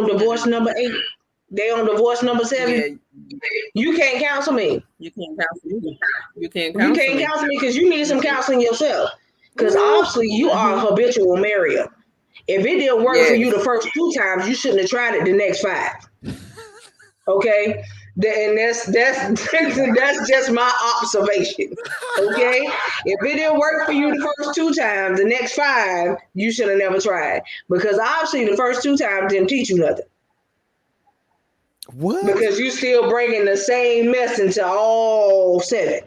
divorce number 8. They on divorce number 7. Yeah. You can't counsel me. You can't counsel me. You can't counsel me because you need some counseling yourself. Because obviously you are a habitual marrier. If it didn't work for you the first 2 times, you shouldn't have tried it the next 5. Okay, and that's just my observation. Okay, if it didn't work for you the first 2 times, the next 5 you should have never tried, because obviously the first 2 times didn't teach you nothing. What? Because you still bringing the same mess into all 7.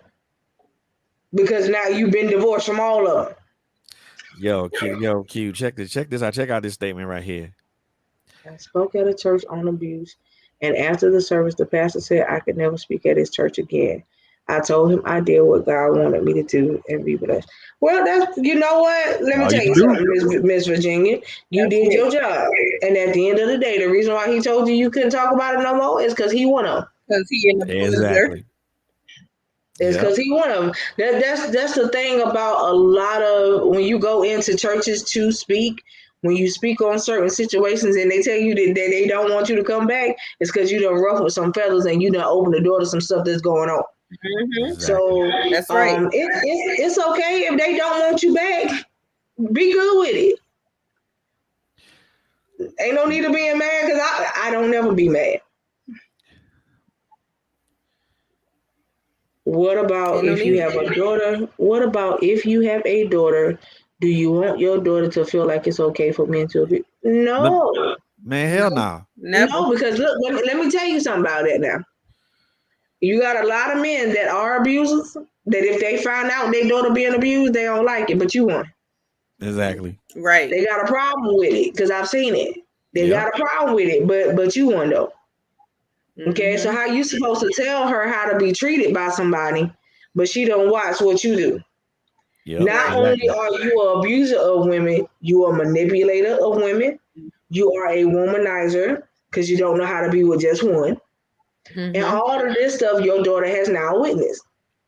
Because now you've been divorced from all of them. Q, check this out. Check out this statement right here. I spoke at a church on abuse, and after the service, the pastor said I could never speak at his church again. I told him I did what God wanted me to do and be blessed. Well, that's, you know what? Let me tell you something, Miss Virginia. You did your job. And at the end of the day, the reason why he told you couldn't talk about it no more is because he won them. Because he in the exactly. It's because he won them. That's the thing about a lot of, when you go into churches to speak, when you speak on certain situations and they tell you that they don't want you to come back, it's because you done ruffled some feathers and you done opened the door to some stuff that's going on. Mm-hmm. Exactly. So that's right. It's okay if they don't want you back. Be good with it. Ain't no need to being mad, because I don't never be mad. What about if you have a daughter? What about if you have a daughter? Do you want your daughter to feel like it's okay for men to abuse? No. Man, hell no. No, because look, let me tell you something about that now. You got a lot of men that are abusers, that if they find out their daughter being abused, they don't like it, but you want it. Exactly. Right. They got a problem with it, because I've seen it. They got a problem with it, but you want though. Okay, so how you supposed to tell her how to be treated by somebody, but she don't watch what you do? Yep, Not only are you an abuser of women, you are a manipulator of women. You are a womanizer because you don't know how to be with just one. And all of this stuff your daughter has now witnessed.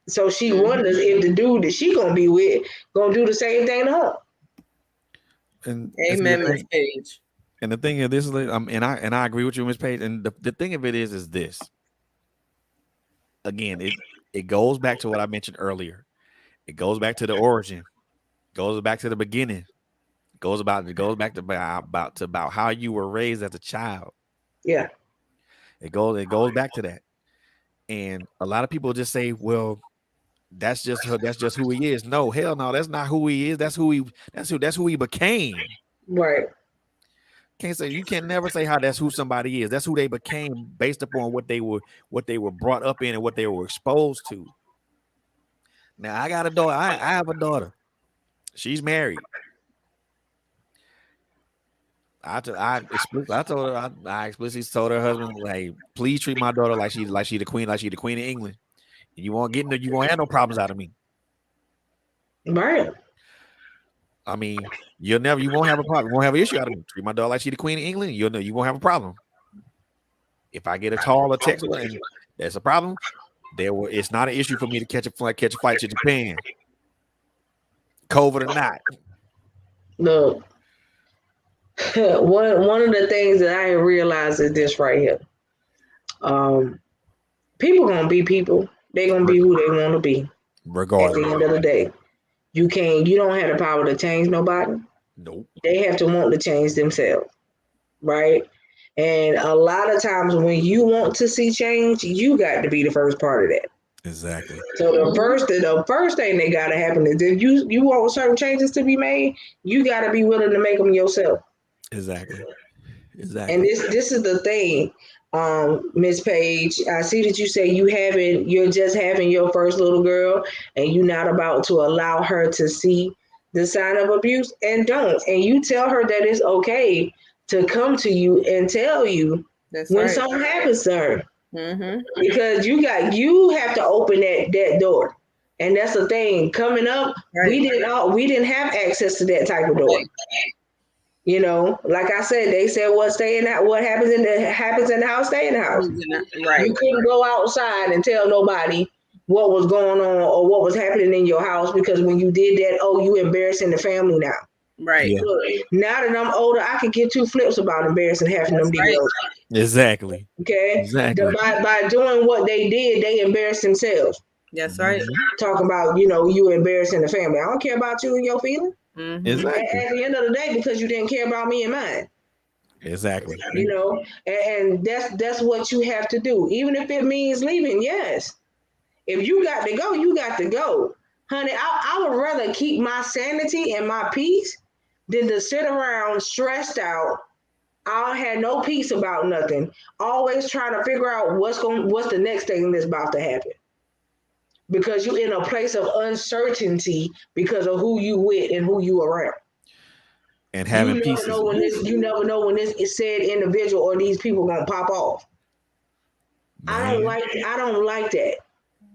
So she wonders if the dude that she gonna be with gonna do the same thing to her. And amen, Miss Page. And the thing of this is, and I agree with you, Miss Page. And the thing of it is this. Again, it goes back to what I mentioned earlier. It goes back to the origin. It goes back to the beginning. It goes back to about how you were raised as a child. Yeah. It goes back to that. And a lot of people just say, well, that's just who he is. No, hell no, that's not who he is. That's who he became. Right. You can never say how that's who somebody is. That's who they became based upon what they were brought up in and what they were exposed to. Now I got a daughter. I have a daughter. She's married. I explicitly told her husband, "Hey, please treat my daughter like she the queen, like she the queen of England. And you won't have no problems out of me." Right. I mean, you won't have a problem. You won't have an issue out of me. Treat my daughter like she the queen of England. You won't have a problem. If I get a call or text and that's a problem, it's not an issue for me to catch a flight to Japan. COVID or not. Look, one of the things that I realized is this right here. People gonna be people. They're gonna be who they want to be. Regardless. At the end of the day. You don't have the power to change nobody. Nope. They have to want to change themselves. Right? And a lot of times when you want to see change, you got to be the first part of that. Exactly. So the first thing that gotta happen is if you want certain changes to be made, you gotta be willing to make them yourself. Exactly. And Exactly. this is the thing, Miss Page. I see that you say you're just having your first little girl, and you're not about to allow her to see the sign of abuse, and don't. And you tell her that it's okay to come to you and tell you That's when right. something happens to her, Mm-hmm. because you have to open that door. And that's the thing. Coming up, Right. we didn't have access to that type of door. You know, like I said, they said what happens in the house, stay in the house. Right. You couldn't go outside and tell nobody what was going on or what was happening in your house, because when you did that, oh, you embarrassing the family now. Right. Yeah. Look, now that I'm older, I can get two flips about embarrassing half of them That's right. deals. Exactly. Okay, Exactly. by doing what they did, they embarrassed themselves. That's right. Talking about you embarrassing the family. I don't care about you and your feelings. Mm-hmm. Exactly. At the end of the day, because you didn't care about me and mine. Exactly. And that's what you have to do, even if it means leaving. Yes, if you got to go, you got to go, honey. I would rather keep my sanity and my peace than to sit around stressed out. I had no peace about nothing, always trying to figure out what's the next thing that's about to happen, because you're in a place of uncertainty because of who you with and who you around. And having You never pieces. know when this is said individual or these people gonna pop off. I don't like that.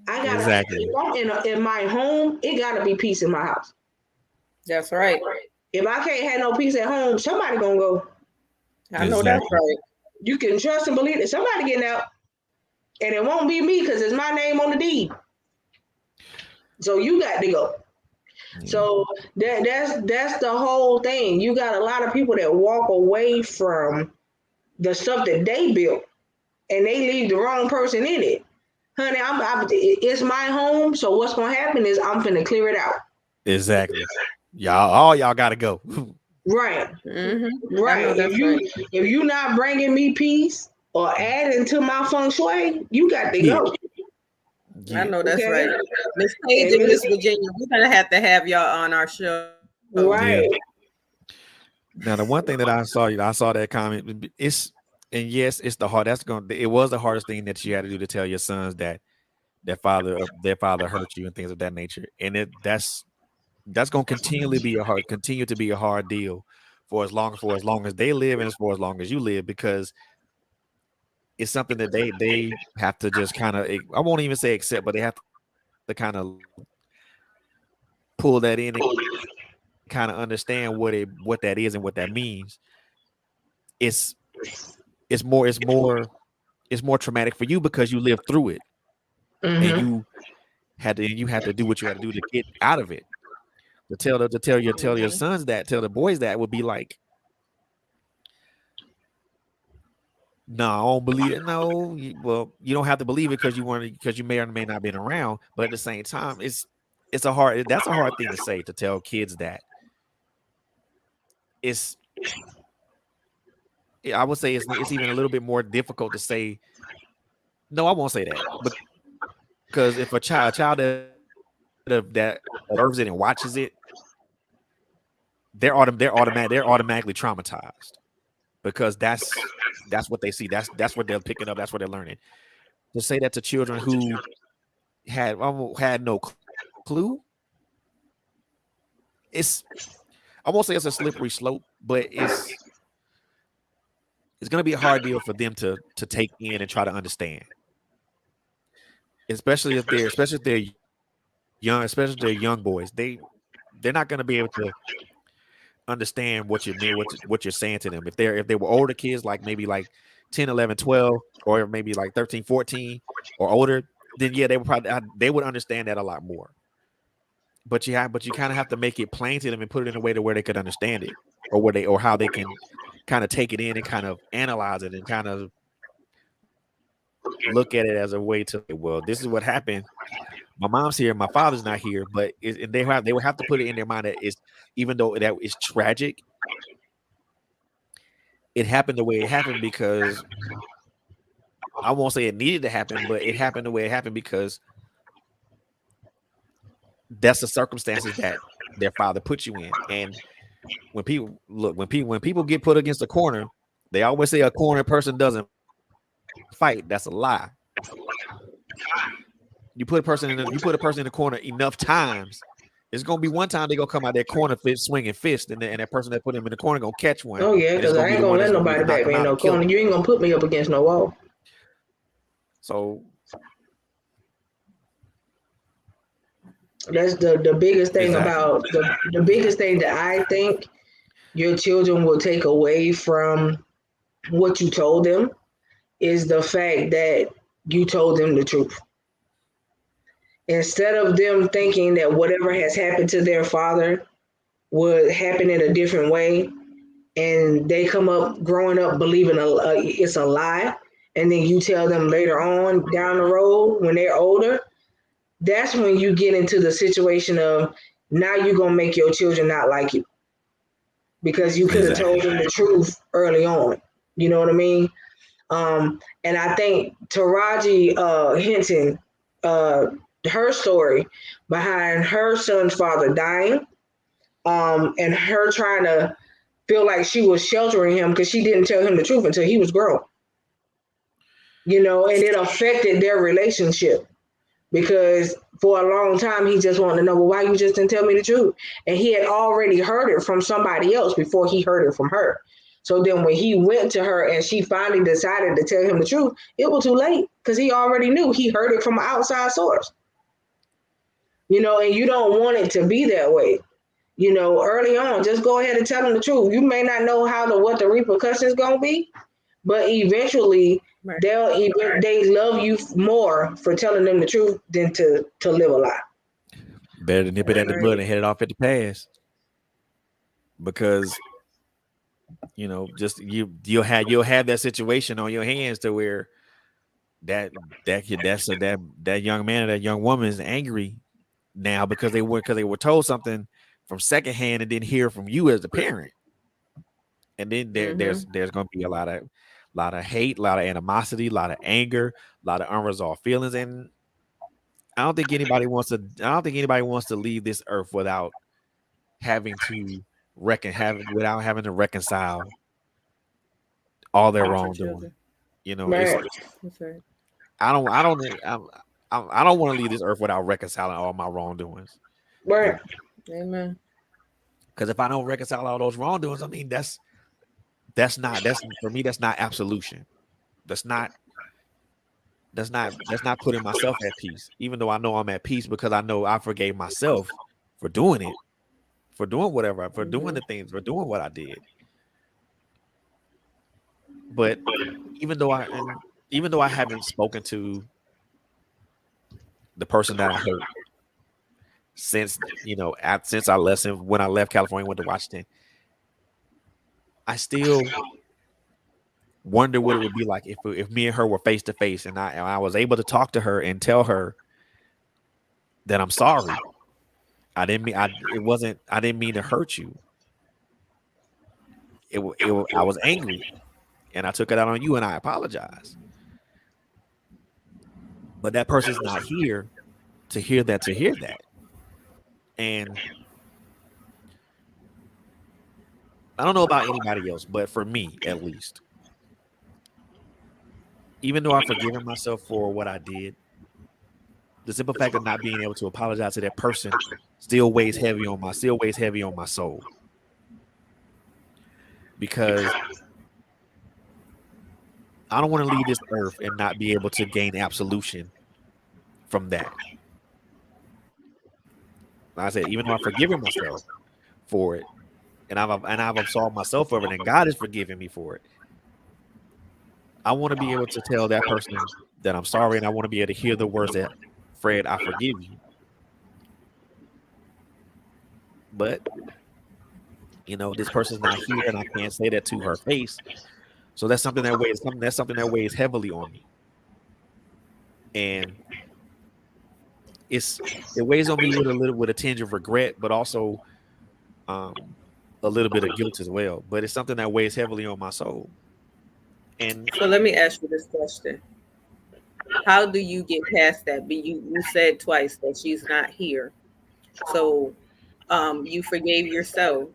I gotta, Exactly. if I'm in my home, it gotta be peace in my house. That's right. If I can't have no peace at home, somebody gonna go. I know that's right. You can trust and believe that somebody getting out, and it won't be me because it's my name on the deed. So you got to go. Yeah. So that's the whole thing. You got a lot of people that walk away from the stuff that they built, and they leave the wrong person in it. Honey, it's my home, so what's gonna happen is I'm finna clear it out. Exactly. All y'all gotta go. Right, Mm-hmm. right. If you not bringing me peace or adding to my feng shui, you got to go. Yeah. I know that's Okay. right. Miss Page and Miss Virginia, we're gonna have to have y'all on our show. Right. Yeah. Now the one thing that I saw that comment. Yes, it's the hard. It was the hardest thing that you had to do, to tell your sons that their father hurt you and things of that nature. And that's going to continue to be a hard deal for as long as they live, and for as long as you live, because it's something that they have to just kind of, I won't even say accept, but they have to kind of pull that in and kind of understand what that is and what that means. It's more traumatic for you because you lived through it, and you had to do what you had to do to get out of it. To tell your sons that, tell the boys that, would be like, no, I don't believe it. No, well, you don't have to believe it because you may or may not been around. But at the same time, that's a hard thing to say, to tell kids that. I would say it's even a little bit more difficult to say. No, I won't say that, because if a child that observes it and watches it, they're automatically traumatized, because that's what they see. That's what they're picking up. That's what they're learning. To say that to children who had no clue, I won't say it's a slippery slope, but it's going to be a hard deal for them to take in and try to understand, especially if they're young, especially if they're young boys. They're not going to be able to understand what you're saying to them. If they were older kids, like maybe like 10, 11, 12, or maybe like 13, 14 or older, then yeah, they would understand that a lot more. But you kind of have to make it plain to them and put it in a way to where they could understand it, or how they can kind of take it in and kind of analyze it and kind of look at it as a way to, well, this is what happened. My mom's here, my father's not here, but they would have to put it in their mind that even though that is tragic, it happened the way it happened because, I won't say it needed to happen, but it happened the way it happened because that's the circumstances that their father put you in. And when people get put against a corner, they always say a corner person doesn't fight. That's a lie. You put a person in the corner enough times, it's gonna be one time they gonna come out that corner swinging fist, and that person that put him in the corner gonna catch one. Oh yeah, because I ain't gonna let nobody back me in no corner. You ain't gonna put me up against no wall. So that's the biggest thing about the biggest thing that I think your children will take away from what you told them is the fact that you told them the truth. Instead of them thinking that whatever has happened to their father would happen in a different way, and they come up growing up believing it's a lie, and then you tell them later on down the road when they're older, that's when you get into the situation of now you're going to make your children not like you because you could have told them the truth early on. You know what I mean? And I think Taraji Henson, her story behind her son's father dying, and her trying to feel like she was sheltering him because she didn't tell him the truth until he was grown. You know, and it affected their relationship because for a long time he just wanted to know, well, why you just didn't tell me the truth? And he had already heard it from somebody else before he heard it from her. So then when he went to her and she finally decided to tell him the truth, it was too late because he already knew. He heard it from an outside source. You know, and you don't want it to be that way. You know, early on, just go ahead and tell them the truth. You may not know what the repercussions going to be, but eventually they love you more for telling them the truth than to live a lie. Better to nip it at the bud and head it off at the pass. Because, you know, just you'll have that situation on your hands to where that young man or that young woman is angry now because they were told something from secondhand and didn't hear from you as the parent. And then there's going to be a lot of hate, a lot of animosity, a lot of anger, a lot of unresolved feelings. And I don't think anybody wants to leave this earth without having to reconcile all their wrongdoing. You know, I don't want to leave this earth without reconciling all my wrongdoings. Right. Amen. Because if I don't reconcile all those wrongdoings, I mean that's for me, that's not absolution. That's not putting myself at peace, even though I know I'm at peace because I know I forgave myself for doing it, for doing whatever, for doing the things, for doing what I did. But even though I haven't spoken to the person that I hurt since I left, when I left California, went to Washington, I still wonder what it would be like if me and her were face to face and I was able to talk to her and tell her that I'm sorry. I didn't mean to hurt you. I was angry and I took it out on you and I apologize. But that person's not here to hear that. And I don't know about anybody else, but for me, at least, even though I've forgiven myself for what I did, the simple fact of not being able to apologize to that person still weighs heavy on my soul. Because I don't want to leave this earth and not be able to gain absolution from that. Like I said, even though I've forgiven myself for it, and I've absolved myself of it, and God has forgiven me for it, I want to be able to tell that person that I'm sorry, and I want to be able to hear the words that, Fred, I forgive you. But, you know, this person's not here, and I can't say that to her face. So that's something that weighs heavily on me. And it weighs on me with a tinge of regret, but also a little bit of guilt as well. But it's something that weighs heavily on my soul. And so let me ask you this question. How do you get past that? You said twice that she's not here. So you forgave yourself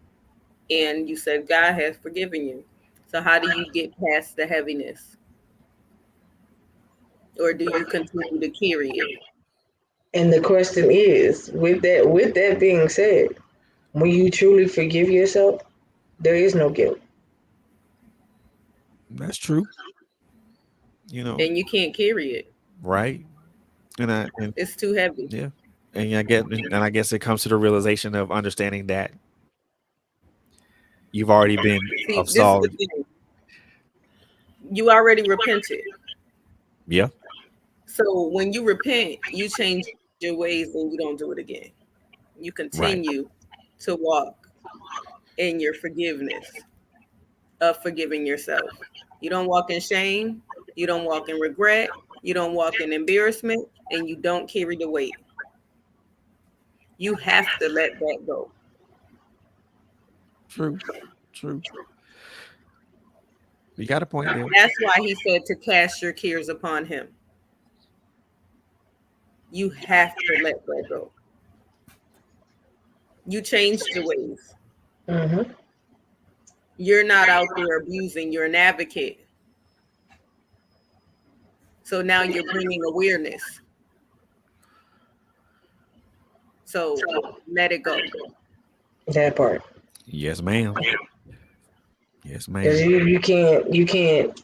and you said God has forgiven you. So how do you get past the heaviness? Or do you continue to carry it? And the question is, with that being said, when you truly forgive yourself, there is no guilt. That's true. You know, And you can't carry it. right? And It's too heavy. yeah, and I guess it comes to the realization of understanding that you've already been See, this is the absolved. thing. You already repented. Yeah, So when you repent, you change your ways and you don't do it again. You continue to walk in your forgiveness of forgiving yourself. You don't walk in shame. You don't walk in regret. You don't walk in embarrassment, and you don't carry the weight. You have to let that go. true. You got a point there. That's why he said to cast your cares upon him. You have to let that go. You changed your ways. Mm-hmm. You're not out there abusing. You're an advocate. So now you're bringing awareness. So let it go. That part. Yes, ma'am. Yes, Because ma'am. you can't.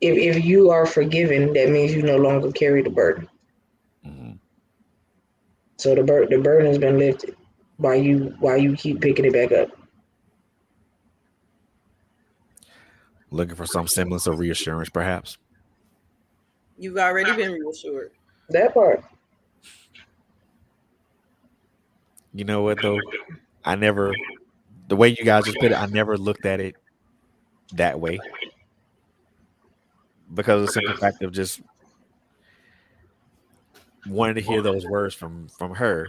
If you are forgiven, that means you no longer carry the burden. Mhm. So the burden has been lifted. While you keep picking it back up. Looking for some semblance of reassurance, perhaps. You've already been reassured. That part. You know what though? The way you guys just put it, I never looked at it that way. Because of the simple fact of just wanting to hear those words from her.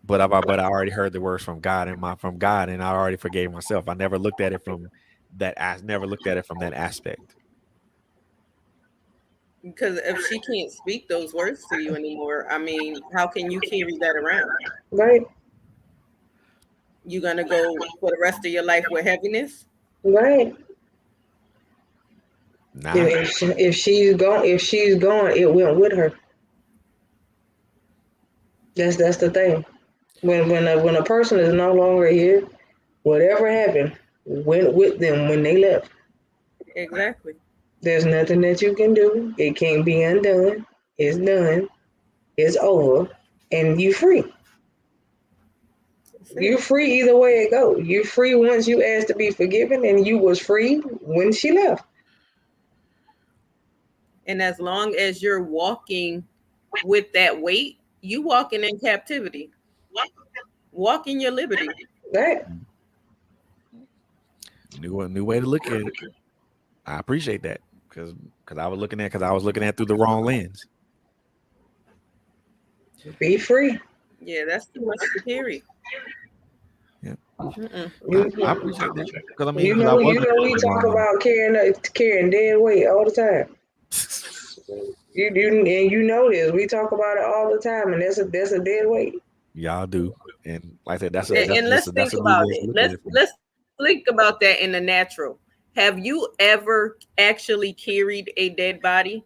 But I already heard the words from God and I already forgave myself. I never looked at it from that aspect. Because if she can't speak those words to you anymore, I mean, how can you carry that around? Right. You gonna go for the rest of your life with heaviness? Right. Nah. If she's gone, it went with her. That's the thing. When a person is no longer here, whatever happened went with them when they left. Exactly. There's nothing that you can do. It can't be undone. It's done. It's over, and you free. You're free either way it goes. You're free once you asked to be forgiven, and you was free when she left. And as long as you're walking with that weight, you walking in captivity. Walk in your liberty. Right. New way to look at it. I appreciate that because I was looking at through the wrong lens. Be free. Yeah, that's too much to carry. Yeah. Mm-mm. I appreciate that because We talk about carrying dead weight all the time. You know this. We talk about it all the time, and that's a dead weight. Y'all do, and like I said, that's let's think about it. Let's think about that in the natural. Have you ever actually carried a dead body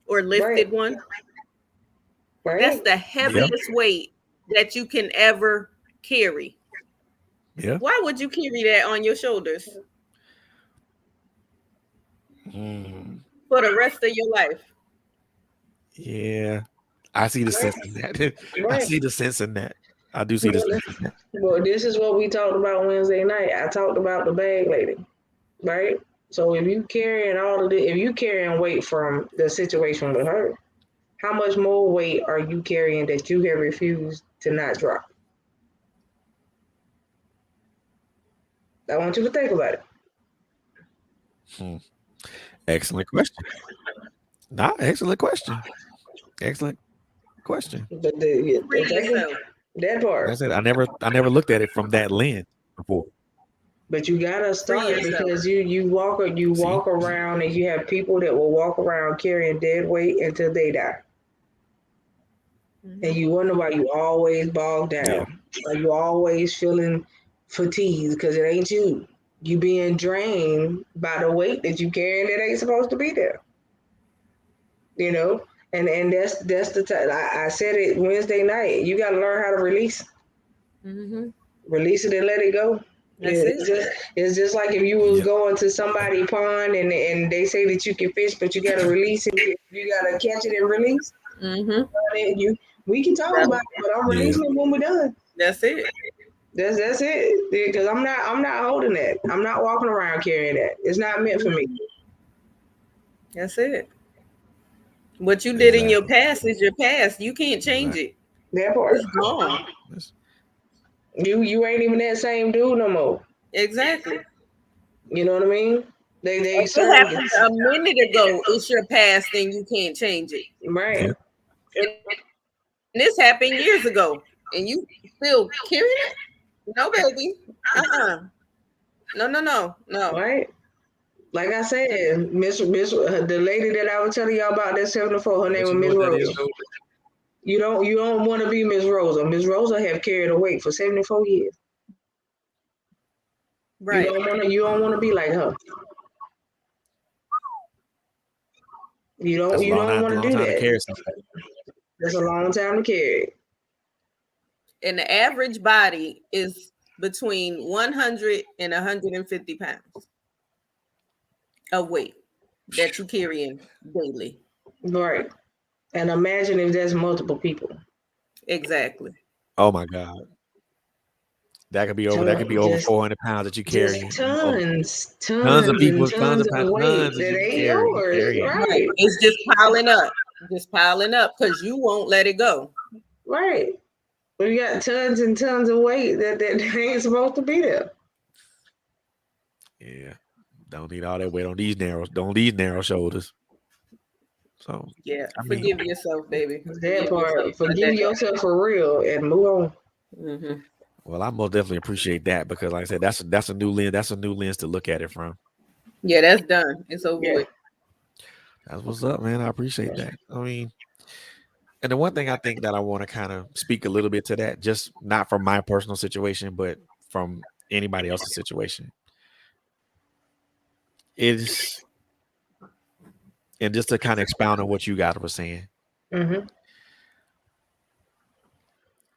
or lifted one? Right. That's the heaviest weight that you can ever carry. Yeah. Why would you carry that on your shoulders for the rest of your life? Yeah, I see the sense in that. I see the sense in that. I do see the sense in that. Well, this is what we talked about Wednesday night. I talked about the bag lady, right? So if you carrying weight from the situation with her, how much more weight are you carrying that you have refused to not drop? I want you to think about it. Excellent question. Excellent question. Excellent question. But that part. That's it. I never looked at it from that lens before. But you gotta start because you walk around and you have people that will walk around carrying dead weight until they die. and you wonder why you always bogged down. Yeah. Or you always feeling fatigued because it ain't you. You being drained by the weight that you carrying that ain't supposed to be there. You know, and that's the time. I said it Wednesday night. You got to learn how to release. Release it and let it go. It's just like if you was going to somebody's pond and they say that you can fish, but you got to release it. You got to catch it and release. We can talk about it, but I'm releasing it when we're done. That's it. That's it. Because I'm not holding that. I'm not walking around carrying that. It's not meant for me. That's it. What you did in your past is your past. You can't change it. That part. It's gone. You ain't even that same dude no more. Exactly. You know what I mean? They it happened a minute ago. It's your past and you can't change it. Right. And this happened years ago. And you still carrying it? No, baby. No. Right. Like I said, Miss the lady that I was telling y'all about that 74, her name was Miss Rosa. You don't want to be Miss Rosa. Miss Rosa have carried a weight for 74 years. Right. You don't want to be like her. You don't want to do that. That's a long time to carry. And the average body is between 100 and 150 pounds of weight that you carrying daily. Right. And imagine if there's multiple people. Exactly. Oh my God. That could be over 400 pounds that you carry. Tons of people, tons of weight that ain't yours. Right. It's just piling up because you won't let it go. Right. We got tons and tons of weight that ain't supposed to be there. Yeah. Don't need all that weight on these narrow shoulders. So forgive yourself, baby. That part. Forgive yourself for real and move on. Well, I most definitely appreciate that because, like I said, that's a new lens. That's a new lens to look at it from. Yeah, that's done. It's over with. That's what's up, man. I appreciate that. I mean, and the one thing I think that I want to kind of speak a little bit to that, just not from my personal situation, but from anybody else's situation, is, and just to kind of expound on what you guys were saying,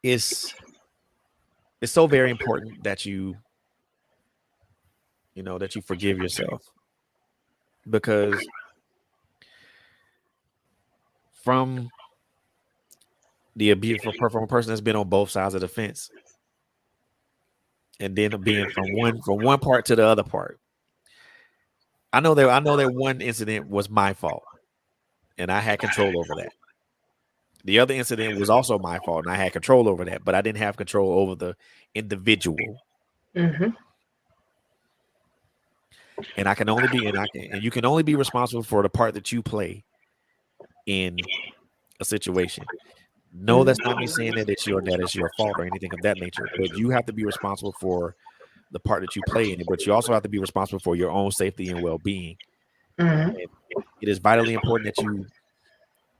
it's so very important that you forgive yourself, because from the abuse from a person that's been on both sides of the fence, and then being from one part to the other part. I know that one incident was my fault, and I had control over that. The other incident was also my fault, and I had control over that, but I didn't have control over the individual. And you can only be responsible for the part that you play in a situation. No, that's not me saying that it's your fault or anything of that nature, but you have to be responsible for the part that you play in it, but you also have to be responsible for your own safety and well-being. It is vitally important that you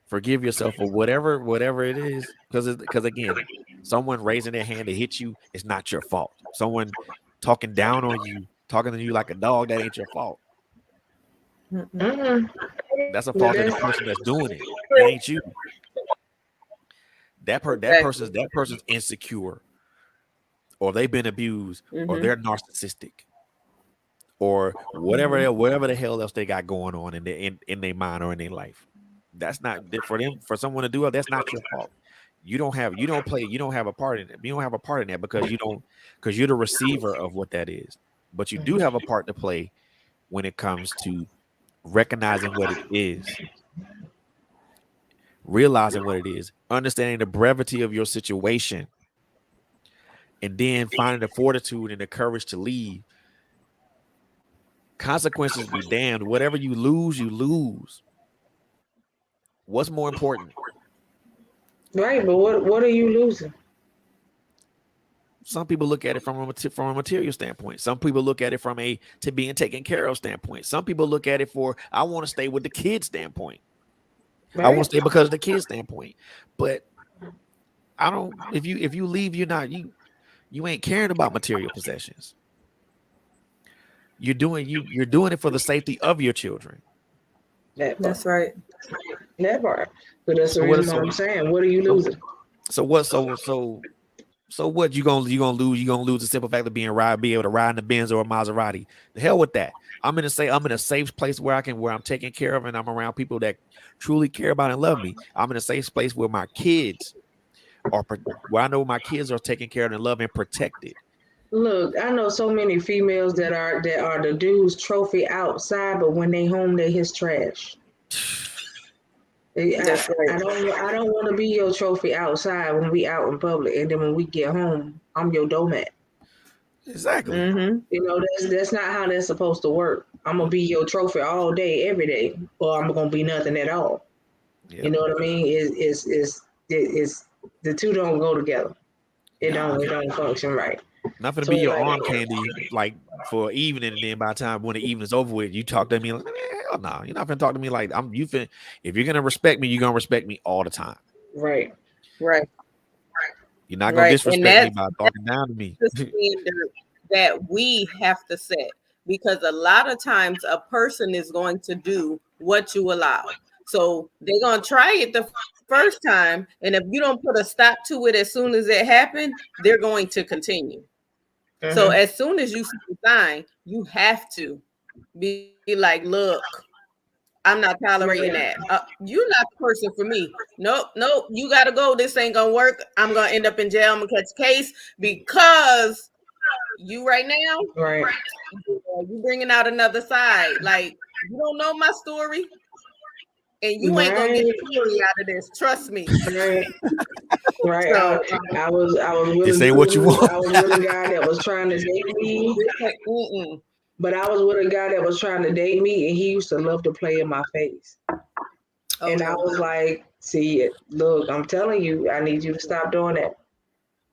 forgive yourself for whatever it is, because again, someone raising their hand to hit you is not your fault. Someone talking down on you, talking to you like a dog, that ain't your fault. That's a fault of the person that's doing it. It ain't you. That person's insecure, or they've been abused, or they're narcissistic, or whatever the hell else they got going on in their mind or in their life. That's not for them. For someone to do it, that's not your fault. You don't have a part in it. You don't have a part in that because you're the receiver of what that is. But you do have a part to play when it comes to recognizing what it is, realizing what it is, understanding the brevity of your situation, and then finding the fortitude and the courage to leave. Consequences be damned. Whatever you lose, you lose. What's more important? Right, but what are you losing? Some people look at it from a material standpoint. Some people look at it from to being taken care of standpoint. Some people look at it for I want to stay with the kids standpoint. Right. I want to stay because of the kids standpoint. But I don't. If you leave, you ain't caring about material possessions. You're doing it for the safety of your children. That's right. That part. But that's the So what reason is why I'm saying, what are you losing? So what? So what you gonna lose? You gonna lose the simple fact of be able to ride in a Benz or a Maserati. The hell with that. I'm in a safe place where I'm taken care of and I'm around people that truly care about and love me. I'm in a safe place where my kids where I know my kids are taken care of and loved and protected. Look, I know so many females that are the dude's trophy outside, but when they home, they his trash. That's right. I don't want to be your trophy outside when we out in public, and then when we get home, I'm your doormat. Exactly. Mm-hmm. You know, that's not how that's supposed to work. I'm gonna be your trophy all day, every day, or I'm gonna be nothing at all. Yep. You know what I mean? It's the two don't go together. It don't function right. Not gonna be your arm candy like for evening, and then by the time when the evening's over with, you talk to me like, hell no, you're not gonna talk to me like if you're gonna respect me, you're gonna respect me all the time. Right. You're not gonna disrespect me by talking down to me. The standard that we have to set, because a lot of times a person is going to do what you allow. So they're gonna try it the first time, and if you don't put a stop to it as soon as it happened, they're going to continue. So as soon as you see the sign, you have to be like, look, I'm not tolerating that. You're not the person for me. Nope. You got to go. This ain't going to work. I'm going to end up in jail. I'm going to catch a case because you right now, you bringing out another side. Like, you don't know my story. And you ain't going to get the story out of this. Trust me. Right. So, I was with say what you want. I was with a guy that was trying to date me. But I was with a guy that was trying to date me, and he used to love to play in my face. And I was like, see, look, I'm telling you, I need you to stop doing that.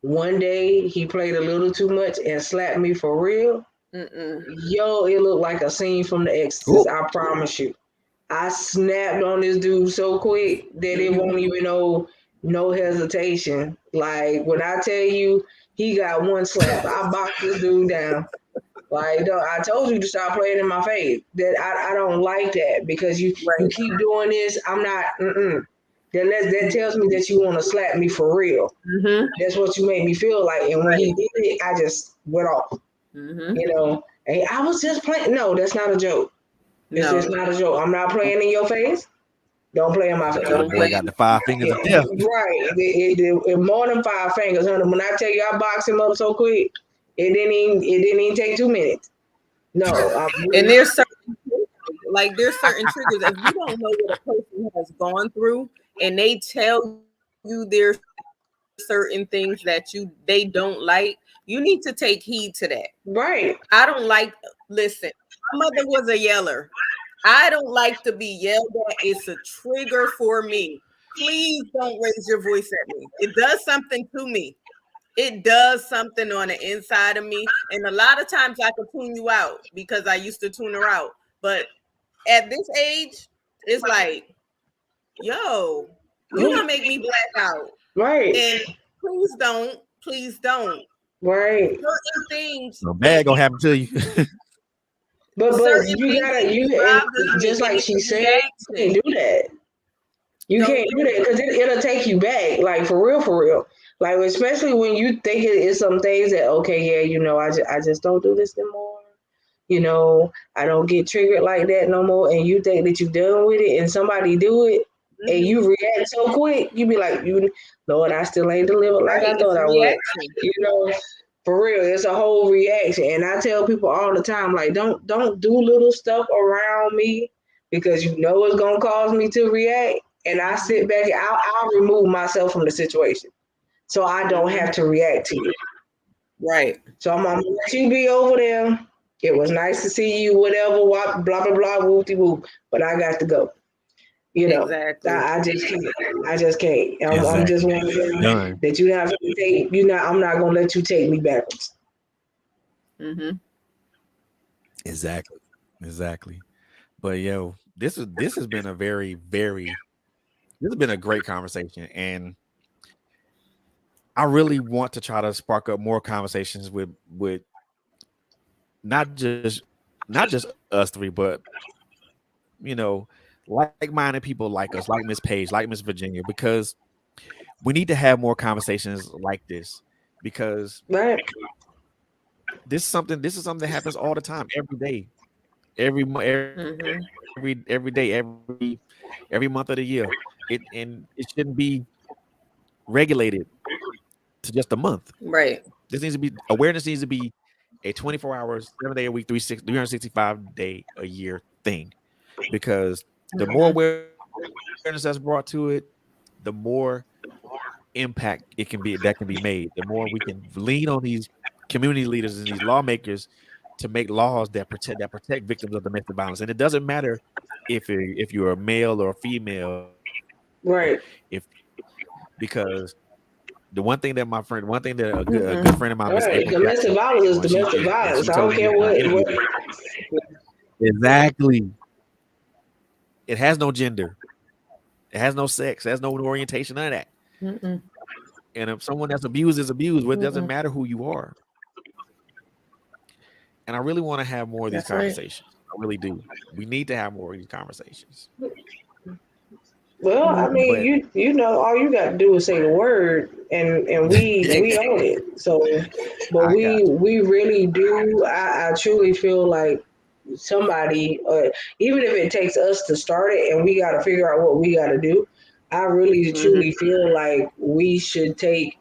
One day, he played a little too much and slapped me for real. Yo, it looked like a scene from The Exorcist, I promise you. I snapped on this dude so quick that it won't even no hesitation. Like, when I tell you, he got one slap, I boxed this dude down. Like, I told you to stop playing in my face. That I don't like that because you keep doing this. I'm not. That tells me that you want to slap me for real. That's what you made me feel like. And when he did it, I just went off. You know, and I was just playing. No, that's not a joke. It's just not a joke. I'm not playing in your face. Don't play in my face. The boy got the 5 fingers of death. Right. It more than 5 fingers, honey. When I tell you I boxed him up so quick, it didn't even take 2 minutes. No. And there's certain triggers. If you don't know what a person has gone through and they tell you there's certain things that they don't like, you need to take heed to that. Right. I don't like, listen, my mother was a yeller. I don't like to be yelled at. It's a trigger for me. Please don't raise your voice at me. It does something to me. It does something on the inside of me. And a lot of times I can tune you out because I used to tune her out. But at this age, it's like, yo, you're going to make me black out. Right. And please don't. Right. Certain things. No bad going to happen to you. But you gotta, just like she said, you can't do that. You can't do that because it'll take you back, like for real. Like, especially when you think it's some things that, okay, yeah, I just don't do this anymore. I don't get triggered like that no more. And you think that you're done with it and somebody do it and you react so quick, you be like, Lord, I still ain't delivered like I thought I would. For real, it's a whole reaction. And I tell people all the time, like, don't do little stuff around me because it's going to cause me to react. And I sit back and I'll remove myself from the situation so I don't have to react to it. Right. So I'm going to let you be over there. It was nice to see you, whatever, blah, blah, blah, whoop-de-whoop. But I got to go. Exactly. I just can't. I'm just one of them that you have to take. I'm not gonna let you take me backwards. Exactly. But this has been a very, very. This has been a great conversation, and I really want to try to spark up more conversations with not just us three, but like-minded people like us, like Miss Page, like Miss Virginia, because we need to have more conversations like this, because Right. this is something that happens all the time, every day, every every day, every month of the year. It shouldn't be regulated to just a month. Right. This needs to be awareness needs to be a 24 hours, 7-day a week, 365 day a year thing, because the more awareness that's brought to it, the more impact that can be made. The more we can lean on these community leaders and these lawmakers to make laws that protect victims of domestic violence. And it doesn't matter if you're a male or a female, Right. because one thing that a good friend of mine, Miss April Domestic Jackson, violence is when she domestic did, and violence. she I told don't me care in what. interview, exactly, it has no gender, it has no sex, it has no orientation, none of that. And if someone that's abused is abused, it doesn't matter who you are. And I really want to have more of these conversations. I really do. We need to have more of these conversations. Well, I mean, you know, all you got to do is say the word, and we own it. So, but we really do. I truly feel like somebody, even if it takes us to start it, and we got to figure out what we got to do. I really truly feel like we should take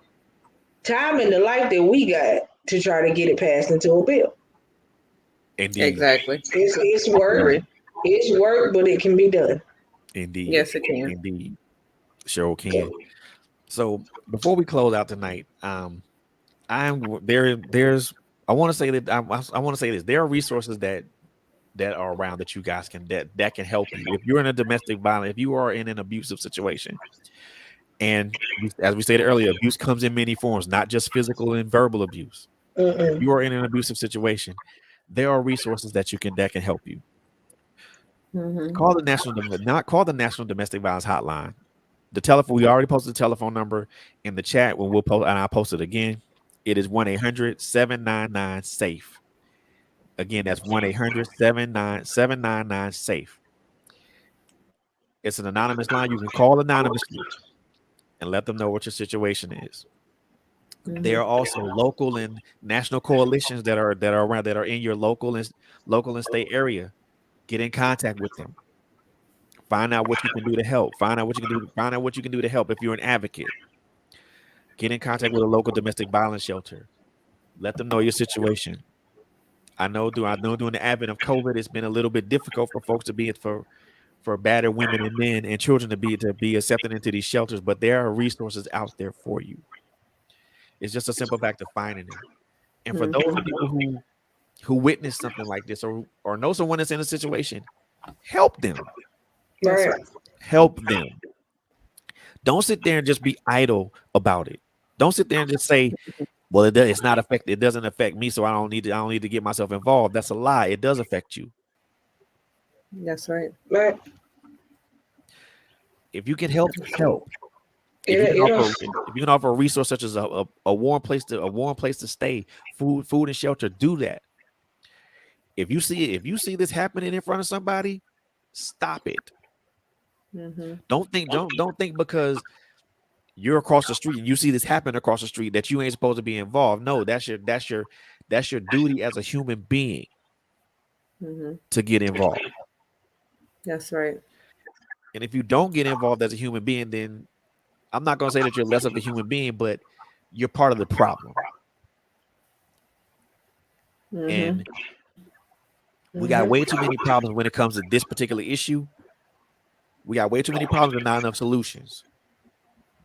time in the life that we got to try to get it passed into a bill. Indeed. Exactly. It's work. It's work, but it can be done. Indeed. Yes, it can. Indeed. Sure can. So before we close out tonight, I want to say that I want to say this. There are resources that are around that you guys can that can help you. If you're in a domestic violence, if you are in an abusive situation, and as we stated earlier, abuse comes in many forms, not just physical and verbal abuse. If you are in an abusive situation, there are resources that can help you. Call the National Domestic Violence Hotline. The telephone, we already posted the telephone number in the chat when we'll post, and I'll post it again. It is 1-800-799-SAFE. Again, that's 1-800-799-SAFE. It's an anonymous line. You can call anonymously and let them know what your situation is. There are also local and national coalitions that are around, that are in your local and state area. Get in contact with them. Find out what you can do to help. Find out what you can do to help if you're an advocate. Get in contact with a local domestic violence shelter. Let them know your situation. I know during the advent of COVID, it's been a little bit difficult for folks to be for battered women and men and children to be accepted into these shelters, but there are resources out there for you. It's just a simple fact of finding them. And for those people who witness something like this, or know someone that's in a situation, help them. Right. Help them. Don't sit there and just be idle about it. Don't sit there and just say, well, it's not affected. It doesn't affect me, so I don't need to get myself involved. That's a lie. It does affect you. That's right. Right. If you can help. If you can offer a resource such as a warm place to stay, food and shelter, do that. If you see this happening in front of somebody, stop it. Don't think because you're across the street and you see this happen across the street that you ain't supposed to be involved. No, that's your duty as a human being to get involved. That's right. And if you don't get involved as a human being, then I'm not going to say that you're less of a human being, but you're part of the problem. And we got way too many problems when it comes to this particular issue. We got way too many problems and not enough solutions.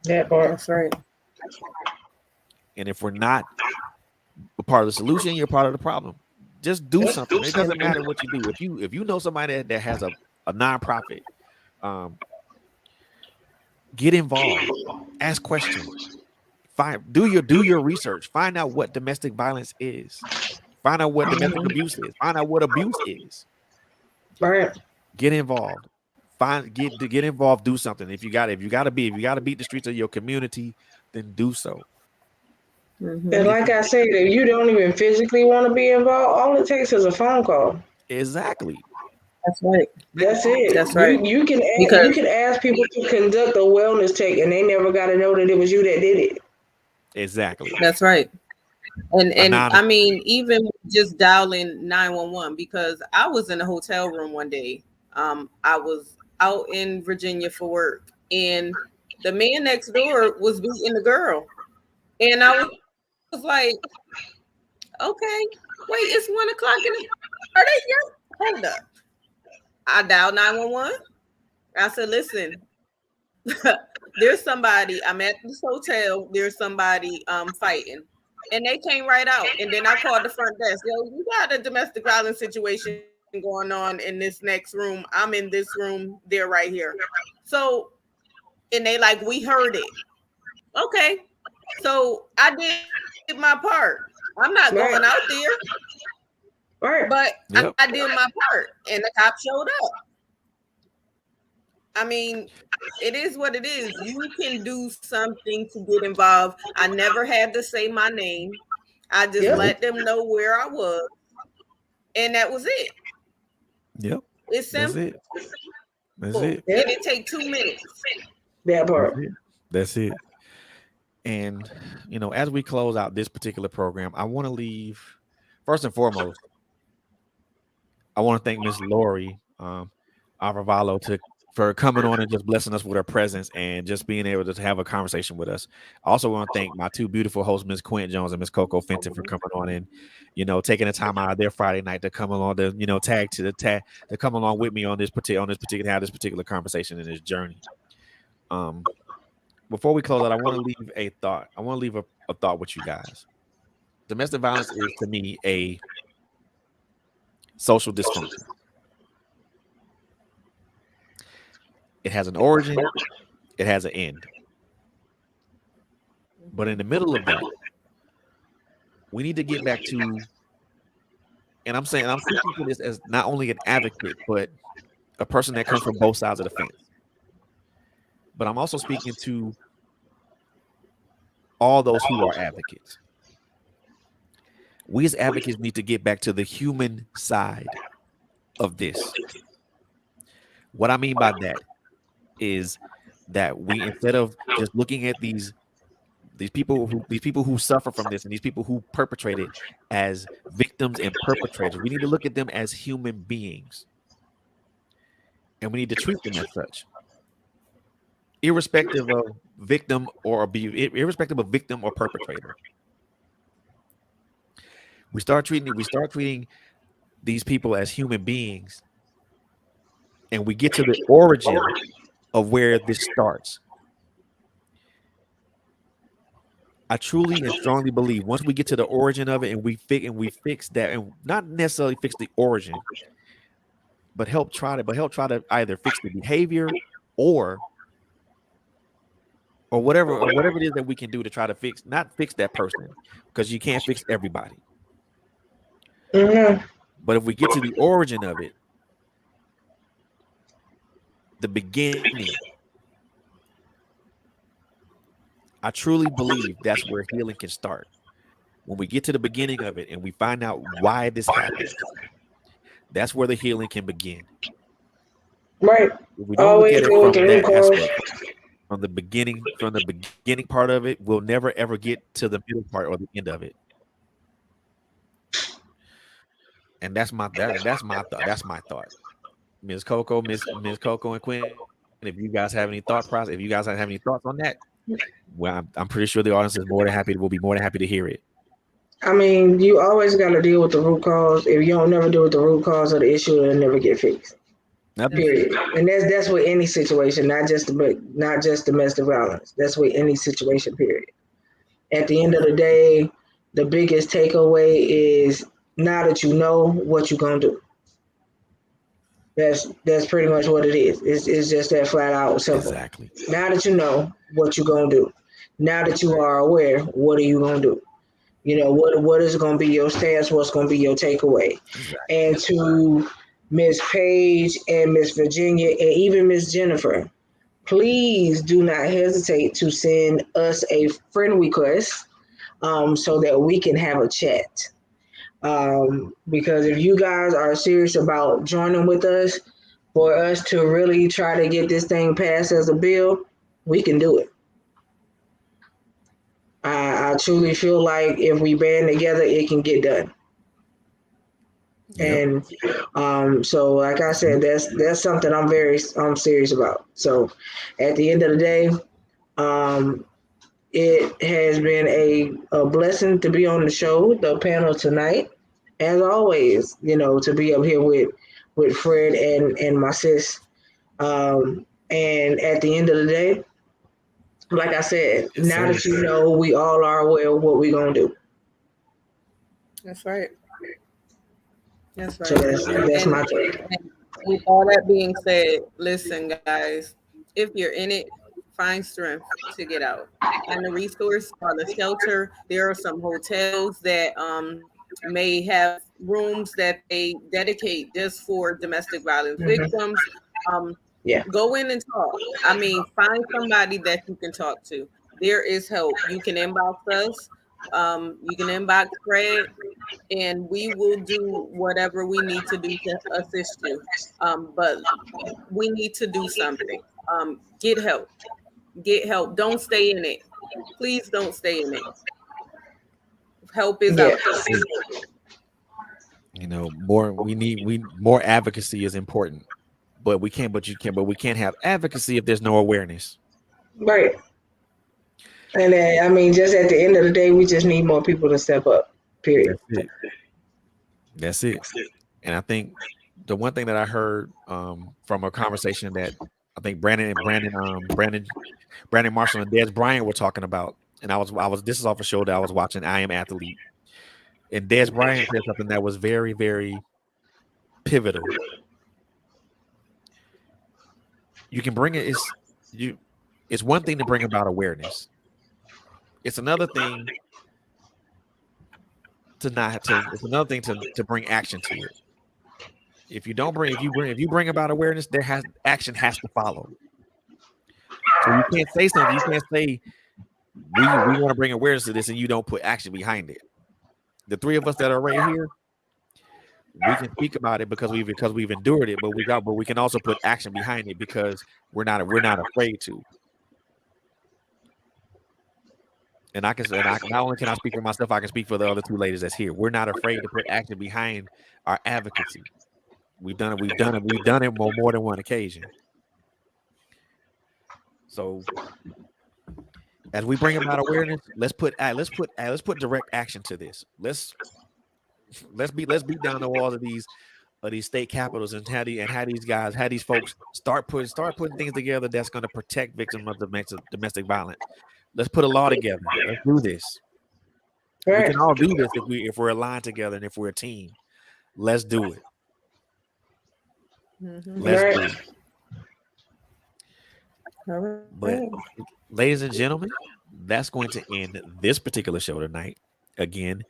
That's right. And if we're not a part of the solution, you're part of the problem. Just do something. It doesn't matter what you do. If you know somebody that has a nonprofit, get involved. Ask questions. Do your research. Find out what domestic violence is. Find out what domestic abuse is. Find out what abuse is. Right. Get involved. Get involved. Do something. If you got to beat the streets of your community, then do so. And like I said, if you don't even physically want to be involved, all it takes is a phone call. Exactly. That's right. That's it. That's right. You can ask people to conduct a wellness check, and they never got to know that it was you that did it. Exactly. That's right. And I mean, even just dialing 911, because I was in a hotel room one day. I was out in Virginia for work, and the man next door was beating the girl, and I was like, okay, wait, it's 1 o'clock in the, are they here? Hold up. I dialed 911. I said, listen, there's somebody, I'm at this hotel, there's somebody fighting. And they came right out. And then I called the front desk. Yo, you got a domestic violence situation going on in this next room. I'm in this room. They're right here. So, and they like, we heard it. Okay. So I did my part. I'm not going out there. Right. But I did my part. And the cop showed up. I mean, it is what it is. You can do something to get involved. I never had to say my name. I just let them know where I was. And that was it. Yep. It's simple. That's it. And it take 2 minutes. That part. That's it. And, you know, as we close out this particular program, I want to leave, first and foremost, I want to thank Miss Lorrie Arevalo for coming on and just blessing us with her presence and just being able to have a conversation with us. I also want to thank my two beautiful hosts, Miss Quint Jones and Miss Coco Fenton, for coming on and, you know, taking the time out of their Friday night to come along to, you know, to come along with me on this particular conversation and this journey. Before we close out, I want to leave a thought. I want to leave a thought with you guys. Domestic violence is, to me, a social dysfunction. It has an origin, it has an end. But in the middle of that, we need to get back to, and I'm speaking to this as not only an advocate, but a person that comes from both sides of the fence. But I'm also speaking to all those who are advocates. We as advocates need to get back to the human side of this. What I mean by that is that we, instead of just looking at these people who suffer from this and these people who perpetrate it as victims and perpetrators, we need to look at them as human beings, and we need to treat them as such, irrespective of victim or perpetrator. We start treating these people as human beings, and we get to the origin of where this starts. I truly and strongly believe once we get to the origin of it and we fix that, and not necessarily fix the origin, but help try to either fix the behavior or whatever it is that we can do to try to not fix that person, because you can't fix everybody. Mm-hmm. But if we get to the origin of it, the beginning, I truly believe that's where healing can start. When we get to the beginning of it and we find out why this happened, that's where the healing can begin. Right. If we don't look at it from that aspect, from the beginning part of it, we'll never ever get to the middle part or the end of it. And that's my thought. Ms. Coco and Quinn, if you guys have any thoughts on that, well, I'm pretty sure the audience will be more than happy to hear it. I mean, you always got to deal with the root cause. If you don't never deal with the root cause of the issue, it'll never get fixed. Period. And that's with any situation, not just domestic violence. That's with any situation. Period. At the end of the day, the biggest takeaway is, now that you know, what you gonna do. That's pretty much what it is. It's just that flat out simple. Exactly. Now that you know, what you gonna do. Now that you are aware, what are you gonna do? You know, what is gonna be your stance? What's gonna be your takeaway? Exactly. And to Miss Paige and Miss Virginia and even Miss Jennifer, please do not hesitate to send us a friend request so that we can have a chat. Because if you guys are serious about joining with us for us to really try to get this thing passed as a bill, we can do it. I truly feel like if we band together, it can get done. Yep. And so, like I said, that's something I'm serious about. So, at the end of the day, it has been a blessing to be on the show, the panel tonight. As always, to be up here with Fred and my sis. And at the end of the day, like I said, Yes, now sir. that you know, we all are aware of what we're gonna do. That's right. That's right. So that's my take. And with all that being said, listen, guys, if you're in it, find strength to get out. Find a resource, find a shelter. There are some hotels that may have rooms that they dedicate just for domestic violence victims. Yeah. Go in and talk. I mean, find somebody that you can talk to. There is help. You can inbox us. You can inbox Fred, and we will do whatever we need to do to assist you. But we need to do something. Get help. Get help. Don't stay in it. Please don't stay in it. Help is out there. More advocacy is important. But we can't have advocacy if there's no awareness. Right. And I mean, just at the end of the day, we just need more people to step up. Period. That's it. And I think the one thing that I heard from a conversation that I think Brandon Marshall and Des Bryant were talking about, and I was this is off a show that I was watching, I Am Athlete, and Des Bryant said something that was very, very pivotal. You can bring it. It's one thing to bring about awareness. It's another thing It's another thing to bring action to it. If you bring about awareness, action has to follow. So you can't say something. You can't say we want to bring awareness to this and you don't put action behind it. The three of us that are right here, we can speak about it because we've endured it, but we can also put action behind it because we're not afraid to. And not only can I speak for myself, I can speak for the other two ladies that's here. We're not afraid to put action behind our advocacy. We've done it more than one occasion. So as we bring about awareness, let's put direct action to this. Let's beat down the walls of these state capitals and have these folks start putting things together that's going to protect victims of domestic violence. Let's put a law together. Let's do this. Right. We can all do this if we're aligned together and if we're a team. Let's do it. Let's do it. Right. But ladies and gentlemen, that's going to end this particular show tonight. Again,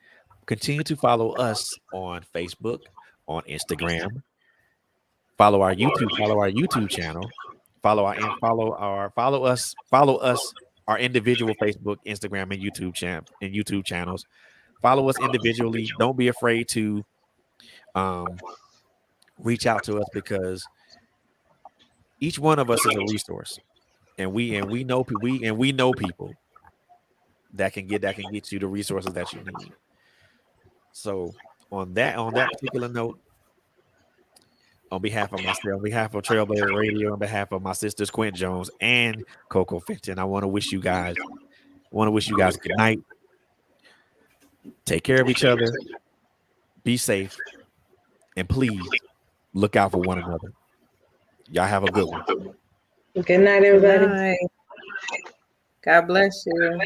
continue to follow us on Facebook, on Instagram. Follow our YouTube channel. Follow us. Our individual Facebook, Instagram, and YouTube channels. Follow us individually. Don't be afraid to reach out to us because each one of us is a resource, and we know people that can get you the resources that you need. So on that particular note, on behalf of myself, on behalf of TrailBlazerz Radio, on behalf of my sisters Quint Jones and Coco Fenton, I want to wish you guys good night. Take care of each other. Be safe. And please look out for one another. Y'all have a good one. Good night, everybody. Good night. God bless you.